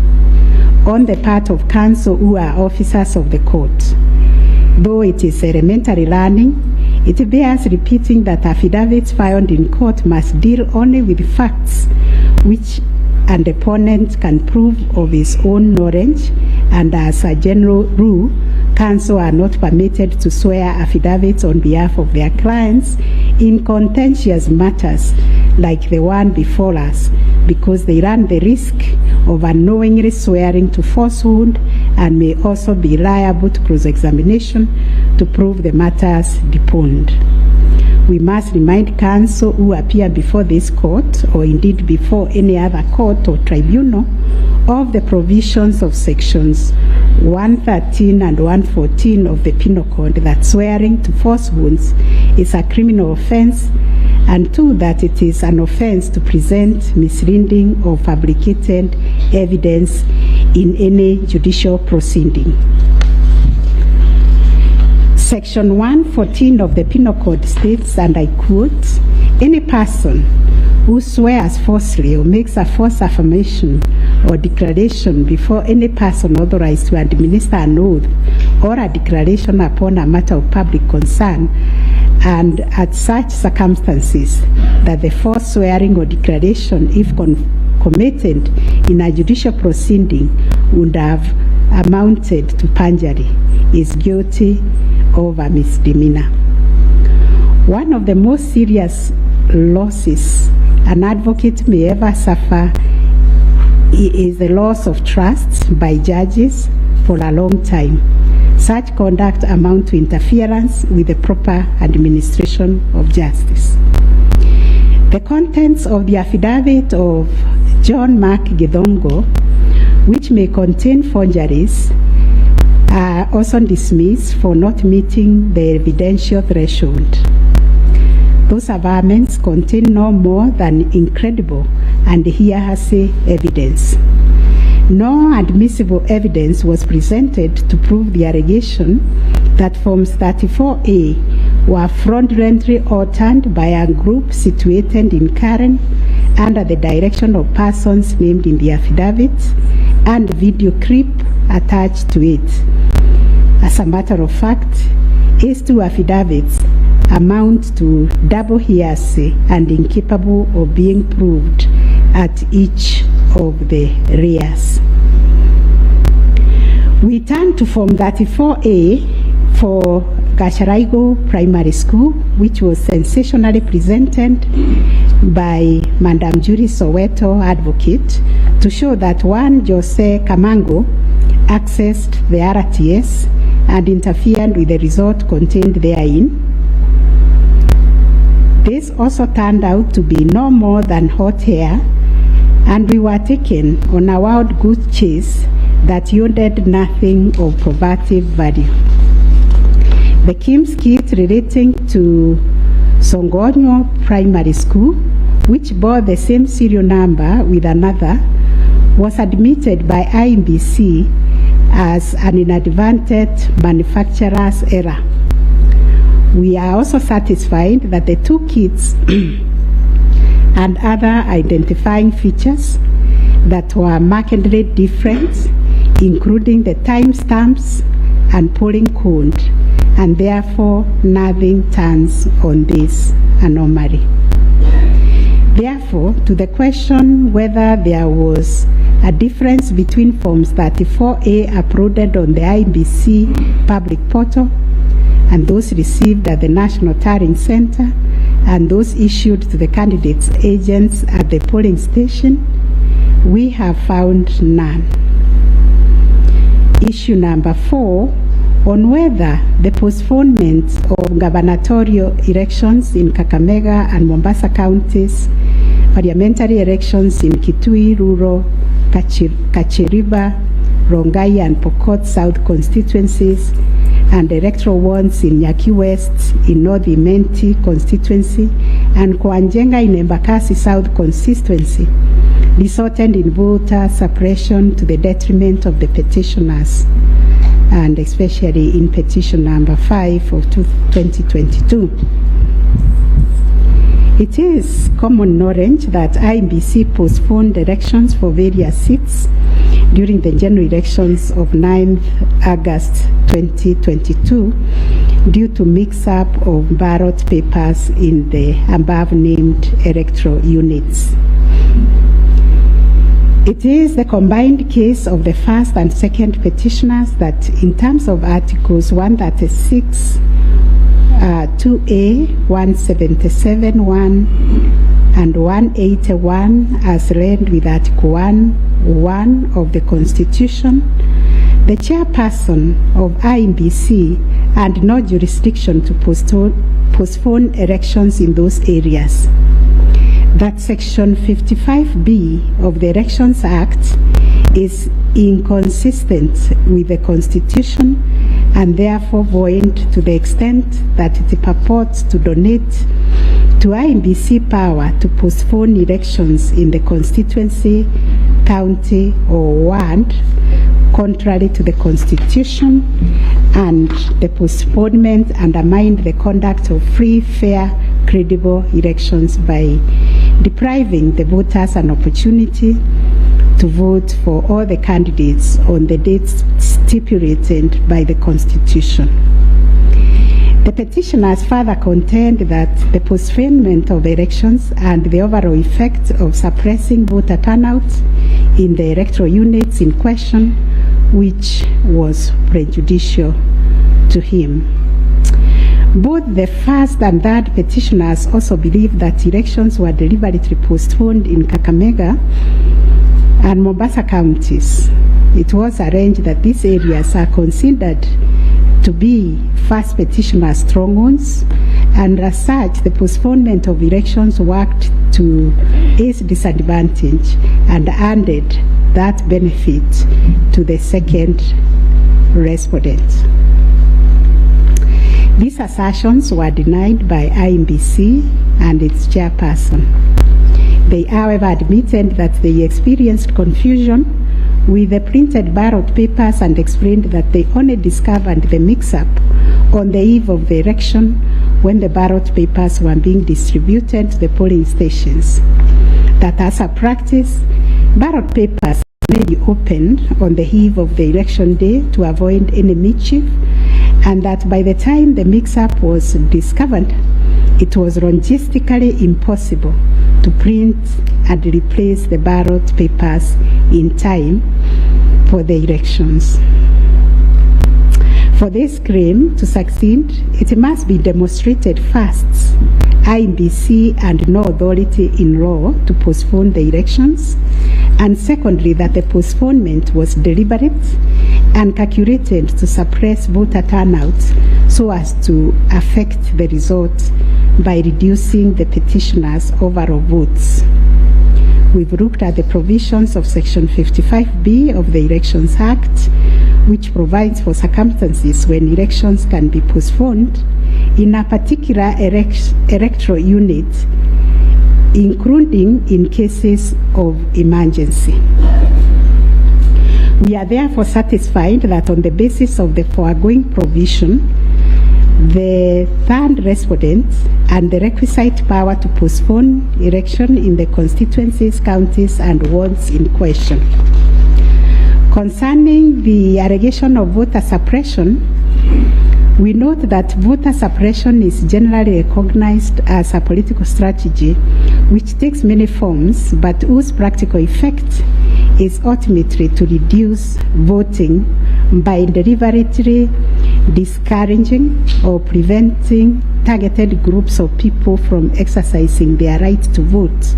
on the part of counsel who are officers of the court. Though it is elementary learning, it bears repeating that affidavits filed in court must deal only with facts which an opponent can prove of his own knowledge, and as a general rule, counsel are not permitted to swear affidavits on behalf of their clients in contentious matters like the one before us, because they run the risk of unknowingly swearing to falsehood and may also be liable to cross-examination to prove the matters deponed. We must remind counsel who appear before this court, or indeed before any other court or tribunal, of the provisions of sections 113 and 114 of the Penal Code that swearing to falsehoods is a criminal offense, and 2, that it is an offense to present misleading or fabricated evidence in any judicial proceeding. Section 114 of the Penal Code states, and I quote, "Any person who swears falsely or makes a false affirmation or declaration before any person authorized to administer an oath or a declaration upon a matter of public concern, and at such circumstances that the false swearing or declaration, if committed in a judicial proceeding, would have amounted to perjury, is guilty of a misdemeanor." One of the most serious losses an advocate may ever suffer is the loss of trust by judges for a long time. Such conduct amounts to interference with the proper administration of justice. The contents of the affidavit of John Mark Githongo, which may contain forgeries, are also dismissed for not meeting the evidential threshold. Those averments contain no more than incredible and hearsay evidence. No admissible evidence was presented to prove the allegation that Forms 34A were fraudulently altered by a group situated in Karen under the direction of persons named in the affidavit and video clip attached to it. As a matter of fact, these two affidavits amount to double hearsay and incapable of being proved at each of the rears. We turn to Form 34A for Gacharaigo Primary School, which was sensationally presented by Madam Judy Soweto, advocate, to show that one Jose Kamango accessed the RTS and interfered with the result contained therein. This also turned out to be no more than hot air, and we were taken on a wild goose chase that yielded nothing of probative value. The Kim's kit relating to Songonyo Primary School, which bore the same serial number with another, was admitted by IMBC as an inadvertent manufacturer's error. We are also satisfied that the two kits and other identifying features that were markedly different, including the timestamps and polling code, and therefore nothing turns on this anomaly. Therefore, to the question whether there was a difference between Forms 34A uploaded on the IBC public portal and those received at the National Tallying Center and those issued to the candidates' agents at the polling station, we have found none. issue number 4 on whether the postponement of gubernatorial elections in Kakamega and Mombasa counties, parliamentary elections in Kitui, Rural, Kachiriba, Rongai and Pokot South constituencies, and electoral ones in Nyaki West, in North Imenti constituency, and Kwanjenga in Embakasi South constituency, resulted in voter suppression to the detriment of the petitioners, and especially in petition number 5 of 2022. It is common knowledge that IEBC postponed elections for various seats during the general elections of 9th August 2022 due to mix-up of ballot papers in the above-named electoral units. It is the combined case of the first and second petitioners that, in terms of Articles 136, 2A, 177(1), and 181, as read with Article 1 of the Constitution, the chairperson of IEBC had no jurisdiction to postpone elections in those areas. That Section 55B of the Elections Act is inconsistent with the Constitution and therefore void to the extent that it purports to donate to IEBC power to postpone elections in the constituency, county, or ward, contrary to the Constitution, and the postponement undermined the conduct of free, fair, credible elections by depriving the voters an opportunity to vote for all the candidates on the dates stipulated by the Constitution. The petitioners further contend that the postponement of elections and the overall effect of suppressing voter turnout in the electoral units in question, which was prejudicial to him. Both the first and third petitioners also believe that elections were deliberately postponed in Kakamega and Mombasa counties. It was arranged that these areas are considered to be first petitioner strongholds, and as such, the postponement of elections worked to his disadvantage and handed that benefit to the second respondent. These assertions were denied by IEBC and its chairperson. They, however, admitted that they experienced confusion with the printed ballot papers and explained that they only discovered the mix-up on the eve of the election when the ballot papers were being distributed to the polling stations. That as a practice, ballot papers may be opened on the eve of the election day to avoid any mischief, and that by the time the mix-up was discovered, it was logistically impossible to print and replace the ballot papers in time for the elections. For this claim to succeed, it must be demonstrated first, IEBC had no authority in law to postpone the elections, and secondly, that the postponement was deliberate and calculated to suppress voter turnout so as to affect the result by reducing the petitioners' overall votes. We've looked at the provisions of Section 55B of the Elections Act, which provides for circumstances when elections can be postponed in a particular electoral unit, including in cases of emergency. We are therefore satisfied that on the basis of the foregoing provision, the third respondent and the requisite power to postpone election in the constituencies, counties, and wards in question. Concerning the allegation of voter suppression, we note that voter suppression is generally recognized as a political strategy which takes many forms, but whose practical effect is ultimately to reduce voting by deliberately discouraging or preventing targeted groups of people from exercising their right to vote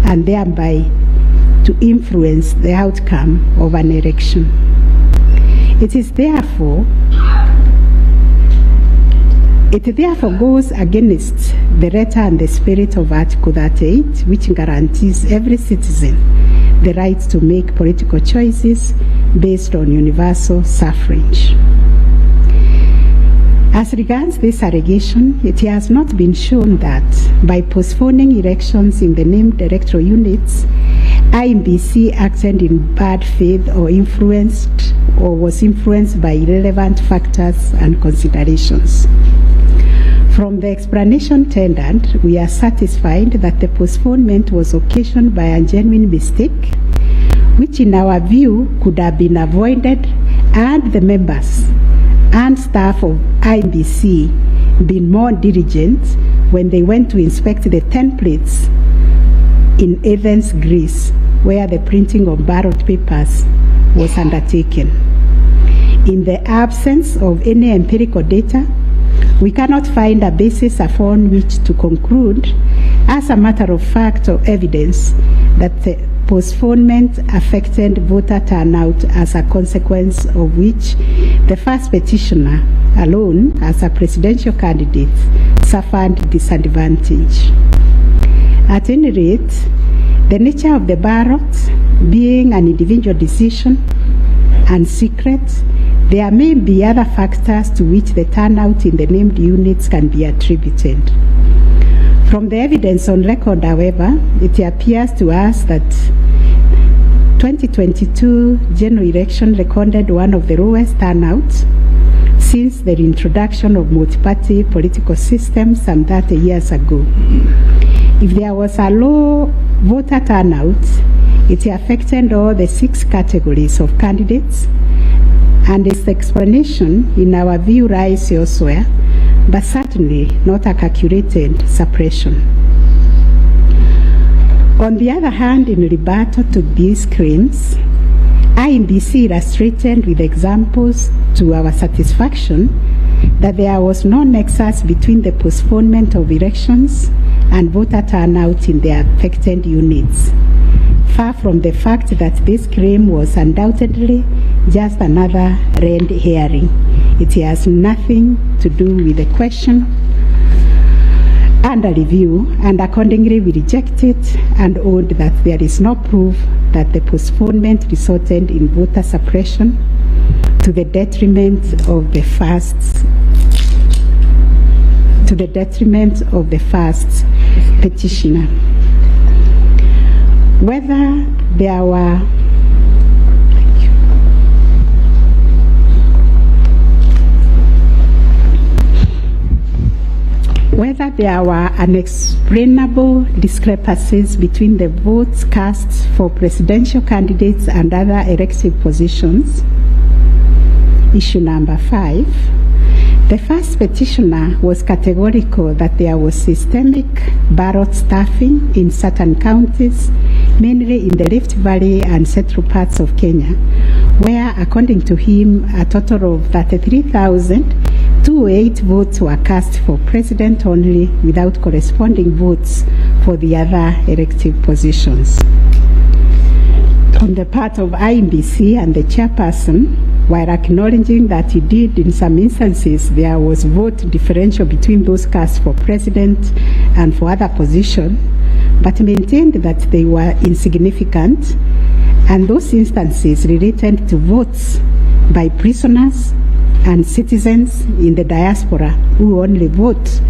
and thereby to influence the outcome of an election. It therefore goes against the letter and the spirit of Article 38, which guarantees every citizen the right to make political choices based on universal suffrage. As regards this allegation, it has not been shown that by postponing elections in the named electoral units, IEBC acted in bad faith or was influenced by irrelevant factors and considerations. From the explanation tendered, we are satisfied that the postponement was occasioned by a genuine mistake, which in our view could have been avoided had the members and staff of IEBC been more diligent when they went to inspect the templates in Athens, Greece, where the printing of ballot papers was undertaken. In the absence of any empirical data, we cannot find a basis upon which to conclude, as a matter of fact or evidence, that the postponement affected voter turnout, as a consequence of which the first petitioner alone, as a presidential candidate, suffered disadvantage. At any rate, the nature of the ballot being an individual decision and secret, there may be other factors to which the turnout in the named units can be attributed. From the evidence on record, however, it appears to us that 2022 general election recorded one of the lowest turnouts since the introduction of multi-party political systems some 30 years ago. If there was a low voter turnout, it affected all the 6 categories of candidates, and its explanation, in our view, lies elsewhere, but certainly not a calculated suppression. On the other hand, in rebuttal to these claims, IEBC illustrated with examples to our satisfaction that there was no nexus between the postponement of elections and voter turnout in the affected units. Far from the fact that this claim was undoubtedly just another red herring, it has nothing to do with the question under review, and accordingly we reject it and own that there is no proof that the postponement resulted in voter suppression to the detriment of the first petitioner. Whether there were unexplainable discrepancies between the votes cast for presidential candidates and other elective positions. Issue number 5. The first petitioner was categorical that there was systemic ballot stuffing in certain counties, mainly in the Rift Valley and central parts of Kenya, where, according to him, a total of 33,208 votes were cast for president only, without corresponding votes for the other elective positions. On the part of IEBC and the chairperson, while acknowledging that indeed in some instances there was vote differential between those cast for president and for other positions, but maintained that they were insignificant, and those instances related to votes by prisoners and citizens in the diaspora who only vote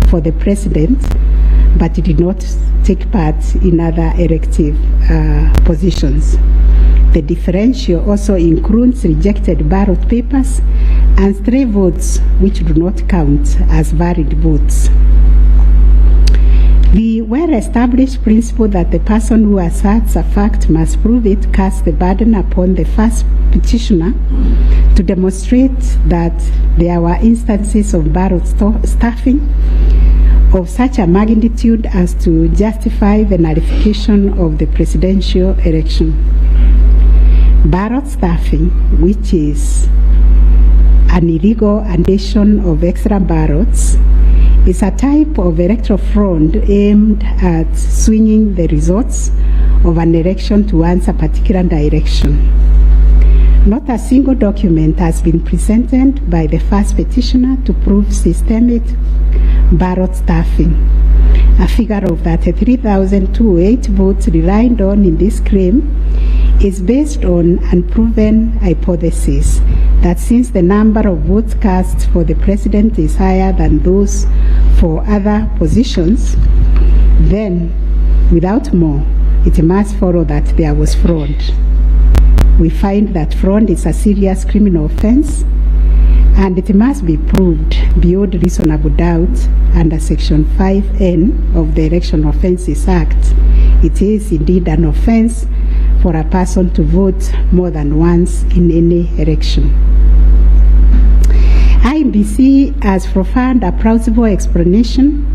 for the president but did not take part in other elective positions. The differential also includes rejected ballot papers and stray votes which do not count as valid votes. The well-established principle that the person who asserts a fact must prove it casts the burden upon the first petitioner to demonstrate that there were instances of ballot stuffing of such a magnitude as to justify the nullification of the presidential election. Ballot stuffing, which is an illegal addition of extra ballots, is a type of electoral fraud aimed at swinging the results of an election towards a particular direction. Not a single document has been presented by the first petitioner to prove systemic ballot stuffing. A figure of 33,208 votes relied on in this claim is based on unproven hypothesis that since the number of votes cast for the president is higher than those for other positions, then without more, it must follow that there was fraud. We find that fraud is a serious criminal offense and it must be proved beyond reasonable doubt under Section 5N of the Election Offences Act. It is indeed an offense for a person to vote more than once in any election. IEBC has provided a plausible explanation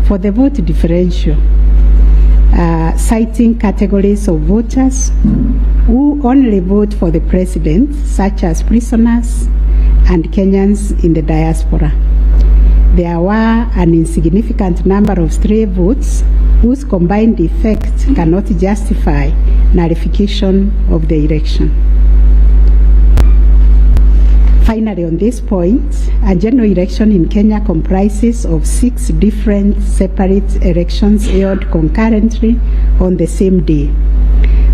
for the vote differential, citing categories of voters who only vote for the president, such as prisoners and Kenyans in the diaspora. There were an insignificant number of stray votes whose combined effect cannot justify nullification of the election. Finally, on this point, a general election in Kenya comprises of 6 different separate elections held concurrently on the same day.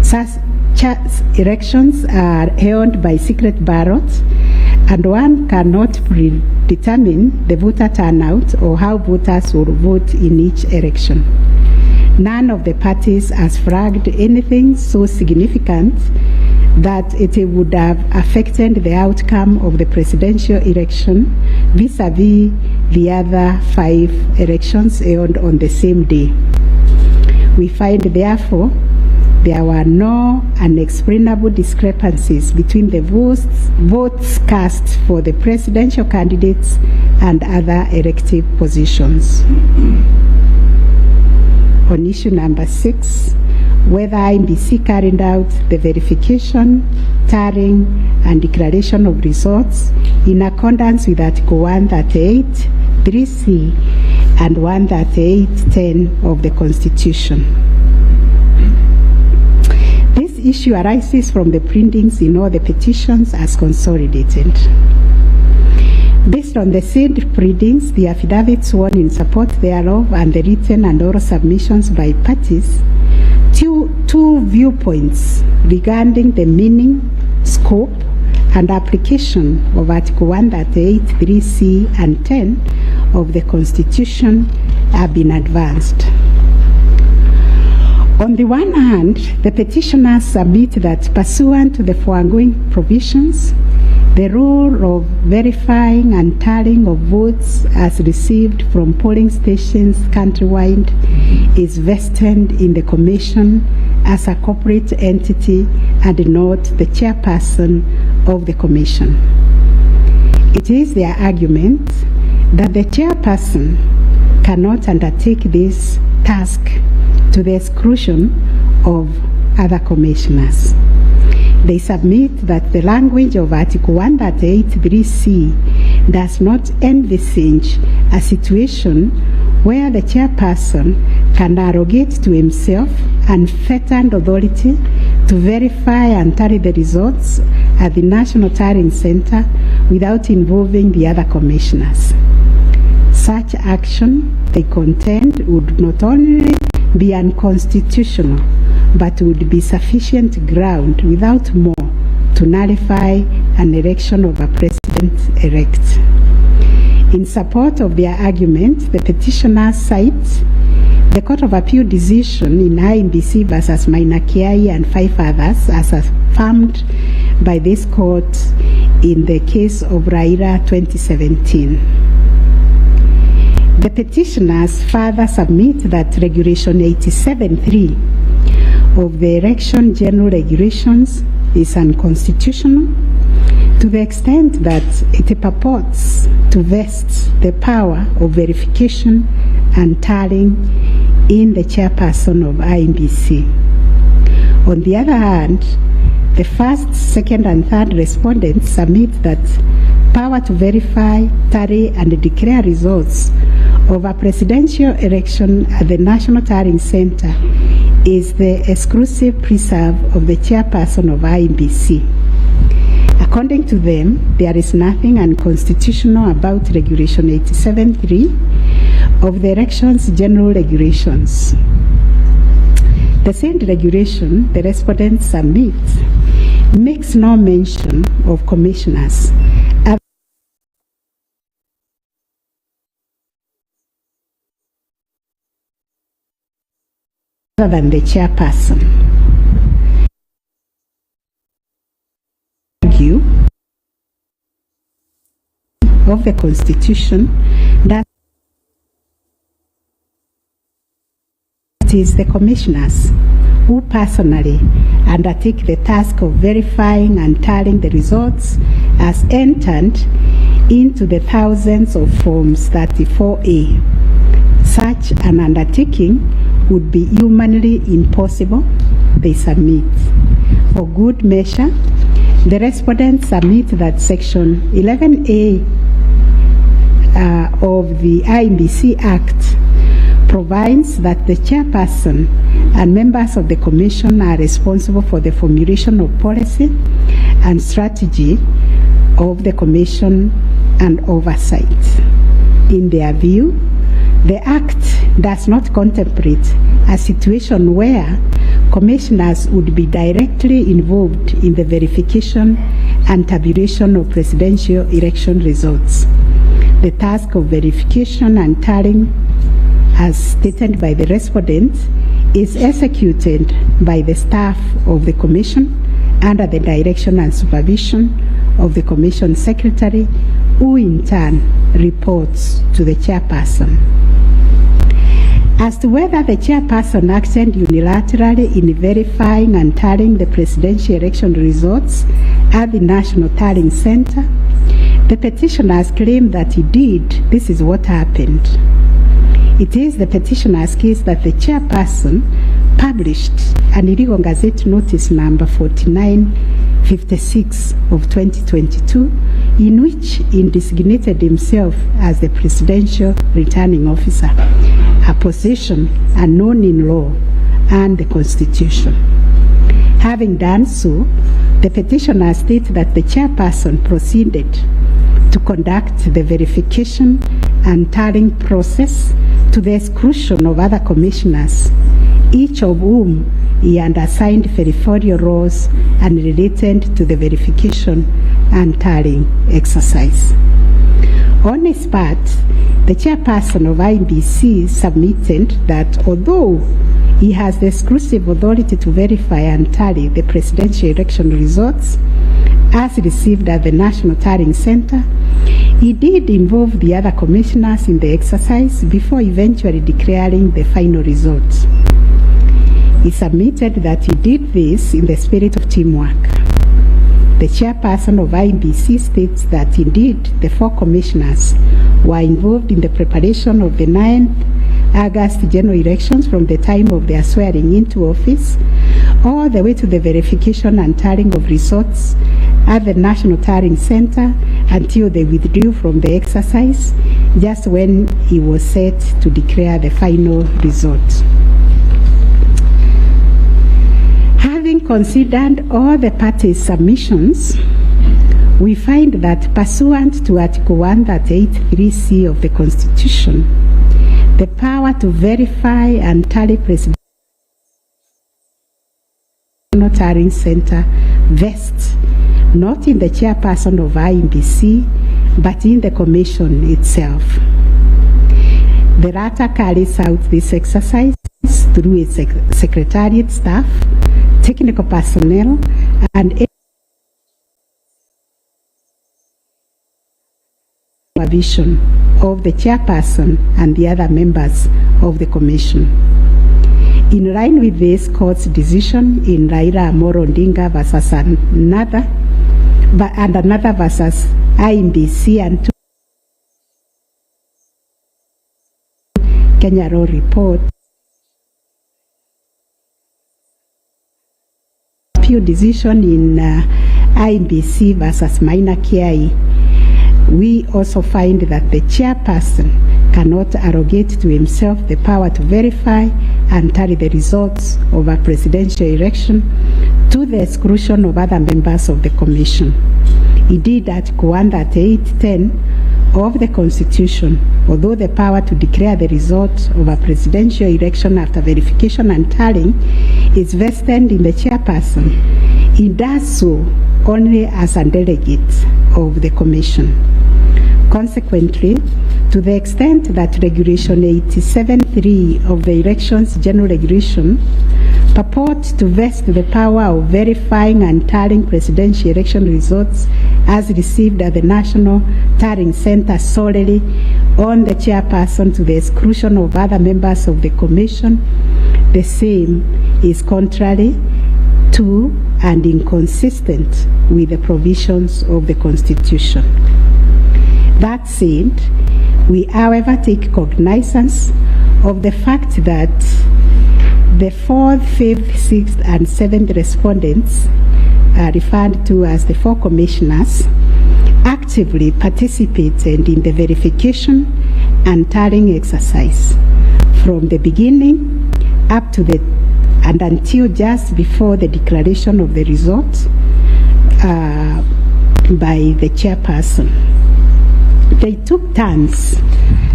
Such elections are held by secret ballot, and one cannot predetermine the voter turnout or how voters will vote in each election. None of the parties has flagged anything so significant that it would have affected the outcome of the presidential election vis-a-vis the other 5 elections held on the same day. We find, therefore, there were no unexplainable discrepancies between the votes cast for the presidential candidates and other elective positions. On issue number 6, whether IEBC carried out the verification, tallying, and declaration of results in accordance with Article 138, 3C, and 138(10) of the Constitution. This issue arises from the printings in all the petitions as consolidated. Based on the sealed printings, the affidavits sworn in support thereof, and the written and oral submissions by parties, two viewpoints regarding the meaning, scope, and application of Article 138, 3C, and 10 of the Constitution have been advanced. On the one hand, the petitioners submit that pursuant to the foregoing provisions, the role of verifying and tallying of votes as received from polling stations countrywide is vested in the Commission as a corporate entity and not the chairperson of the Commission. It is their argument that the chairperson cannot undertake this task to the exclusion of other commissioners. They submit that the language of Article 138(3)(c) does not envisage a situation where the chairperson can arrogate to himself unfettered authority to verify and tally the results at the National Tallying Center without involving the other commissioners. Such action, they contend, would not only be unconstitutional, but would be sufficient ground without more to nullify an election of a president-elect. In support of their argument, the petitioners cite the Court of Appeal decision in IEBC versus Maina Kiai and 5 others as affirmed by this court in the case of Raila 2017. The petitioners further submit that Regulation 87(3) of the Election General Regulations is unconstitutional to the extent that it purports to vest the power of verification and tallying in the chairperson of IEBC. On the other hand, the first, second, and third respondents submit that power to verify, tally, and declare results of a presidential election at the National Tallying Center is the exclusive preserve of the chairperson of IEBC. According to them, there is nothing unconstitutional about Regulation 87.3 of the Elections General Regulations. The said regulation the respondent submits makes no mention of commissioners other than the chairperson. Of the Constitution that it is the commissioners who personally undertake the task of verifying and tallying the results as entered into the thousands of Forms 34A. Such an undertaking would be humanly impossible, they submit. For good measure, the respondents submit that Section 11A of the IEBC Act provides that the chairperson and members of the commission are responsible for the formulation of policy and strategy of the commission and oversight. In their view, the Act does not contemplate a situation where commissioners would be directly involved in the verification and tabulation of presidential election results. The task of verification and tallying, as stated by the respondent, is executed by the staff of the Commission under the direction and supervision of the Commission Secretary, who in turn reports to the chairperson. As to whether the chairperson acted unilaterally in verifying and tallying the presidential election results at the National Tallying Center, the petitioners claim that he did. This is what happened. It is the petitioner's case that the chairperson published an illegal Gazette Notice number 4956 of 2022, in which he designated himself as the presidential returning officer, a position unknown in law and the Constitution. Having done so, the petitioner states that the chairperson proceeded to conduct the verification and tallying process to the exclusion of other commissioners, each of whom he had assigned verifiable roles and related to the verification and tallying exercise. On his part, the chairperson of IEBC submitted that although he has the exclusive authority to verify and tally the presidential election results as received at the National Tallying Center, he did involve the other commissioners in the exercise before eventually declaring the final results. He submitted that he did this in the spirit of teamwork. The chairperson of IEBC states that indeed the 4 commissioners were involved in the preparation of the 9th August general elections from the time of their swearing into office all the way to the verification and tallying of results at the National Tallying Center until they withdrew from the exercise just when he was set to declare the final results. Having considered all the parties' submissions, we find that pursuant to Article 138(3)(c) of the Constitution, the power to verify and tally presidential Tallying Center vests not in the chairperson of IEBC, but in the Commission itself. The latter carries out this exercise through its secretariat staff, technical personnel, and supervision of the chairperson and the other members of the Commission. In line with this court's decision in Raila Amolo Odinga versus another versus IEBC and Kenya Law Report, appeal decision in IEBC versus Maina Kiai, we also find that the chairperson cannot arrogate to himself the power to verify and tally the results of a presidential election to the exclusion of other members of the Commission. Indeed, Article 138(10) of the Constitution, although the power to declare the result of a presidential election after verification and tallying is vested in the chairperson, it does so only as a delegate of the Commission. Consequently, to the extent that Regulation 87(3) of the Elections General Regulation purports to vest the power of verifying and tallying presidential election results as received at the National Tallying Center solely on the chairperson to the exclusion of other members of the Commission, the same is contrary to and inconsistent with the provisions of the Constitution. That said, we however take cognizance of the fact that the 4th, 5th, 6th, and 7th respondents, referred to as the 4 commissioners, actively participated in the verification and tallying exercise from the beginning up to and until just before the declaration of the results by the chairperson. They took turns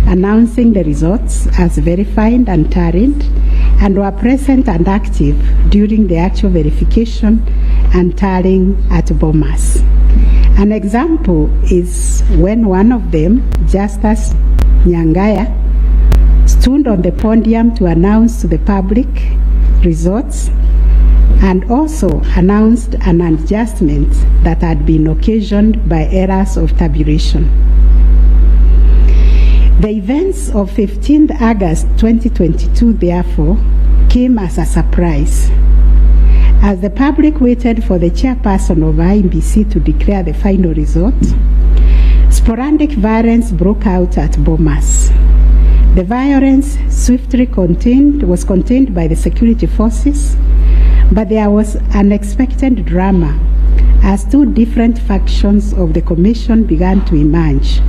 announcing the results as verified and tallied, and were present and active during the actual verification and tallying at Bomas. An example is when one of them, Justice Nyangaya, stood on the podium to announce to the public results and also announced an adjustment that had been occasioned by errors of tabulation. The events of 15th August 2022, therefore, came as a surprise. As the public waited for the chairperson of IEBC to declare the final result, sporadic violence broke out at Bomas. The violence swiftly was contained by the security forces, but there was unexpected drama as 2 different factions of the Commission began to emerge.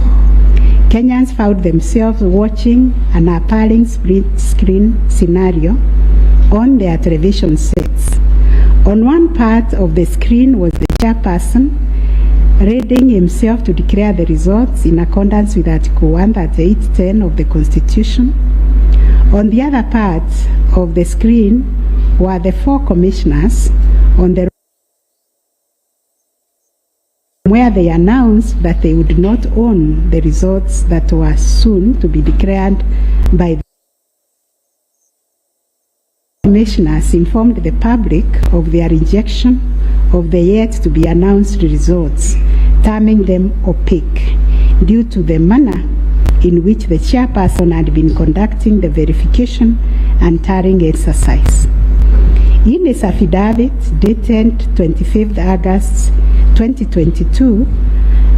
Kenyans found themselves watching an appalling split-screen scenario on their television sets. On one part of the screen was the chairperson readying himself to declare the results in accordance with Article 138(10) of the Constitution. On the other part of the screen were the 4 commissioners on the where they announced that they would not own the results that were soon to be declared by the commissioners, informed the public of their rejection of the yet to be announced results, terming them opaque due to the manner in which the chairperson had been conducting the verification and tallying exercise. In his affidavit dated 25th August 2022,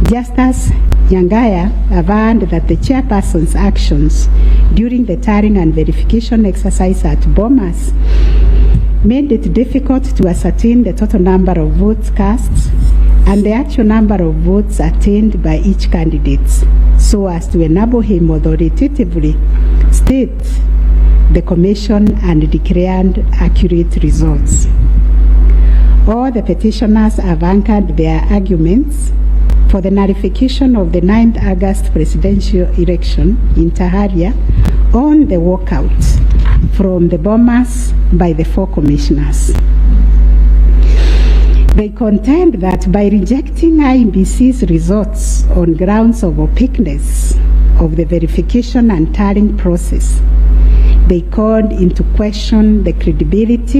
Justice Nyangaya averred that the chairperson's actions during the tallying and verification exercise at Bomas made it difficult to ascertain the total number of votes cast and the actual number of votes attained by each candidate, so as to enable him authoritatively state the Commission and declared accurate results. All the petitioners have anchored their arguments for the nullification of the 9th August presidential election in Taharia on the walkout from the Bomas by the 4 commissioners. They contend that by rejecting IEBC's results on grounds of opaqueness of the verification and tallying process, they called into question the credibility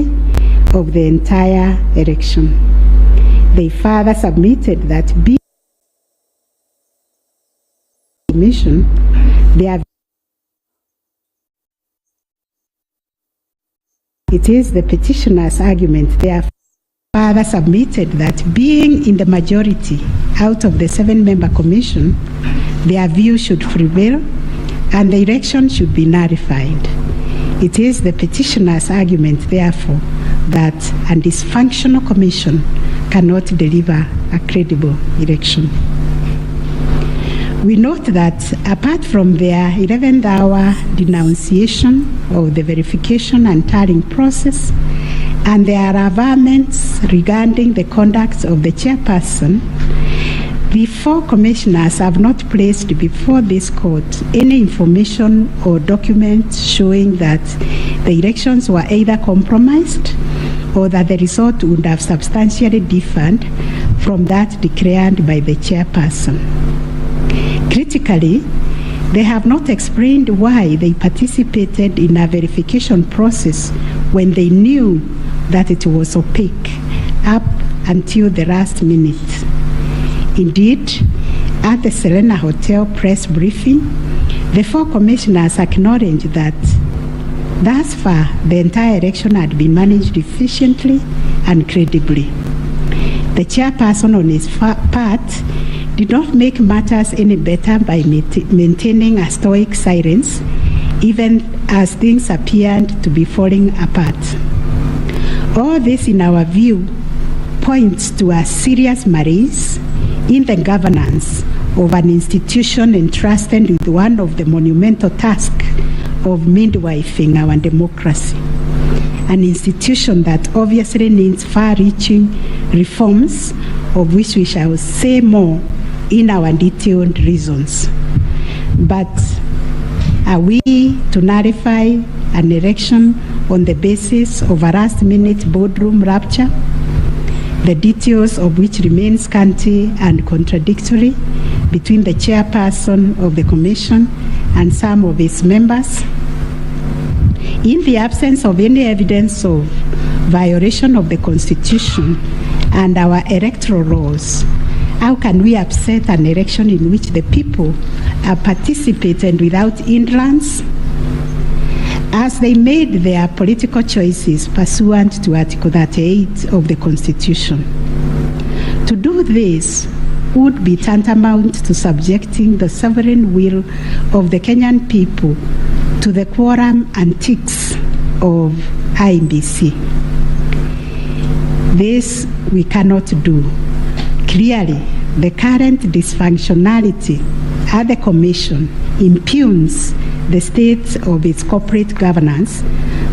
of the entire election. They further submitted that being commission, it is the petitioner's argument, therefore, further submitted that being in the majority out of the 7-member commission, their view should prevail and the election should be nullified. It is the petitioner's argument, therefore, that a dysfunctional commission cannot deliver a credible election. We note that apart from their 11th hour denunciation of the verification and tallying process and their averments regarding the conduct of the chairperson, The 4 commissioners have not placed before this court any information or documents showing that the elections were either compromised or that the result would have substantially differed from that declared by the chairperson. Critically, they have not explained why they participated in a verification process when they knew that it was opaque up until the last minute. Indeed, at the Serena Hotel press briefing, the 4 commissioners acknowledged that thus far the entire election had been managed efficiently and credibly. The chairperson on his part did not make matters any better by maintaining a stoic silence, even as things appeared to be falling apart. All this, in our view, points to a serious malaise in the governance of an institution entrusted with one of the monumental tasks of midwifing our democracy, an institution that obviously needs far-reaching reforms, of which we shall say more in our detailed reasons. But are we to nullify an election on the basis of a last-minute boardroom rapture, the details of which remain scanty and contradictory between the chairperson of the commission and some of its members? In the absence of any evidence of violation of the Constitution and our electoral laws, how can we upset an election in which the people are participating without hindrance, as they made their political choices pursuant to Article 38 of the Constitution? To do this would be tantamount to subjecting the sovereign will of the Kenyan people to the quorum antics of IEBC. This we cannot do. Clearly, the current dysfunctionality at the Commission impugns the state of its corporate governance,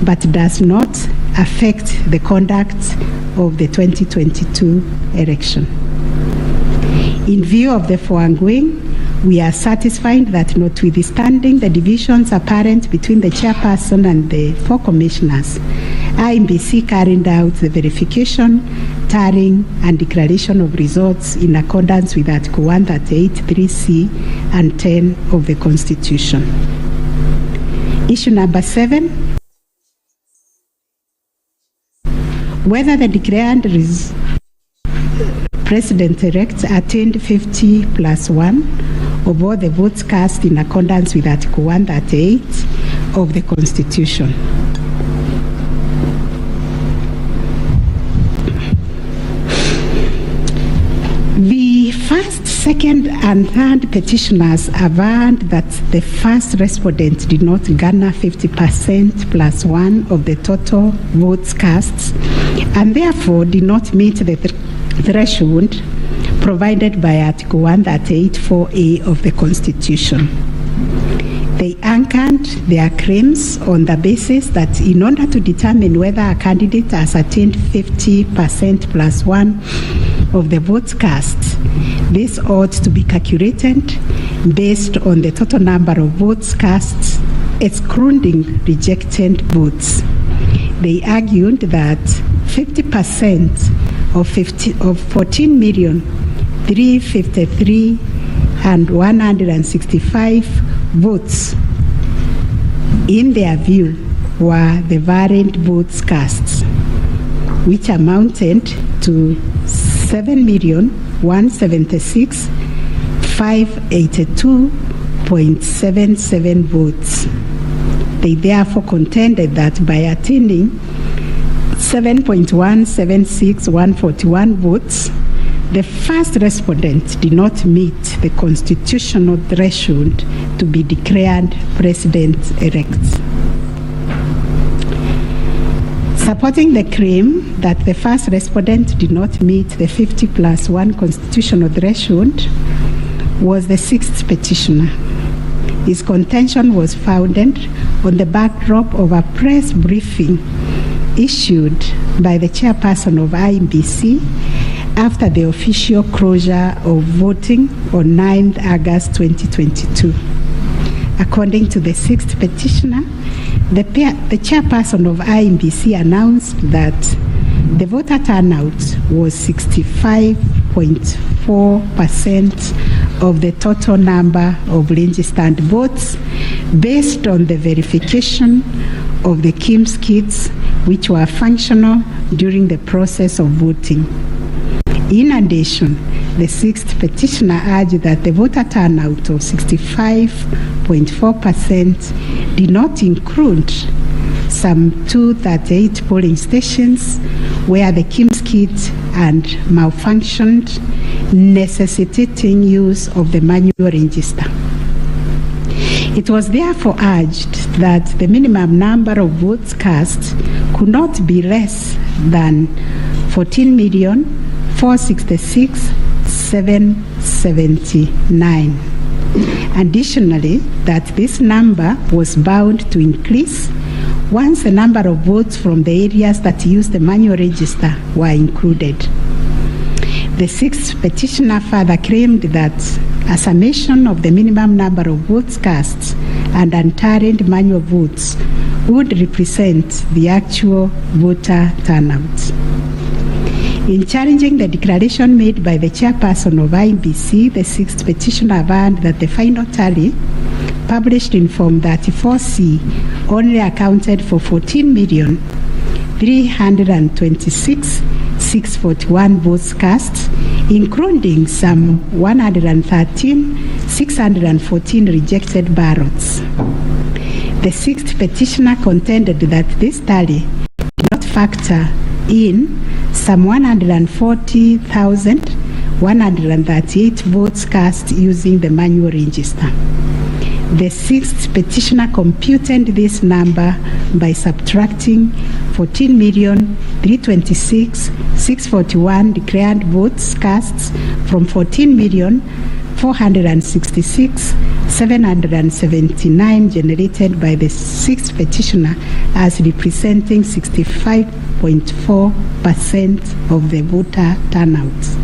but does not affect the conduct of the 2022 election. In view of the foregoing, we are satisfied that notwithstanding the divisions apparent between the chairperson and the 4 commissioners, IEBC carried out the verification, tallying, and declaration of results in accordance with Article 138, 3C, and 10 of the Constitution. Issue number 7. Whether the declared President-elect attained 50+1 of all the votes cast in accordance with Article 138 of the Constitution. The first, second, and third petitioners averred that the first respondent did not garner 50%+1 of the total votes cast, and therefore did not meet the threshold provided by Article 138(4)(a) of the Constitution. They anchored their claims on the basis that in order to determine whether a candidate has attained 50%+1 of the votes cast, this ought to be calculated based on the total number of votes cast, excluding rejected votes. They argued that 50% of 14,353,165 votes, in their view, were the variant votes cast, which amounted to 7,176,582.77 votes. They therefore contended that by attaining 7,176,141 votes, the first respondent did not meet the constitutional threshold to be declared president-elect. Supporting the claim that the first respondent did not meet the 50+1 constitutional threshold was the sixth petitioner. His contention was founded on the backdrop of a press briefing issued by the chairperson of IEBC after the official closure of voting on 9th August 2022. According to the sixth petitioner, the chairperson of IEBC announced that the voter turnout was 65.4% of the total number of registered votes based on the verification of the KIMS kits which were functional during the process of voting. In addition, the sixth petitioner urged that the voter turnout of 65.4% did not include some 238 polling stations where the KIMS kit had malfunctioned, necessitating use of the manual register. It was therefore urged that the minimum number of votes cast could not be less than 14,466,779. Additionally, that this number was bound to increase once the number of votes from the areas that used the manual register were included. The sixth petitioner further claimed that a summation of the minimum number of votes cast and unturned manual votes would represent the actual voter turnout. In challenging the declaration made by the chairperson of IEBC, the sixth petitioner affirmed that the final tally published in Form 34C only accounted for 14,326,641 votes cast, including some 113,614 rejected ballots. The sixth petitioner contended that this tally did not factor in some 140,138 votes cast using the manual register. The sixth petitioner computed this number by subtracting 14,326,641 declared votes cast from 14,466,779 generated by the sixth petitioner as representing 65.4% of the voter turnout.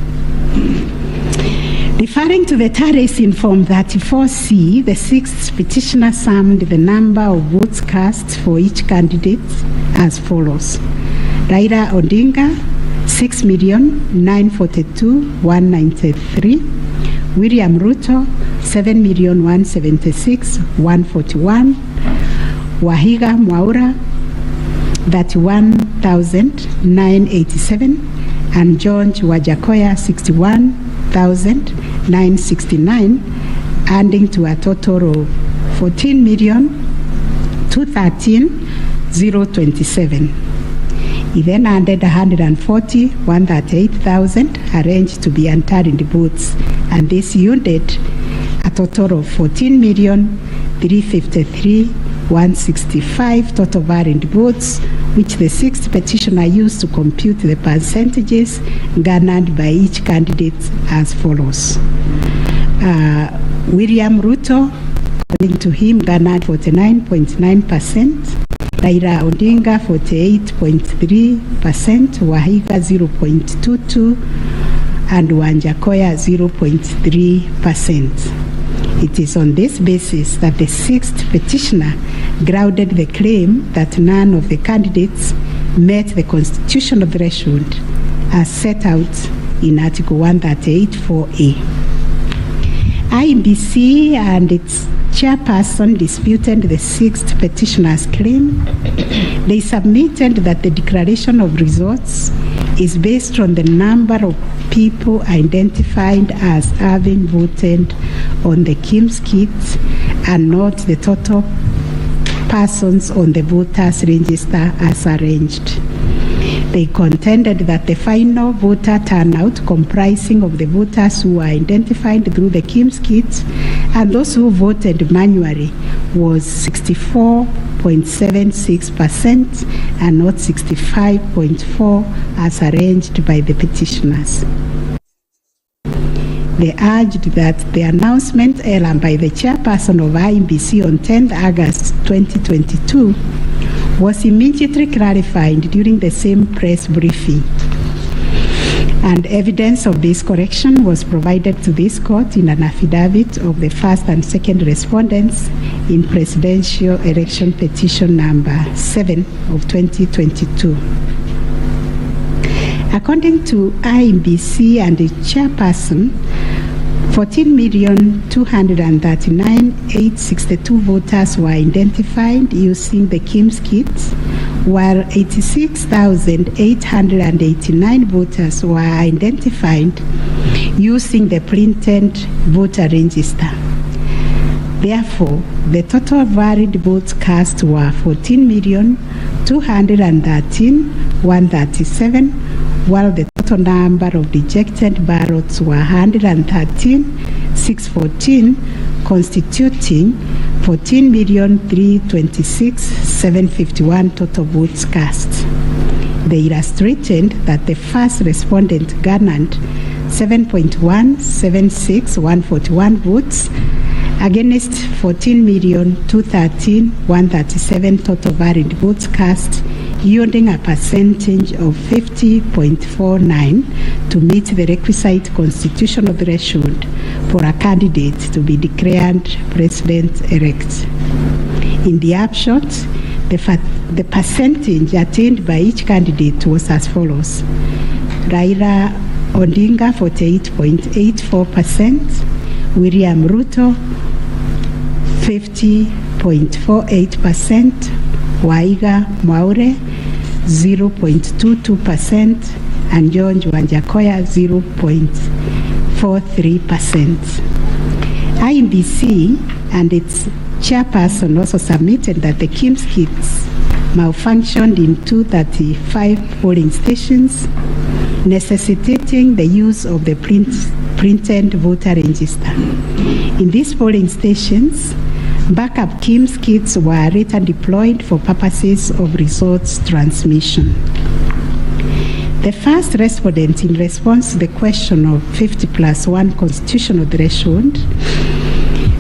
Referring to the tallies in Form 34C, the sixth petitioner summed the number of votes cast for each candidate as follows. Raila Odinga, 6,942,193. William Ruto, 7,176,141. Wahiga Mwaura, 31,987. And George Wajakoya, 61,969, adding to a total of 14,213,027. He then added 138,000 arranged to be unturned votes, and this yielded a total of 14,353,165 total valid votes, which the sixth petitioner used to compute the percentages garnered by each candidate as follows. William Ruto, according to him, garnered 49.9%, Raila Odinga 48.3%, Wahiga 0.22%, and Wanjakoya 0.3%. It is on this basis that the sixth petitioner grounded the claim that none of the candidates met the constitutional threshold as set out in Article 138(4)(a). IEBC and its chairperson disputed the sixth petitioner's claim. They submitted that the declaration of results is based on the number of people identified as having voted on the KIMS kits and not the total persons on the voters register as arranged. They contended that the final voter turnout, comprising of the voters who were identified through the KIMS kits and those who voted manually, was 64.76% and not 65.4% as arranged by the petitioners. They urged that the announcement error by the chairperson of IEBC on 10th August 2022 was immediately clarified during the same press briefing. And evidence of this correction was provided to this court in an affidavit of the first and second respondents in presidential election petition number 7 of 2022. According to IEBC and the chairperson, 14,239,862 voters were identified using the KIMS kits, while 86,889 voters were identified using the printed voter register. Therefore, the total valid votes cast were 14,213,137, while the total number of rejected ballots were 113,614, constituting 14,326,751 total votes cast. They illustrated that the first respondent garnered 7.176141 votes against 14,213,137 total valid votes cast, yielding a percentage of 50.49 to meet the requisite constitutional threshold for a candidate to be declared president-elect. In the upshot, the percentage attained by each candidate was as follows: Raila Odinga 48.84%, William Ruto 50.48%, Waiga Mwaure 0.22%, and George Wanjakoya 0.43%. IEBC and its chairperson also submitted that the KIMS kits malfunctioned in 235 polling stations, necessitating the use of the printed voter register. In these polling stations, backup KIMS kits were later deployed for purposes of results transmission. The first respondent, in response to the question of 50+1 constitutional threshold,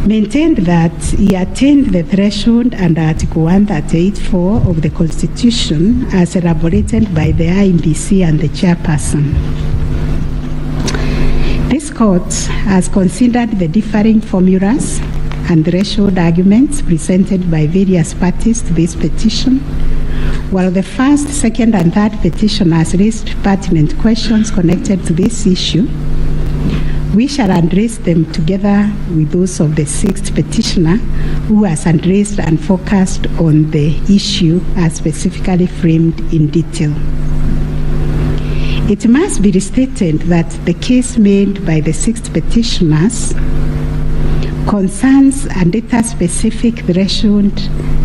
maintained that he attained the threshold under Article 138(4) of the Constitution as elaborated by the IEBC and the chairperson. This court has considered the differing formulas and threshold arguments presented by various parties to this petition, while the first, second, and third petitioners raised pertinent questions connected to this issue. We shall address them together with those of the sixth petitioner, who has addressed and focused on the issue as specifically framed in detail. It must be restated that the case made by the sixth petitioners concerns a data-specific threshold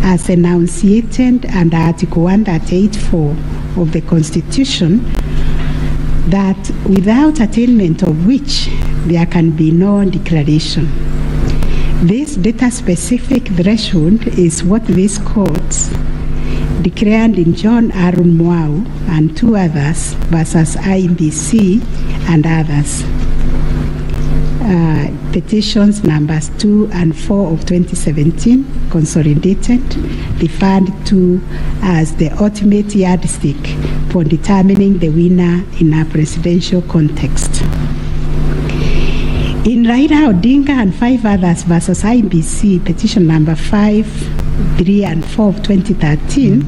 as enunciated under Article 138(4) of the Constitution, that without attainment of which there can be no declaration. This data-specific threshold is what this court declared in John Aaron Mwau and two others versus IEBC and others. Petitions numbers 2 and 4 of 2017, consolidated, referred to as the ultimate yardstick for determining the winner in a presidential context. In Raila Odinga and 5 others versus IEBC, petition number 5, 3, and 4 of 2013,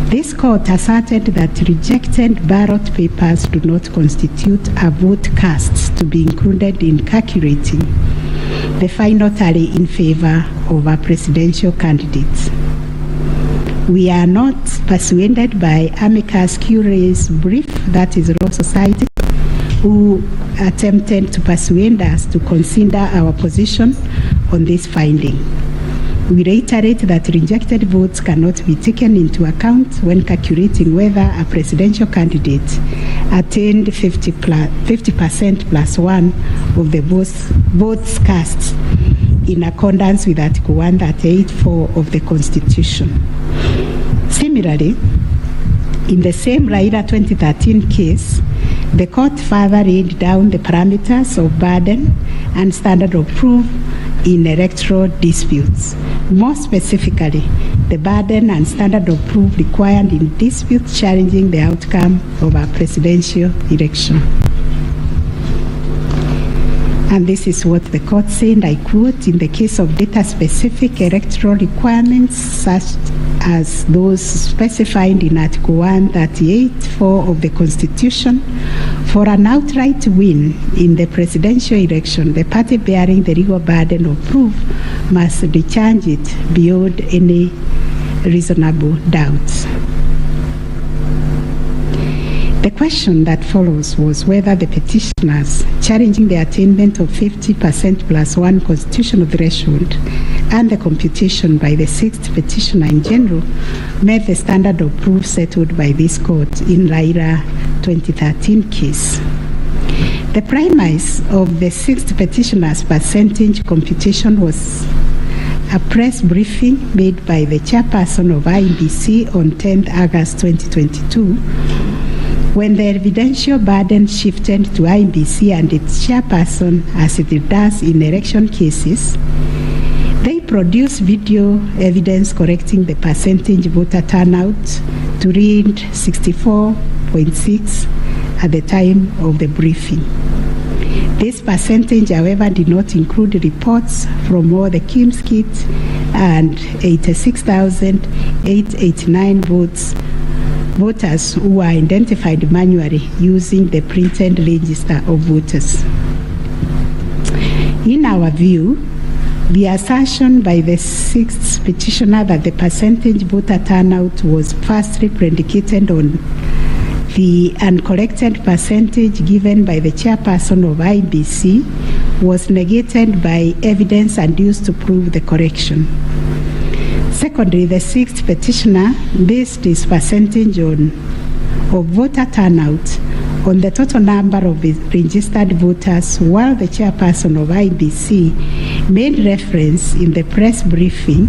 this court asserted that rejected ballot papers do not constitute a vote cast to be included in calculating the final tally in favor of a presidential candidate. We are not persuaded by amicus curiae's brief, that is Law Society, who attempted to persuade us to consider our position on this finding. We reiterate that rejected votes cannot be taken into account when calculating whether a presidential candidate attained 50% plus 1 of the votes cast in accordance with Article 138(4) of the Constitution. Similarly, in the same Raila 2013 case, the court further laid down the parameters of burden and standard of proof in electoral disputes. More specifically, the burden and standard of proof required in disputes challenging the outcome of a presidential election. And this is what the court said, I quote, in the case of data-specific electoral requirements such as those specified in Article 138(4) of the Constitution, for an outright win in the presidential election, the party bearing the legal burden of proof must discharge it beyond any reasonable doubt. The question that follows was whether the petitioners challenging the attainment of 50% plus one constitutional threshold and the computation by the sixth petitioner in general met the standard of proof settled by this court in Raila 2013 case. The premise of the sixth petitioner's percentage computation was a press briefing made by the chairperson of IEBC on 10th August 2022, when the evidential burden shifted to IEBC and its chairperson, as it does in election cases. They produced video evidence correcting the percentage voter turnout to read 64.6 at the time of the briefing. This percentage, however, did not include reports from all the KIMS kits and 86,889 voters who were identified manually using the printed register of voters. In our view, the assertion by the sixth petitioner that the percentage voter turnout was firstly predicated on the uncorrected percentage given by the chairperson of IEBC was negated by evidence adduced to prove the correction. Secondly, the sixth petitioner based his percentage of voter turnout on the total number of registered voters, while the chairperson of IEBC made reference in the press briefing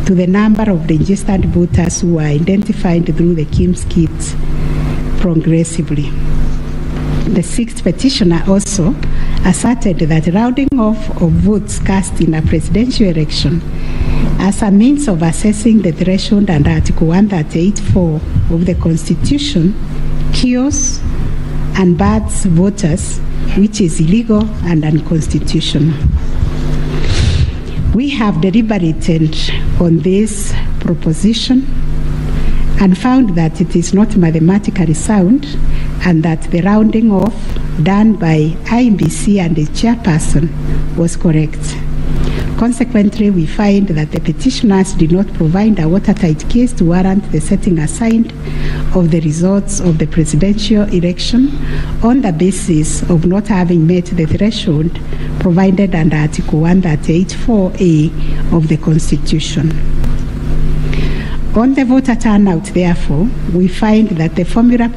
to the number of registered voters who were identified through the KIMS kits progressively. The sixth petitioner also asserted that rounding off of votes cast in a presidential election as a means of assessing the threshold under Article 138(4) of the Constitution kills and bars voters, which is illegal and unconstitutional. We have deliberated on this proposition and found that it is not mathematically sound and that the rounding off done by IEBC and its chairperson was correct. Consequently, we find that the petitioners did not provide a watertight case to warrant the setting aside of the results of the presidential election on the basis of not having met the threshold provided under Article 138(4)(a) of the Constitution. On the voter turnout, therefore, we find that the formula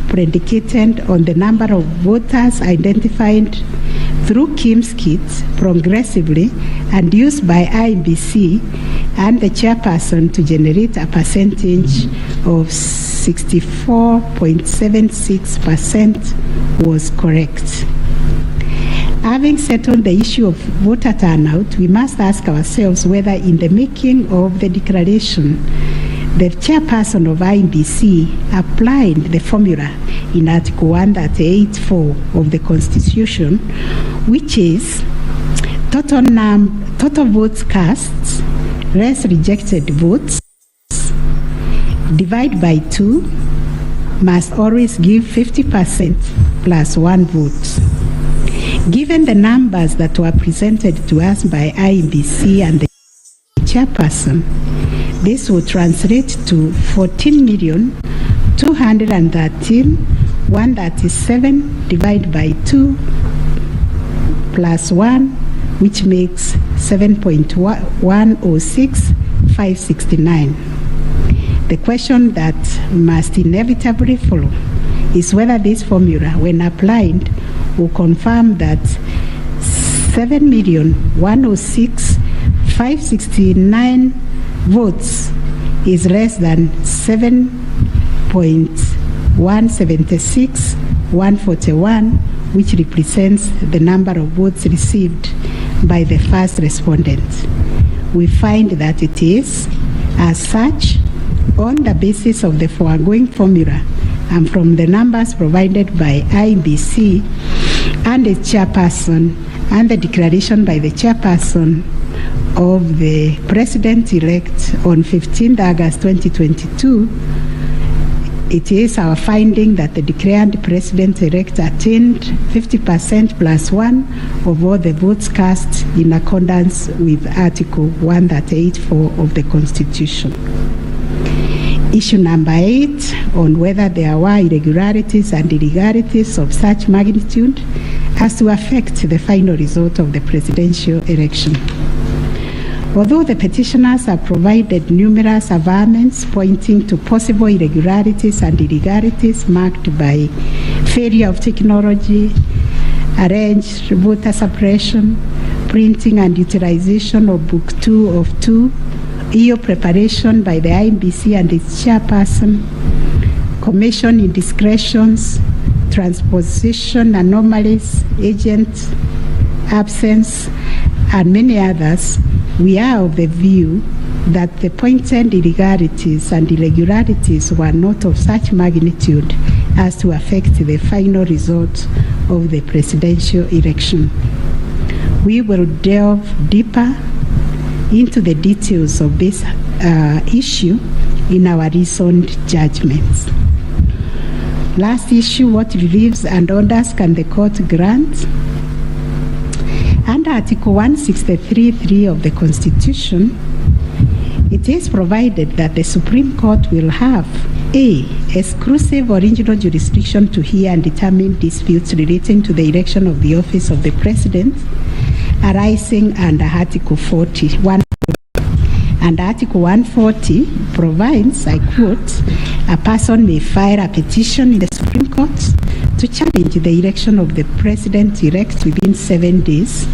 predicated on the number of voters identified through KIMS kits progressively and used by IEBC and the chairperson to generate a percentage of 64.76% was correct. Having settled the issue of voter turnout, we must ask ourselves whether in the making of the declaration, the chairperson of IEBC applied the formula in Article 138(4) of the Constitution, which is total votes cast less rejected votes divided by 2 must always give 50% plus 1 vote. Given the numbers that were presented to us by IEBC and the chairperson, this would translate to 14,213,137 divided by 2 plus 1, which makes 7.106569. The question that must inevitably follow is whether this formula, when applied, will confirm that 7,106,569 votes is less than 7.176,141, which represents the number of votes received by the first respondent. We find that it is As such, on the basis of the foregoing formula and from the numbers provided by IEBC and the chairperson and the declaration by the chairperson of the president-elect on 15th August 2022, it is our finding that the declared president-elect attained 50% plus 1 of all the votes cast in accordance with Article 138(4) of the Constitution. Issue number 8 on whether there were irregularities and illegalities of such magnitude as to affect the final result of the presidential election. Although the petitioners have provided numerous averments pointing to possible irregularities and illegalities marked by failure of technology, arranged voter suppression, printing and utilization of Book 2 of 2, EO preparation by the IEBC and its chairperson, commission indiscretions, transposition anomalies, agent absence, and many others, we are of the view that the pointed illegalities and irregularities were not of such magnitude as to affect the final result of the presidential election. We will delve deeper into the details of this issue in our recent judgments. Last issue, what reliefs and orders can the court grant? Under Article 163(3) of the Constitution, it is provided that the Supreme Court will have A. Exclusive original jurisdiction to hear and determine disputes relating to the election of the office of the President arising under Article 41. And Article 140 provides, I quote, a person may file a petition in the Supreme Court to challenge the election of the President-elect within 7 days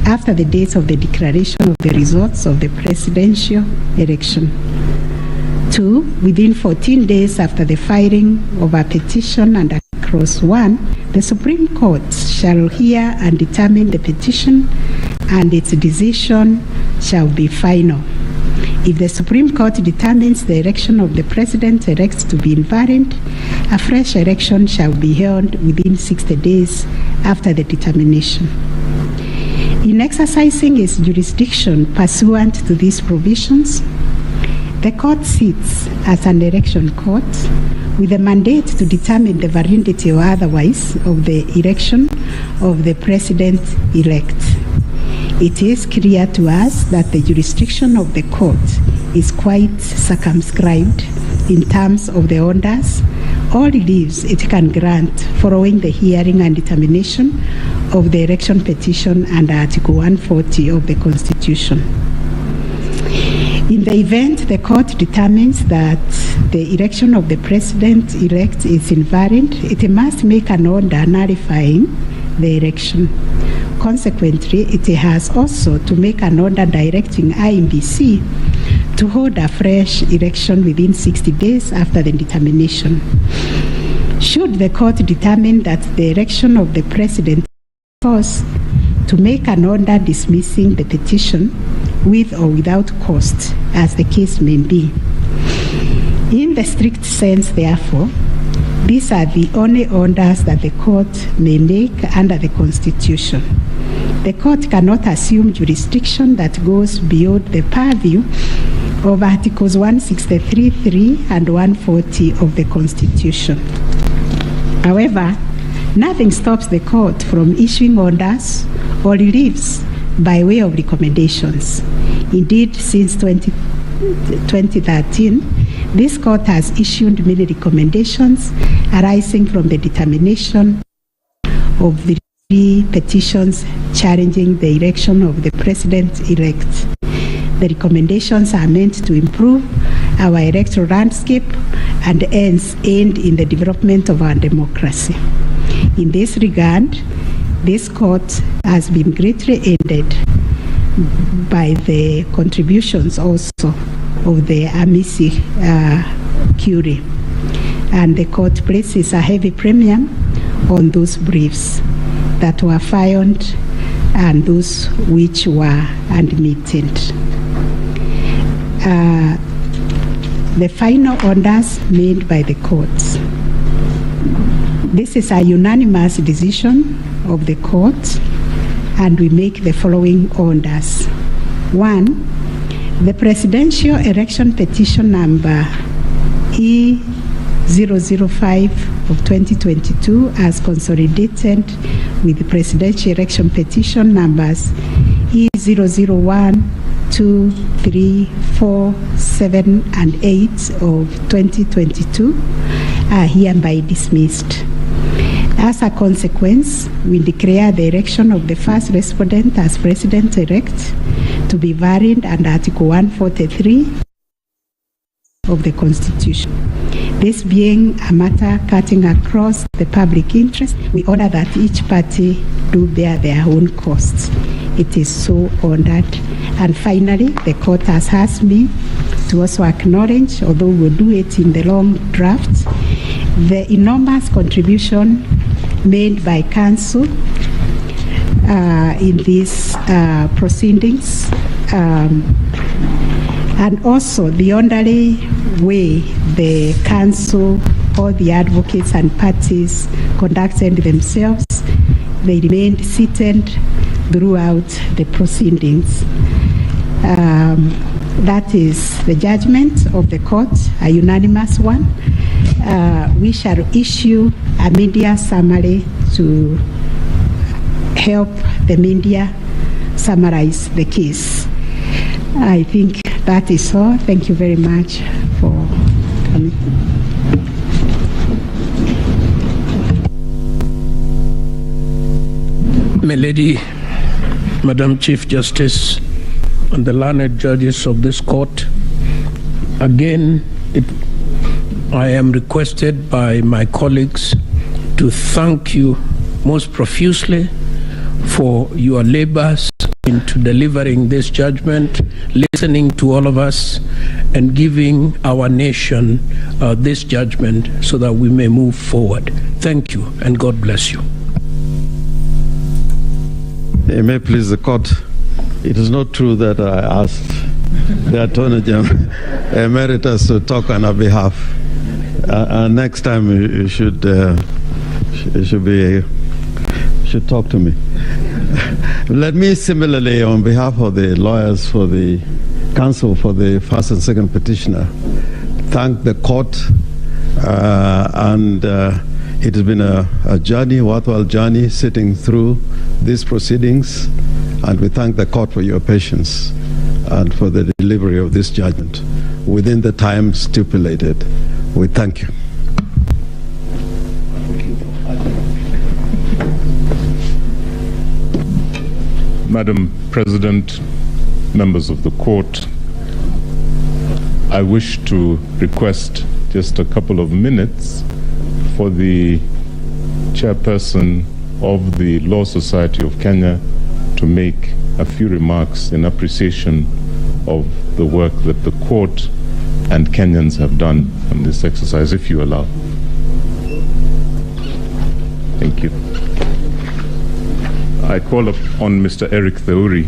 after the date of the declaration of the results of the presidential election. 2, within 14 days after the filing of a petition under Clause 1, the Supreme Court shall hear and determine the petition, and its decision shall be final. If the Supreme Court determines the election of the President-elect to be invalid, a fresh election shall be held within 60 days after the determination. In exercising its jurisdiction pursuant to these provisions, the court sits as an election court with a mandate to determine the validity or otherwise of the election of the President-elect. It is clear to us that the jurisdiction of the court is quite circumscribed in terms of the orders or reliefs it can grant following the hearing and determination of the election petition under Article 140 of the Constitution. In the event the court determines that the election of the President-elect is invalid, it must make an order nullifying the election. Consequently, it has also to make an order directing IEBC to hold a fresh election within 60 days after the determination. Should the court determine that the election of the President is to make an order dismissing the petition with or without cost, as the case may be. In the strict sense, therefore, these are the only orders that the court may make under the Constitution. The court cannot assume jurisdiction that goes beyond the purview of Articles 163(3) and 140 of the Constitution. However, nothing stops the court from issuing orders or reliefs by way of recommendations. Indeed, since 2013, this court has issued many recommendations arising from the determination of the three petitions challenging the election of the President-elect. The recommendations are meant to improve our electoral landscape and hence aid in the development of our democracy. In this regard, this court has been greatly aided by the contributions also of the amici curiae, and the court places a heavy premium on those briefs that were filed and those which were admitted. the final orders made by the courts. This is a unanimous decision of the court, and we make the following orders. 1, the presidential election petition number E005 of 2022 as consolidated with the presidential election petition numbers E001, 2, 3, 4, 7, and 8 of 2022 are hereby dismissed. As a consequence, we declare the election of the first respondent as president-elect to be valid under Article 143 of the Constitution. This being a matter cutting across the public interest, we order that each party do bear their own costs. It is so ordered. And finally, the court has asked me to also acknowledge, although we'll do it in the long draft, the enormous contribution made by counsel in these proceedings, and also the orderly way the counsel, all the advocates and parties conducted themselves. They remained seated throughout the proceedings. That is the judgment of the court, a unanimous one. We shall issue a media summary to help the media summarize the case. I think that is all. Thank you very much for coming. My Lady, Madam Chief Justice, and the learned judges of this court, again, I am requested by my colleagues to thank you most profusely for your labors into delivering this judgment, listening to all of us, and giving our nation this judgment so that we may move forward. Thank you, and God bless you. It may please the court. It is not true that I asked the Attorney General Emeritus to talk on our behalf. Next time you should talk to me. Let me similarly, on behalf of the lawyers for the counsel for the first and second petitioner, thank the court, and it has been a journey, worthwhile journey, sitting through these proceedings, and we thank the court for your patience and for the delivery of this judgment within the time stipulated. We thank you. Madam President, members of the court, I wish to request just a couple of minutes for the chairperson of the Law Society of Kenya to make a few remarks in appreciation of the work that the court and Kenyans have done on this exercise, if you allow. Thank you. I call upon Mr. Eric Theuri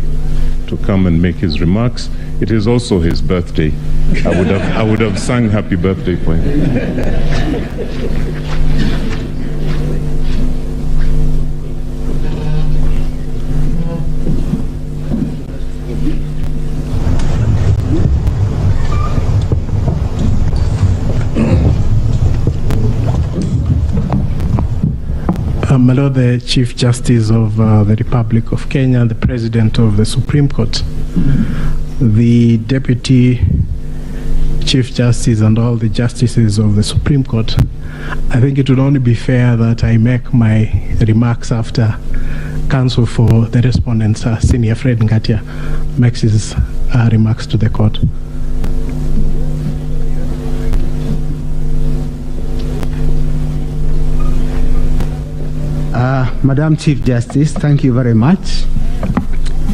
to come and make his remarks. It is also his birthday. I would have sung happy birthday for him. My Lord, the Chief Justice of the Republic of Kenya, the President of the Supreme Court, the Deputy Chief Justice, and all the justices of the Supreme Court, I think it would only be fair that I make my remarks after counsel for the respondents, Senior Fred Ngatia, makes his remarks to the court. Madam Chief Justice, thank you very much.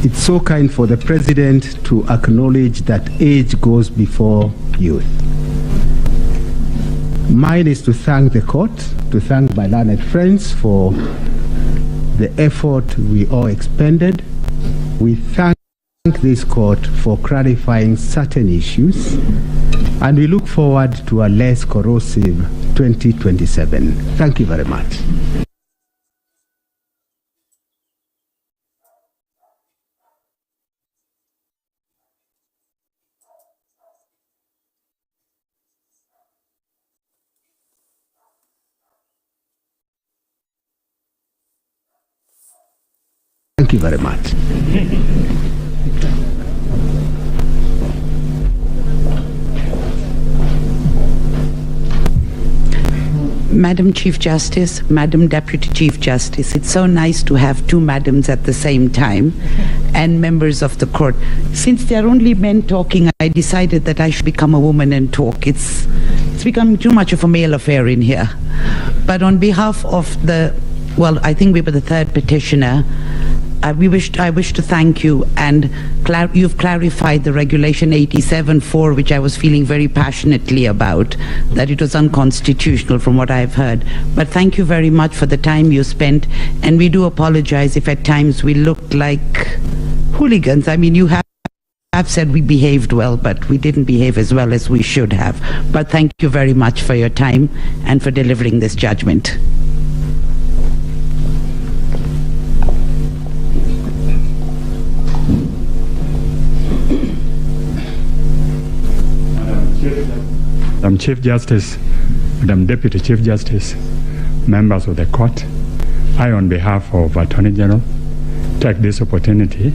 It's so kind for the President to acknowledge that age goes before youth. Mine is to thank the court, to thank my learned friends for the effort we all expended. We thank this court for clarifying certain issues And we look forward to a less corrosive 2027. Thank you very much. Thank you very much. Madam Chief Justice, Madam Deputy Chief Justice, it's so nice to have two madams at the same time, and members of the court. Since there are only men talking, I decided that I should become a woman and talk. It's becoming too much of a male affair in here. But on behalf of well, I think we were the third petitioner, I wish to thank you, and you've clarified the Regulation 87.4, which I was feeling very passionately about, that it was unconstitutional from what I've heard. But thank you very much for the time you spent, and we do apologize if at times we looked like hooligans. I mean, you have said we behaved well, but we didn't behave as well as we should have. But thank you very much for your time and for delivering this judgment. Madam Chief Justice, Madam Deputy Chief Justice, members of the court, I, on behalf of Attorney General, take this opportunity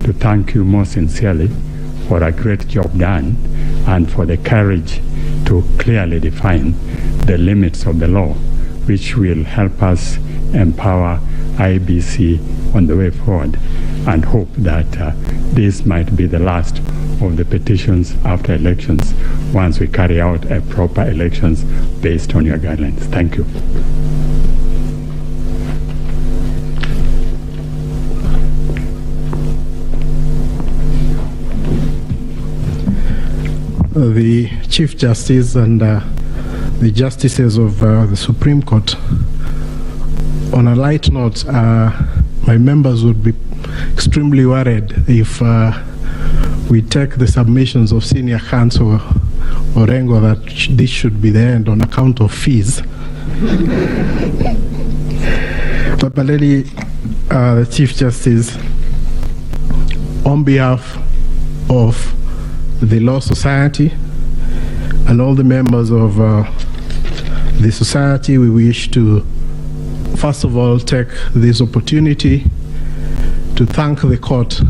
to thank you most sincerely for a great job done and for the courage to clearly define the limits of the law, which will help us empower IBC on the way forward, and hope that this might be the last of the petitions after elections once we carry out a proper elections based on your guidelines. Thank you. The Chief Justice and the Justices of the Supreme Court, on a light note, my members would be extremely worried if we take the submissions of Senior Counsel Orengo that this should be the end on account of fees. But Baleli, the Chief Justice, on behalf of the Law Society and all the members of the society, we wish to first of all take this opportunity to thank the court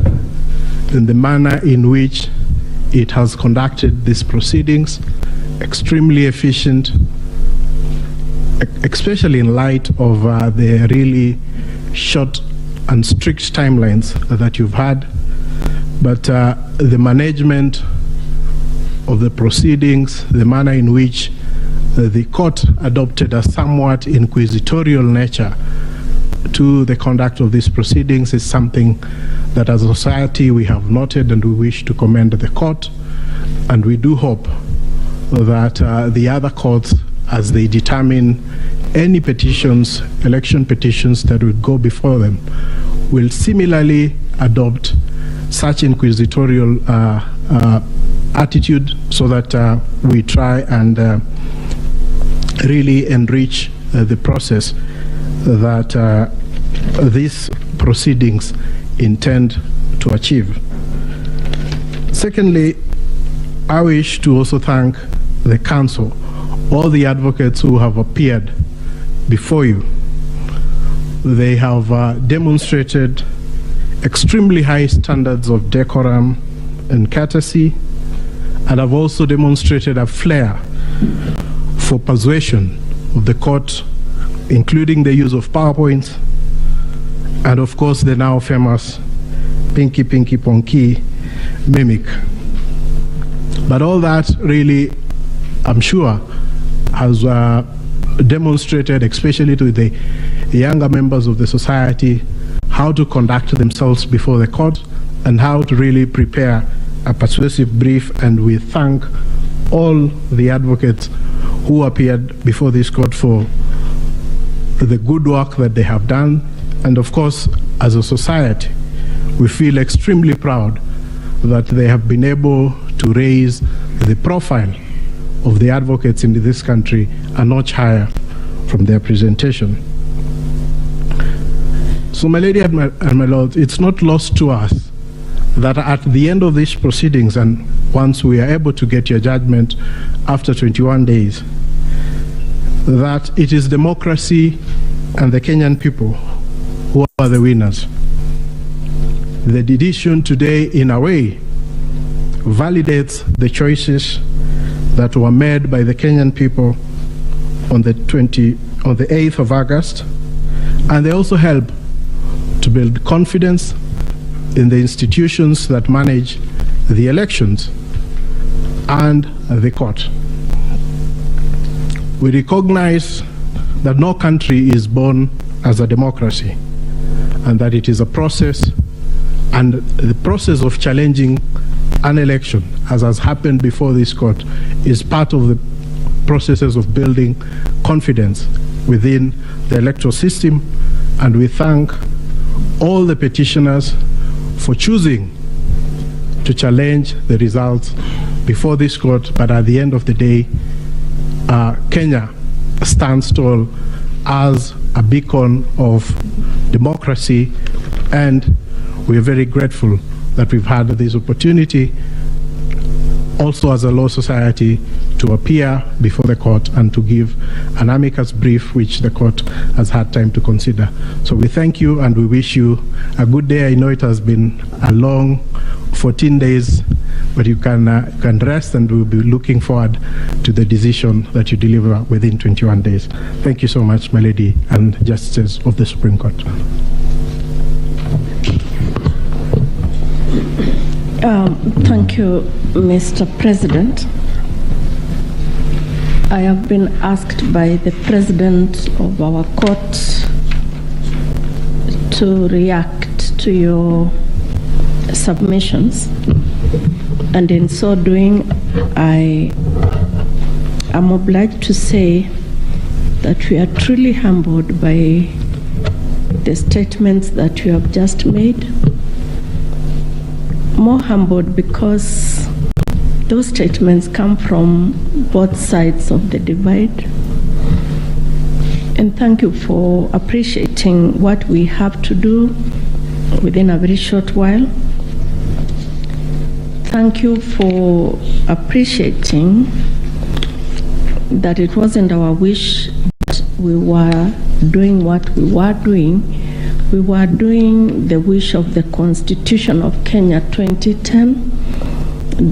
in the manner in which it has conducted these proceedings, extremely efficient, especially in light of the really short and strict timelines that you've had. But the management of the proceedings, the manner in which the court adopted a somewhat inquisitorial nature to the conduct of these proceedings is something that as a society we have noted, and we wish to commend the court. And we do hope that the other courts, as they determine any petitions, election petitions that would go before them, will similarly adopt such inquisitorial attitude, so that we try and really enrich the process that these proceedings intend to achieve. Secondly, I wish to also thank the council, all the advocates who have appeared before you. They have demonstrated extremely high standards of decorum and courtesy, and have also demonstrated a flair for persuasion of the court, including the use of PowerPoints, and of course the now famous Pinky Pinky Ponky mimic. But all that really, I'm sure, has demonstrated, especially to the younger members of the society, how to conduct themselves before the court and how to really prepare a persuasive brief. And we thank all the advocates who appeared before this court for the good work that they have done. And of course, as a society, we feel extremely proud that they have been able to raise the profile of the advocates in this country a notch higher from their presentation. So, my lady and my lord, it's not lost to us that at the end of these proceedings, and once we are able to get your judgment after 21 days, that it is democracy and the Kenyan people who are the winners. The decision today, in a way, validates the choices that were made by the Kenyan people on the 8th of August, and they also help to build confidence in the institutions that manage the elections and the court. We recognize that no country is born as a democracy, and that it is a process, and the process of challenging an election, as has happened before this court, is part of the processes of building confidence within the electoral system. And we thank all the petitioners for choosing to challenge the results before this court. But at the end of the day, Kenya stands tall as a beacon of democracy, and we are very grateful that we've had this opportunity also as a law society to appear before the court and to give an amicus brief which the court has had time to consider. So we thank you and we wish you a good day. I know it has been a long 14 days, but you can rest, and we'll be looking forward to the decision that you deliver within 21 days. Thank you so much, my lady and Justices of the Supreme Court. Thank you, Mr. President. I have been asked by the President of our court to react to your submissions, and in so doing, I am obliged to say that we are truly humbled by the statements that you have just made. More humbled because those statements come from both sides of the divide. And thank you for appreciating what we have to do within a very short while. Thank you for appreciating that it wasn't our wish that we were doing what we were doing. We were doing the wish of the Constitution of Kenya 2010,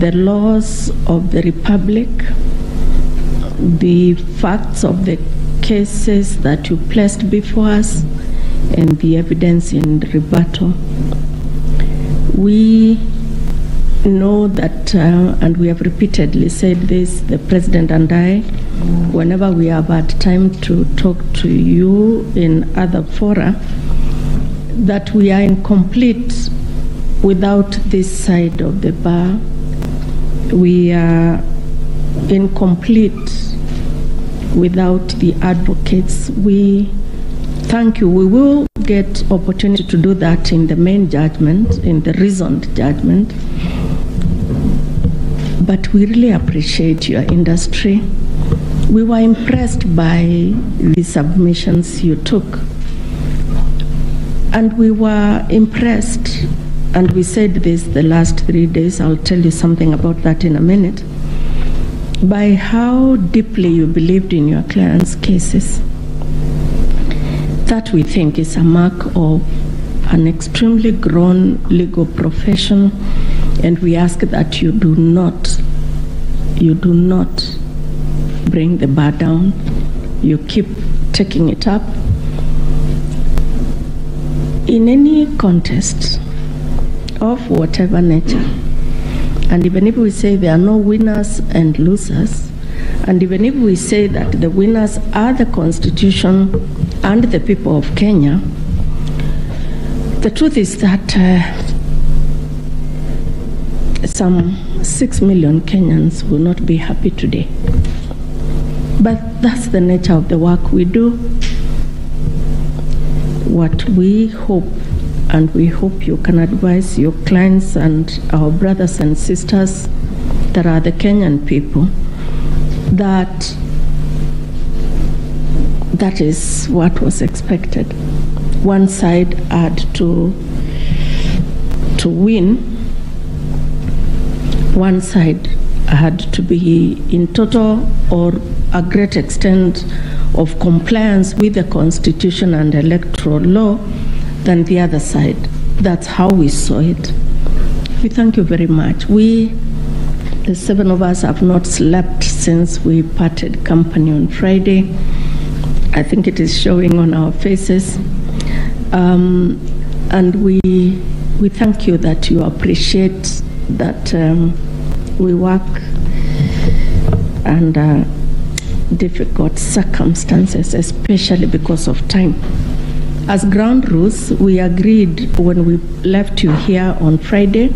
the laws of the Republic, the facts of the cases that you placed before us, and the evidence in rebuttal. We know that, and we have repeatedly said this, the President and I, whenever we have had time to talk to you in other fora, that we are incomplete without this side of the bar. We are incomplete without the advocates. We thank you. We will get opportunity to do that in the main judgment, in the reasoned judgment. But we really appreciate your industry. We were impressed by the submissions you took. And we were impressed, and we said this the last 3 days, I'll tell you something about that in a minute, by how deeply you believed in your clients' cases. That we think is a mark of an extremely grown legal profession, and we ask that you do not bring the bar down. You keep taking it up. In any contest of whatever nature, and even if we say there are no winners and losers, and even if we say that the winners are the Constitution and the people of Kenya, the truth is that some 6 million Kenyans will not be happy today. But that's the nature of the work we do. What we hope, and we hope you can advise your clients and our brothers and sisters that are the Kenyan people, that is what was expected. One side had to win. One side had to be in total or a great extent of compliance with the Constitution and electoral law than the other side. That's how we saw it. We thank you very much. We, the 7 of us, have not slept since we parted company on Friday. I think it is showing on our faces. And we thank you that you appreciate that we work under difficult circumstances, especially because of time. As ground rules, we agreed when we left you here on Friday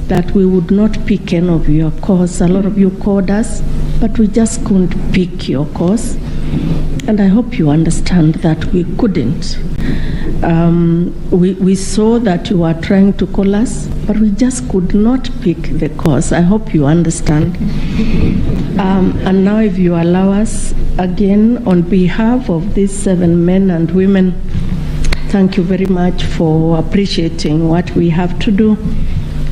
that we would not pick any of your calls. A lot of you called us, but we just couldn't pick your calls. And I hope you understand that we couldn't. We saw that you were trying to call us, but we just could not pick the calls. I hope you understand. And now if you allow us, again, on behalf of these 7 men and women, thank you very much for appreciating what we have to do.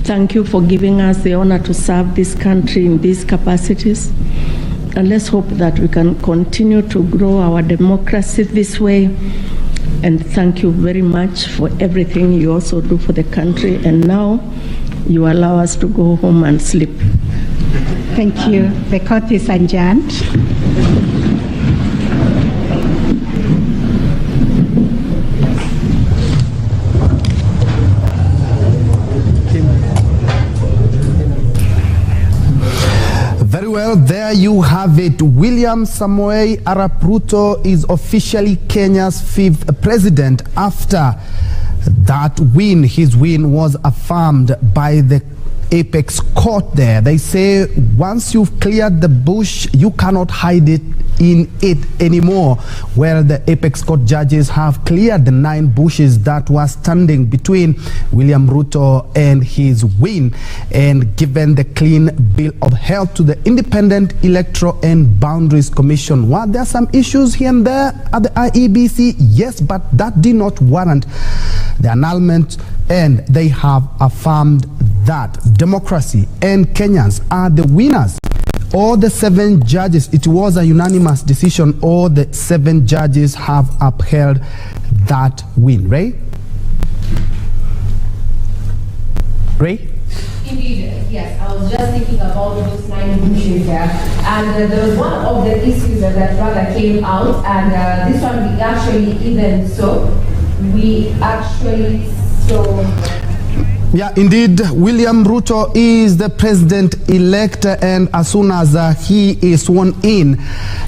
Thank you for giving us the honor to serve this country in these capacities. And let's hope that we can continue to grow our democracy this way. And thank you very much for everything you also do for the country. And now you allow us to go home and sleep. Thank you. The court is adjourned. Very well, there you have it. William Samoei Arap Ruto is officially Kenya's 5th president after that win. His win was affirmed by the Apex Court there. They say once you've cleared the bush, you cannot hide it in it anymore. Well, the Apex Court judges have cleared the 9 bushes that were standing between William Ruto and his win and given the clean bill of health to the Independent Electoral and Boundaries Commission. While there are some issues here and there at the IEBC, yes, but that did not warrant the annulment, and they have affirmed that democracy and Kenyans are the winners. All the 7 judges, it was a unanimous decision. All the 7 judges have upheld that win. Ray? Indeed, yes. I was just thinking about those 9 bushes there. And there was one of the issues that rather came out, and this one we actually saw. Yeah, indeed, William Ruto is the president-elect, and as soon as he is sworn in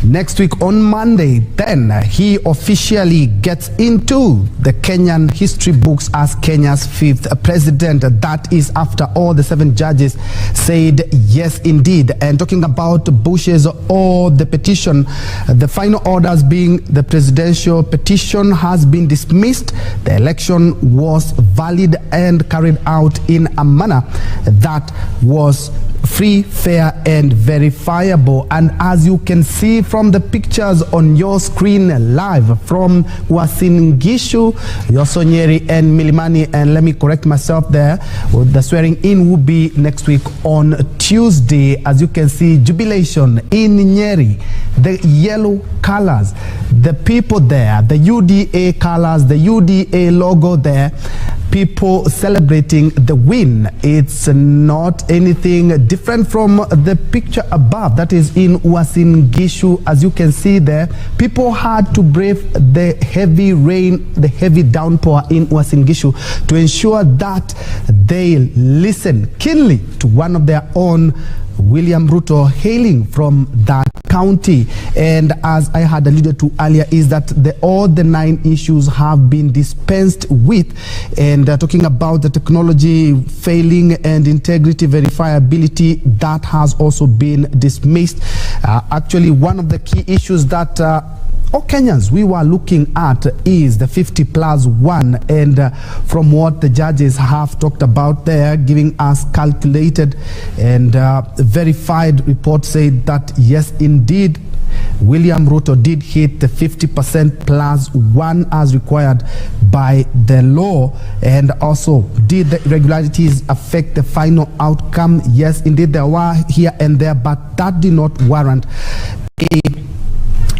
next week on Monday, then he officially gets into the Kenyan history books as Kenya's 5th president. That is after all the 7 judges said yes, indeed. And talking about bushes or the petition, the final orders being the presidential petition has been dismissed. The election was valid and carried out in a manner that was free, fair, and verifiable. And as you can see from the pictures on your screen live from Uasin Gishu, Yosonyeri, and Milimani, and let me correct myself there, the swearing in will be next week on Tuesday. As you can see, jubilation in Nyeri, the yellow colors, the people there, the UDA colors, the UDA logo there, people celebrating the win. It's not anything different from the picture above that is in Uasin Gishu. As you can see there, people had to brave the heavy rain, the heavy downpour in Uasin Gishu to ensure that they listen keenly to one of their own, William Ruto, hailing from that county. And as I had alluded to earlier, is that all the 9 issues have been dispensed with. And talking about the technology failing and integrity verifiability, that has also been dismissed. Actually, one of the key issues that all Kenyans we were looking at is the 50+1, and from what the judges have talked about there, giving us calculated and verified reports say that yes, indeed, William Ruto did hit the 50%+1 as required by the law. And also, did the irregularities affect the final outcome? Yes, indeed, there were here and there, but that did not warrant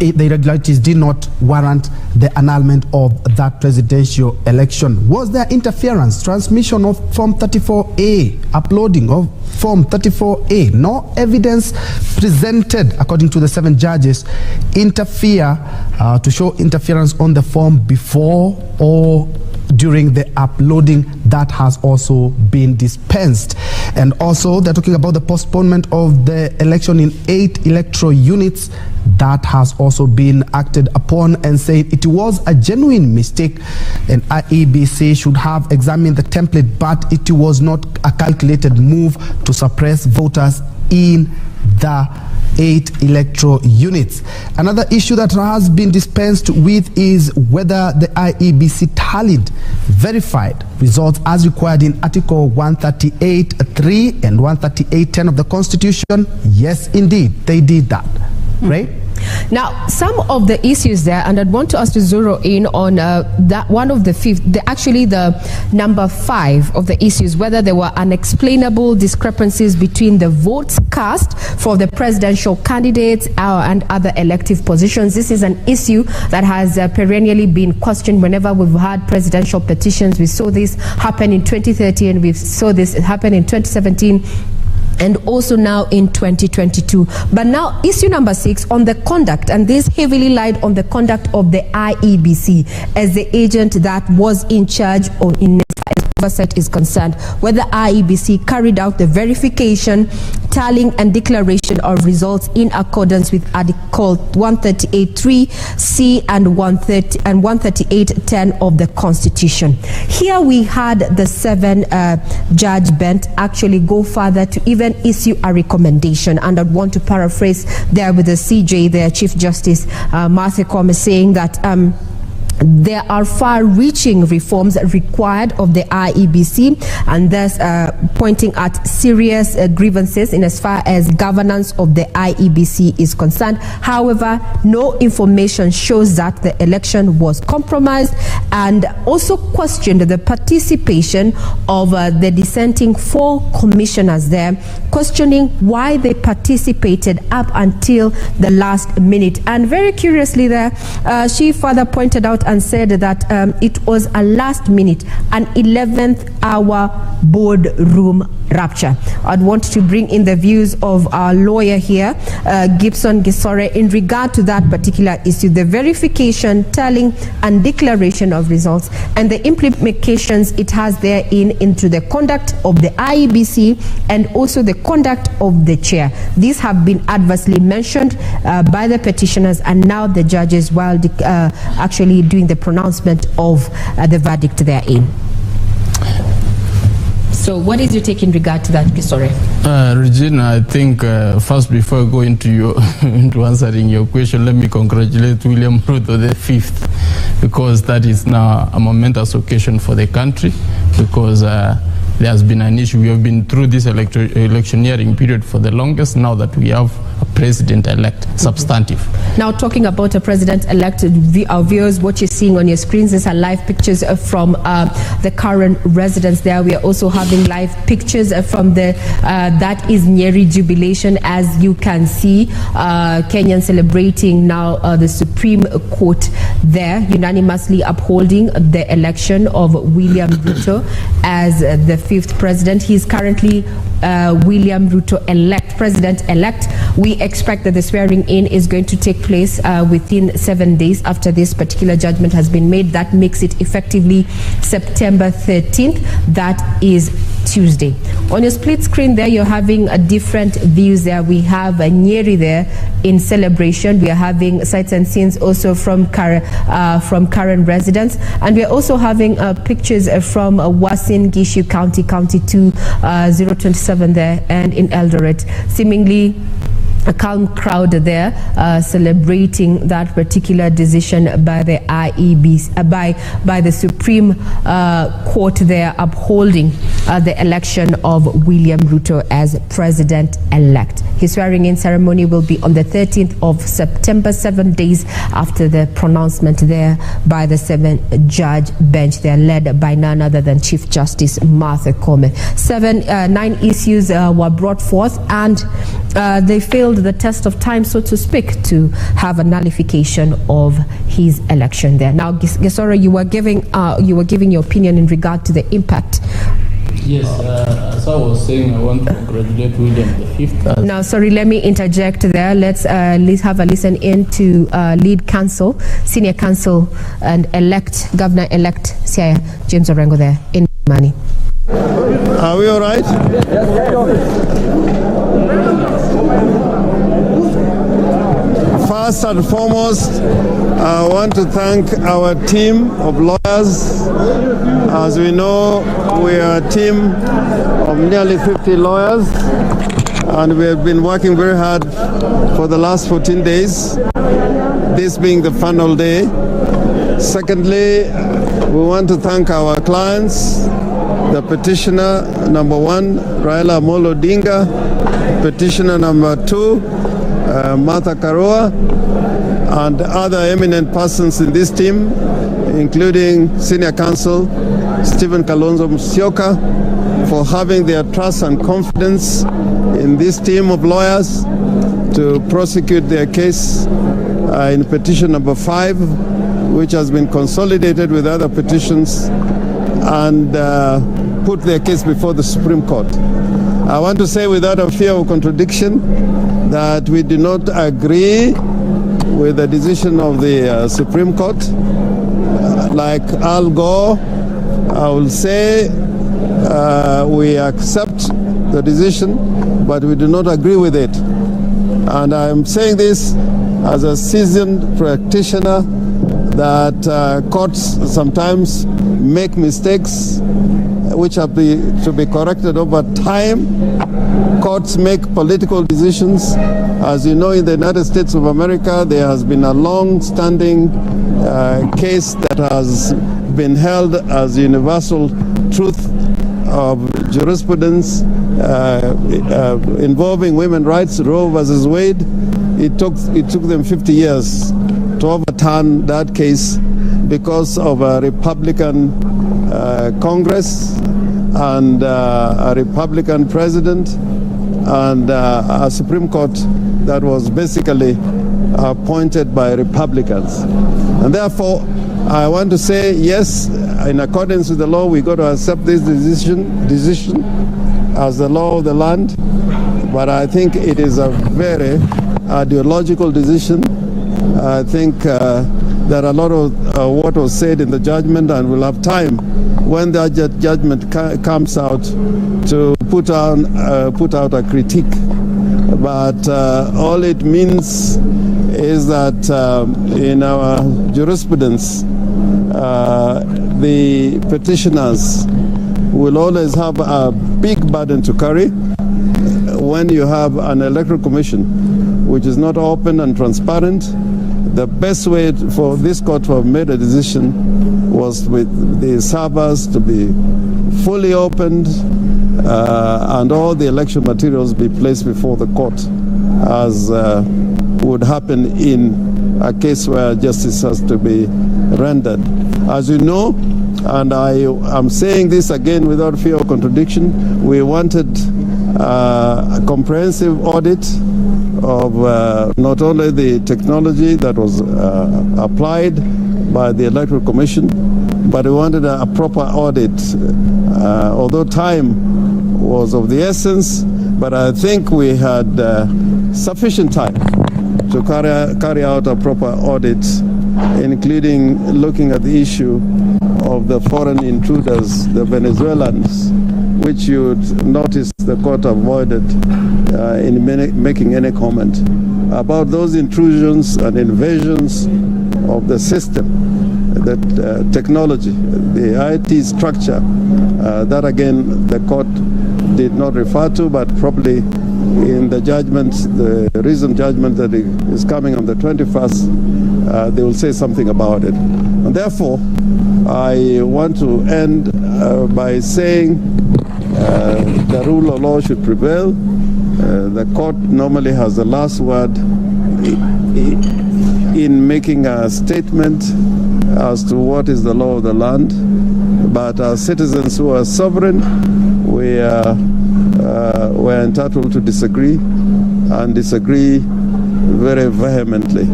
the irregularities did not warrant the annulment of that presidential election. Was there interference, transmission of Form 34A, uploading of Form 34A? No evidence presented, according to the 7 judges, to show interference on the form before or during the uploading. That has also been dispensed. And also, they're talking about the postponement of the election in 8 electoral units. That has also been acted upon, and said it was a genuine mistake, and IEBC should have examined the template, but it was not a calculated move to suppress voters in the 8 electoral units. Another issue that has been dispensed with is whether the IEBC tallied verified results as required in Article 138(3) and 138(10) of the Constitution. Yes, indeed, they did that. Right? Now, some of the issues there, and I'd want us to zero in on that one of the fifth, actually the number 5 of the issues, whether there were unexplainable discrepancies between the votes cast for the presidential candidates and other elective positions. This is an issue that has perennially been questioned whenever we've had presidential petitions. We saw this happen in 2013, we saw this happen in 2017, and also now in 2022. But now issue number 6 on the conduct, and this heavily lied on the conduct of the IEBC as the agent that was in charge or in oversight is concerned, whether IEBC carried out the verification, tallying and declaration of results in accordance with Article 138(3)(c) and 138(10) of the Constitution. Here we had the 7 judge bench actually go further to even issue a recommendation, and I'd want to paraphrase there with the CJ, their Chief Justice Martha Koome, saying that there are far-reaching reforms required of the IEBC, and thus pointing at serious grievances in as far as governance of the IEBC is concerned. However, no information shows that the election was compromised, and also questioned the participation of the dissenting 4 commissioners there, questioning why they participated up until the last minute. And very curiously there, she further pointed out and said that it was a last minute, an 11th hour boardroom rapture. I'd want to bring in the views of our lawyer here, Gibson Gisore, in regard to that particular issue, the verification, tallying and declaration of results, and the implications it has therein into the conduct of the IEBC and also the conduct of the chair. These have been adversely mentioned by the petitioners and now the judges while actually doing the pronouncement of the verdict therein. So what is your take in regard to that, Gisore? Regina, I think first, before I go into into answering your question, let me congratulate William Ruto the 5th, because that is now a momentous occasion for the country, because there has been an issue. We have been through this electioneering period for the longest, now that we have a president-elect, substantive. Now, talking about a president-elect, our viewers, what you're seeing on your screens, these are live pictures from the current residence there. We are also having live pictures from the, that is Nyeri jubilation, as you can see, Kenyans celebrating now the Supreme Court there, unanimously upholding the election of William Ruto as the 5th president. He is currently William Ruto president-elect. We expect that the swearing in is going to take place within 7 days after this particular judgment has been made. That makes it effectively September 13th. That is Tuesday. On your split screen there, you're having different views there. We have Nyeri there in celebration. We are having sights and scenes also from current residents, and we are also having pictures from Uasin Gishu County 2, 027 there, and in Eldoret. Seemingly a calm crowd there celebrating that particular decision by the IEBC, by the Supreme Court there, upholding the election of William Ruto as president-elect. His swearing-in ceremony will be on the 13th of September, 7 days after the pronouncement there by the 7-judge bench there, led by none other than Chief Justice Martha Koome. 9 issues were brought forth, and they failed the test of time, so to speak, to have a nullification of his election there. Now, Gesora, you were giving your opinion in regard to the impact. Yes, as I was saying, I want to congratulate William V. Now, sorry, let me interject there. Let's have a listen in to lead counsel, senior counsel, and Governor-elect Siaya James Orengo there in Mani. Are we all right? First and foremost, I want to thank our team of lawyers. As we know, we are a team of nearly 50 lawyers, and we have been working very hard for the last 14 days, this being the final day. Secondly, we want to thank our clients, the petitioner number 1, Raila Amolo Odinga, petitioner number 2, Martha Karua, and other eminent persons in this team, including Senior Counsel Stephen Kalonzo Musyoka, for having their trust and confidence in this team of lawyers to prosecute their case in petition number 5, which has been consolidated with other petitions, and put their case before the Supreme Court. I want to say without a fear of contradiction that we do not agree with the decision of the Supreme Court. Like Al Gore, I will say we accept the decision, but we do not agree with it. And I'm saying this as a seasoned practitioner that courts sometimes make mistakes which have to be corrected over time. Courts make political decisions. As you know, in the United States of America, there has been a long-standing case that has been held as universal truth of jurisprudence involving women's rights, Roe versus Wade. It took them 50 years to overturn that case because of a Republican Congress and a Republican president and a Supreme Court that was basically appointed by Republicans. And therefore, I want to say, yes, in accordance with the law, we got to accept this decision as the law of the land. But I think it is a very ideological decision. I think there are a lot of what was said in the judgment, and we'll have time when the judgment comes out to put out a critique. But all it means is that in our jurisprudence, the petitioners will always have a big burden to carry when you have an electoral commission which is not open and transparent. The best way for this court to have made a decision was with the servers to be fully opened and all the election materials be placed before the court, as would happen in a case where justice has to be rendered. As you know, and I am saying this again without fear of contradiction, we wanted a comprehensive audit of not only the technology that was applied by the Electoral Commission, but we wanted a proper audit, although time was of the essence, but I think we had sufficient time to carry out a proper audit, including looking at the issue of the foreign intruders, the Venezuelans, which you'd notice the court avoided in making any comment about those intrusions and invasions of the system, the technology, the IT structure. That again, the court did not refer to, but probably in the judgment, the recent judgment that is coming on the 21st, they will say something about it. And therefore, I want to end by saying the rule of law should prevail. The court normally has the last word in making a statement as to what is the law of the land. But as citizens who are sovereign, we're entitled to disagree, and disagree very vehemently.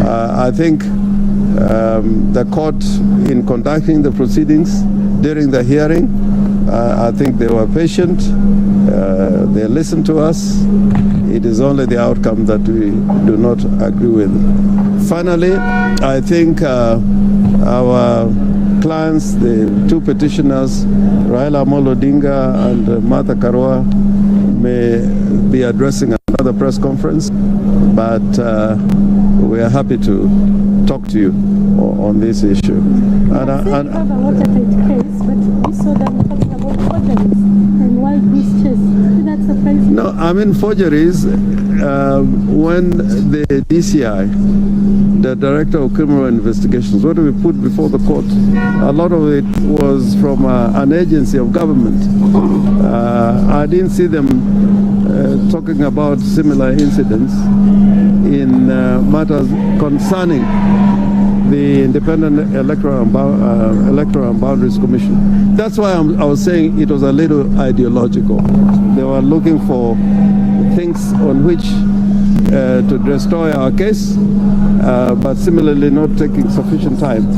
I think the court, in conducting the proceedings during the hearing, I think they were patient. They listened to us. It is only the outcome that we do not agree with. Finally, I think our clients, the two petitioners, Raila Amolo Odinga and Martha Karua, may be addressing another press conference, but we are happy to talk to you on this issue. And have a watertight case, but we saw them talking about forgeries and wild goose chase. Did that surprise you? No, I mean forgeries. When the DCI, the Director of Criminal Investigations, what we put before the court, a lot of it was from an agency of government. I didn't see them talking about similar incidents in matters concerning the Independent Electoral and Boundaries Commission. That's why I was saying it was a little ideological. They were looking for things on which to destroy our case, but similarly not taking sufficient time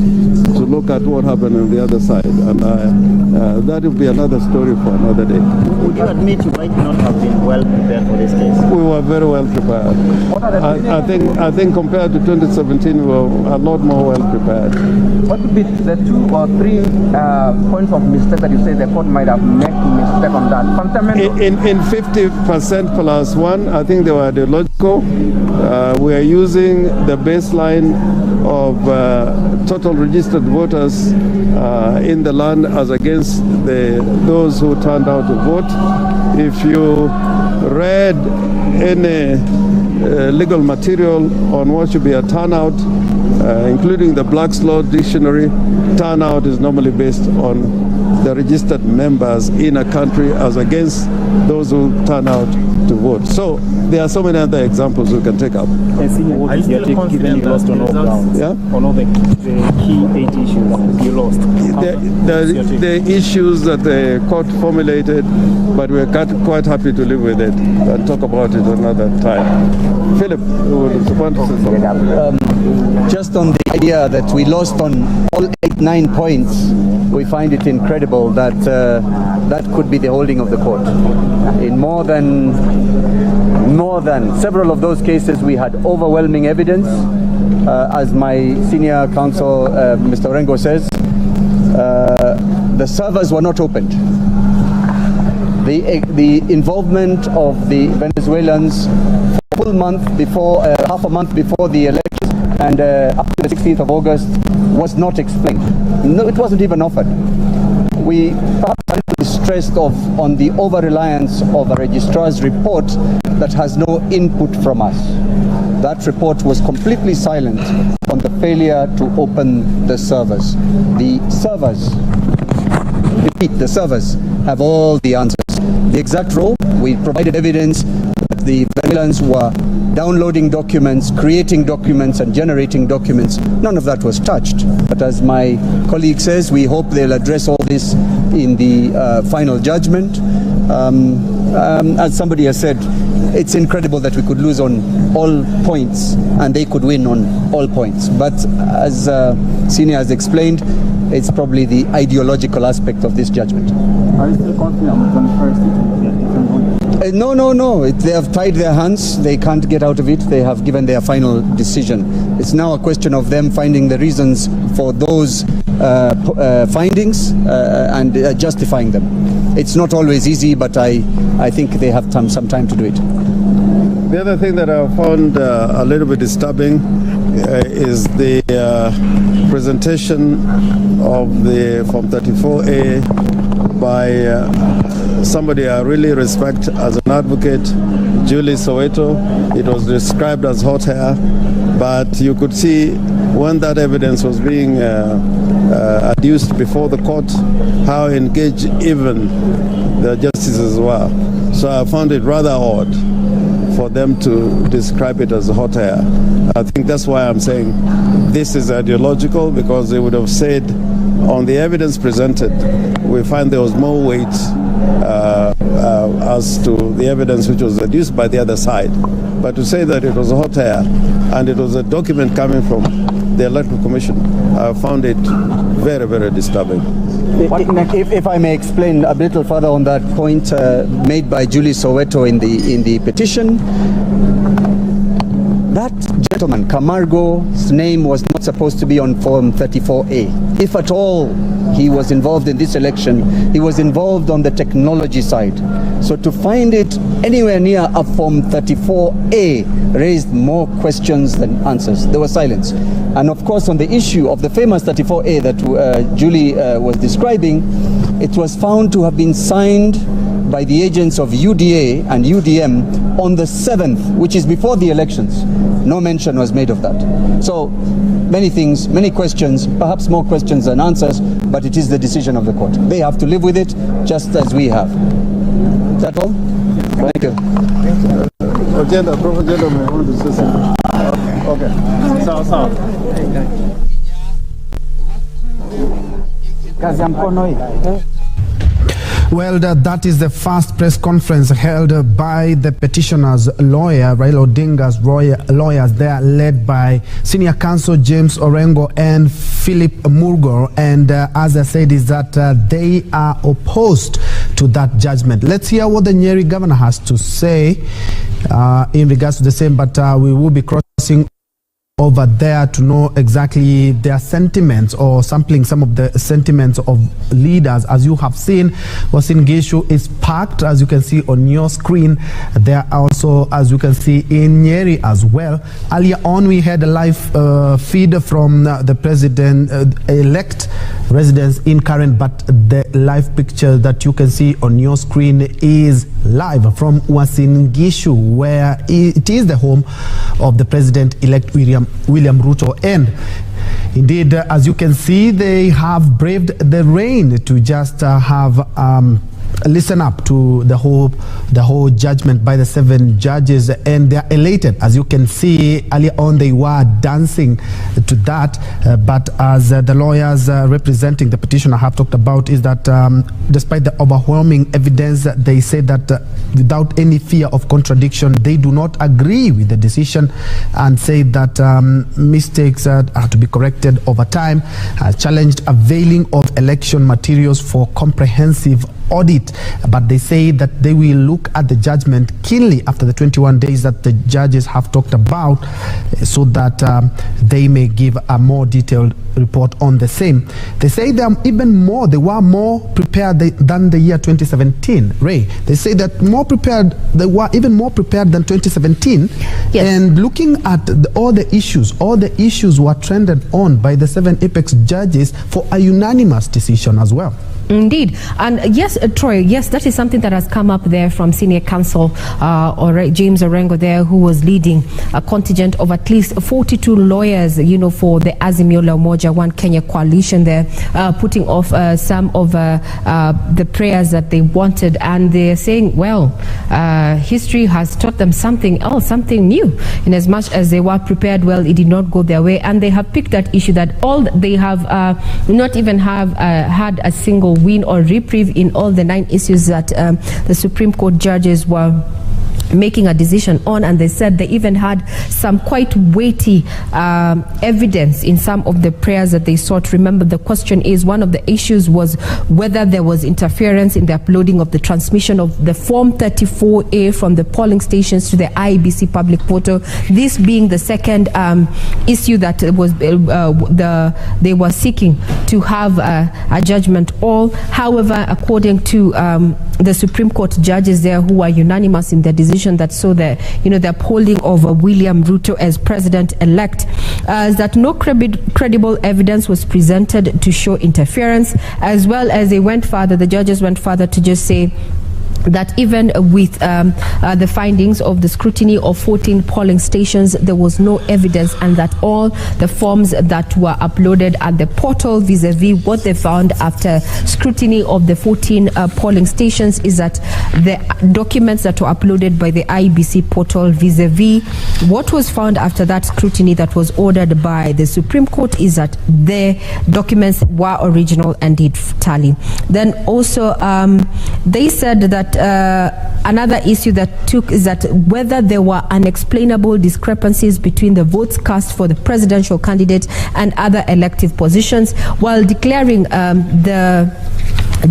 to look at what happened on the other side. And that will be another story for another day. Would you admit you might not have been well prepared for this case? We were very well prepared. I think compared to 2017, we were a lot more well prepared. What would be the 2 or 3 points of mistake that you say the court might have made mistake on that? Fundamental. In 50% plus 1, I think they were ideological. We are using the baseline of total registered voters in the land as against those who turned out to vote. If you read any legal material on what should be a turnout, including the Black's Law Dictionary, turnout is normally based on the registered members in a country as against those who turn out to vote. So there are so many other examples we can take up. Are you still confident you lost on all grounds? Yeah? On all the key 8 issues you lost? The issues that the court formulated, but we're quite happy to live with it and talk about it another time. Philip, would want to say something? Just on the idea that we lost on all 8-9 points, we find it incredible that that could be the holding of the court. In more than several of those cases, we had overwhelming evidence. As my senior counsel, Mr. Orengo says, the servers were not opened. The involvement of the Venezuelans for a full month before, half a month before the election, and up to the 16th of August was not explained. No, it wasn't even offered. We perhaps are a little stressed on the over-reliance of a registrar's report that has no input from us. That report was completely silent on the failure to open the servers. The servers, repeat, the servers have all the answers. The exact role, we provided evidence that the Venezuelans were downloading documents, creating documents, and generating documents. None of that was touched. But as my colleague says, we hope they'll address all this in the final judgment. As somebody has said, it's incredible that we could lose on all points and they could win on all points. But as Senior has explained, it's probably the ideological aspect of this judgment. Are you still confident on the 21st? No. They have tied their hands. They can't get out of it. They have given their final decision. It's now a question of them finding the reasons for those findings and justifying them. It's not always easy, but I think they have some time to do it. The other thing that I found a little bit disturbing is the presentation of the Form 34A by somebody I really respect as an advocate, Julie Soweto. It was described as hot hair, but you could see when that evidence was being adduced before the court, how engaged even the justices were. So I found it rather odd for them to describe it as hot air. I think that's why I'm saying this is ideological, because they would have said on the evidence presented, we find there was more weight as to the evidence which was adduced by the other side. But to say that it was hot air and it was a document coming from the Electoral Commission, I found it very, very disturbing. If I may explain a little further on that point made by Julie Soweto in the petition, that gentleman, Camargo's name was not supposed to be on Form 34A. If at all he was involved in this election, he was involved on the technology side. So to find it anywhere near a Form 34A raised more questions than answers. There was silence. And of course, on the issue of the famous 34A that Julie was describing, it was found to have been signed by the agents of UDA and UDM on the 7th, which is before the elections. No mention was made of that. So many things, many questions, perhaps more questions than answers, but it is the decision of the court. They have to live with it just as we have. Is that all? Thank you. Agenda, Prof. Agenda, may I want to say something? Okay. Sawa. Kazi ya mkono hii. Well, that is the first press conference held by the petitioner's lawyer, Raila Odinga's lawyers. They are led by Senior Counsel James Orengo and Philip Murgor. And as I said, is that they are opposed to that judgment. Let's hear what the Nyeri governor has to say in regards to the same, but we will be crossing over there to know exactly their sentiments, or sampling some of the sentiments of leaders. As you have seen, Uasin Gishu is packed, as you can see on your screen. There are also, as you can see, in Nyeri as well. Earlier on, we had a live feed from the president-elect residence in Karen, but the live picture that you can see on your screen is live from Uasin Gishu, where it is the home of the president-elect William Ruto. And indeed, as you can see, they have braved the rain to just listen up to the whole judgment by the 7 judges, and they are elated. As you can see, earlier on they were dancing to that, but as the lawyers representing the petitioner have talked about, is that despite the overwhelming evidence, they say that without any fear of contradiction, they do not agree with the decision, and say that mistakes are to be corrected over time, challenged availing of election materials for comprehensive audit, but they say that they will look at the judgment keenly after the 21 days that the judges have talked about, so that they may give a more detailed report on the same. They say they were more prepared than the year 2017. Ray, they say that they were even more prepared than 2017. Yes. And looking at all the issues were trended on by the 7 apex judges for a unanimous decision as well. Indeed. And yes, Troy, yes, that is something that has come up there from Senior Counsel James Orengo there, who was leading a contingent of at least 42 lawyers, for the Azimio la Umoja One Kenya coalition there, putting off some of the prayers that they wanted. And they're saying, well, history has taught them something else, something new. In as much as they were prepared, well, it did not go their way. And they have picked that issue that all they have not even have had a single win or reprieve in all the 9 issues that the Supreme Court judges were making a decision on. And they said they even had some quite weighty evidence in some of the prayers that they sought. Remember, the question is, one of the issues was whether there was interference in the uploading of the transmission of the Form 34A from the polling stations to the IEBC public portal. This being the second issue that was they were seeking to have a judgment all. However, according to the Supreme Court judges there who are unanimous in their decision that saw the upholding of William Ruto as president-elect, is that no credible evidence was presented to show interference, as well as the judges went further to just say that even with the findings of the scrutiny of 14 polling stations, there was no evidence, and that all the forms that were uploaded at the portal vis-a-vis what they found after scrutiny of the 14 polling stations is that the documents that were uploaded by the IEBC portal vis-a-vis what was found after that scrutiny that was ordered by the Supreme Court is that the documents were original and did tally. Then also they said that another issue that took is that whether there were unexplainable discrepancies between the votes cast for the presidential candidate and other elective positions, while declaring the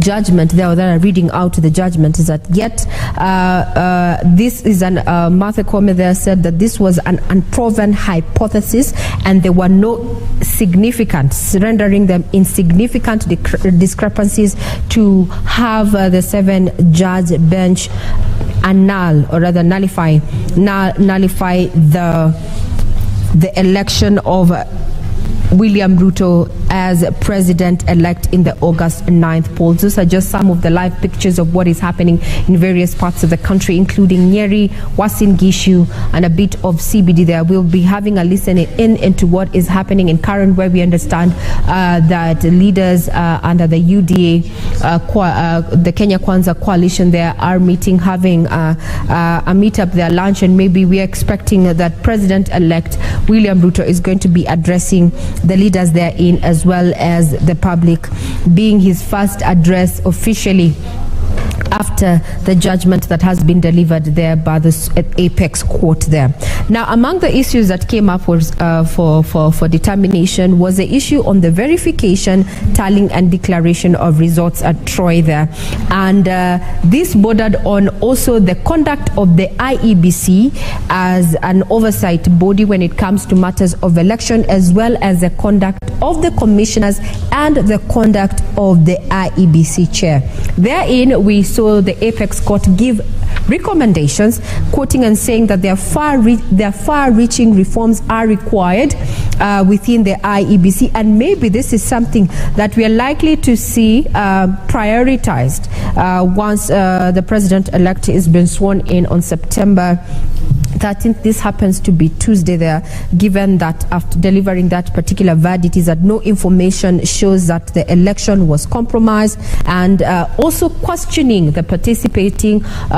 judgment there, that are reading out the judgment, is that yet this is Martha Koome there said that this was an unproven hypothesis and there were no significant, rendering them insignificant discrepancies to have the 7-judge bench annul, or rather nullify the election of William Ruto as president-elect in the August 9th polls. Those are just some of the live pictures of what is happening in various parts of the country, including Nyeri, Uasin Gishu, and a bit of CBD there. We'll be having a listen into what is happening in Karen, where we understand that leaders under the UDA, the Kenya Kwanza coalition there, are meeting, having a meetup there, lunch, and maybe we are expecting that President-elect William Ruto is going to be addressing the leaders therein, as well as the public, being his first address officially after the judgment that has been delivered there by the Apex Court there. Now, among the issues that came up was, for determination was the issue on the verification, tallying, and declaration of results at Troy there. And this bordered on also the conduct of the IEBC as an oversight body when it comes to matters of election, as well as the conduct of the commissioners and the conduct of the IEBC chair. Therein, we saw the Apex Court give recommendations, quoting and saying that their far-reaching reforms are required within the IEBC, and maybe this is something that we are likely to see prioritized once the president-elect has been sworn in on September 13th. This happens to be Tuesday there, given that after delivering that particular verdict is that no information shows that the election was compromised, and also questioning the participating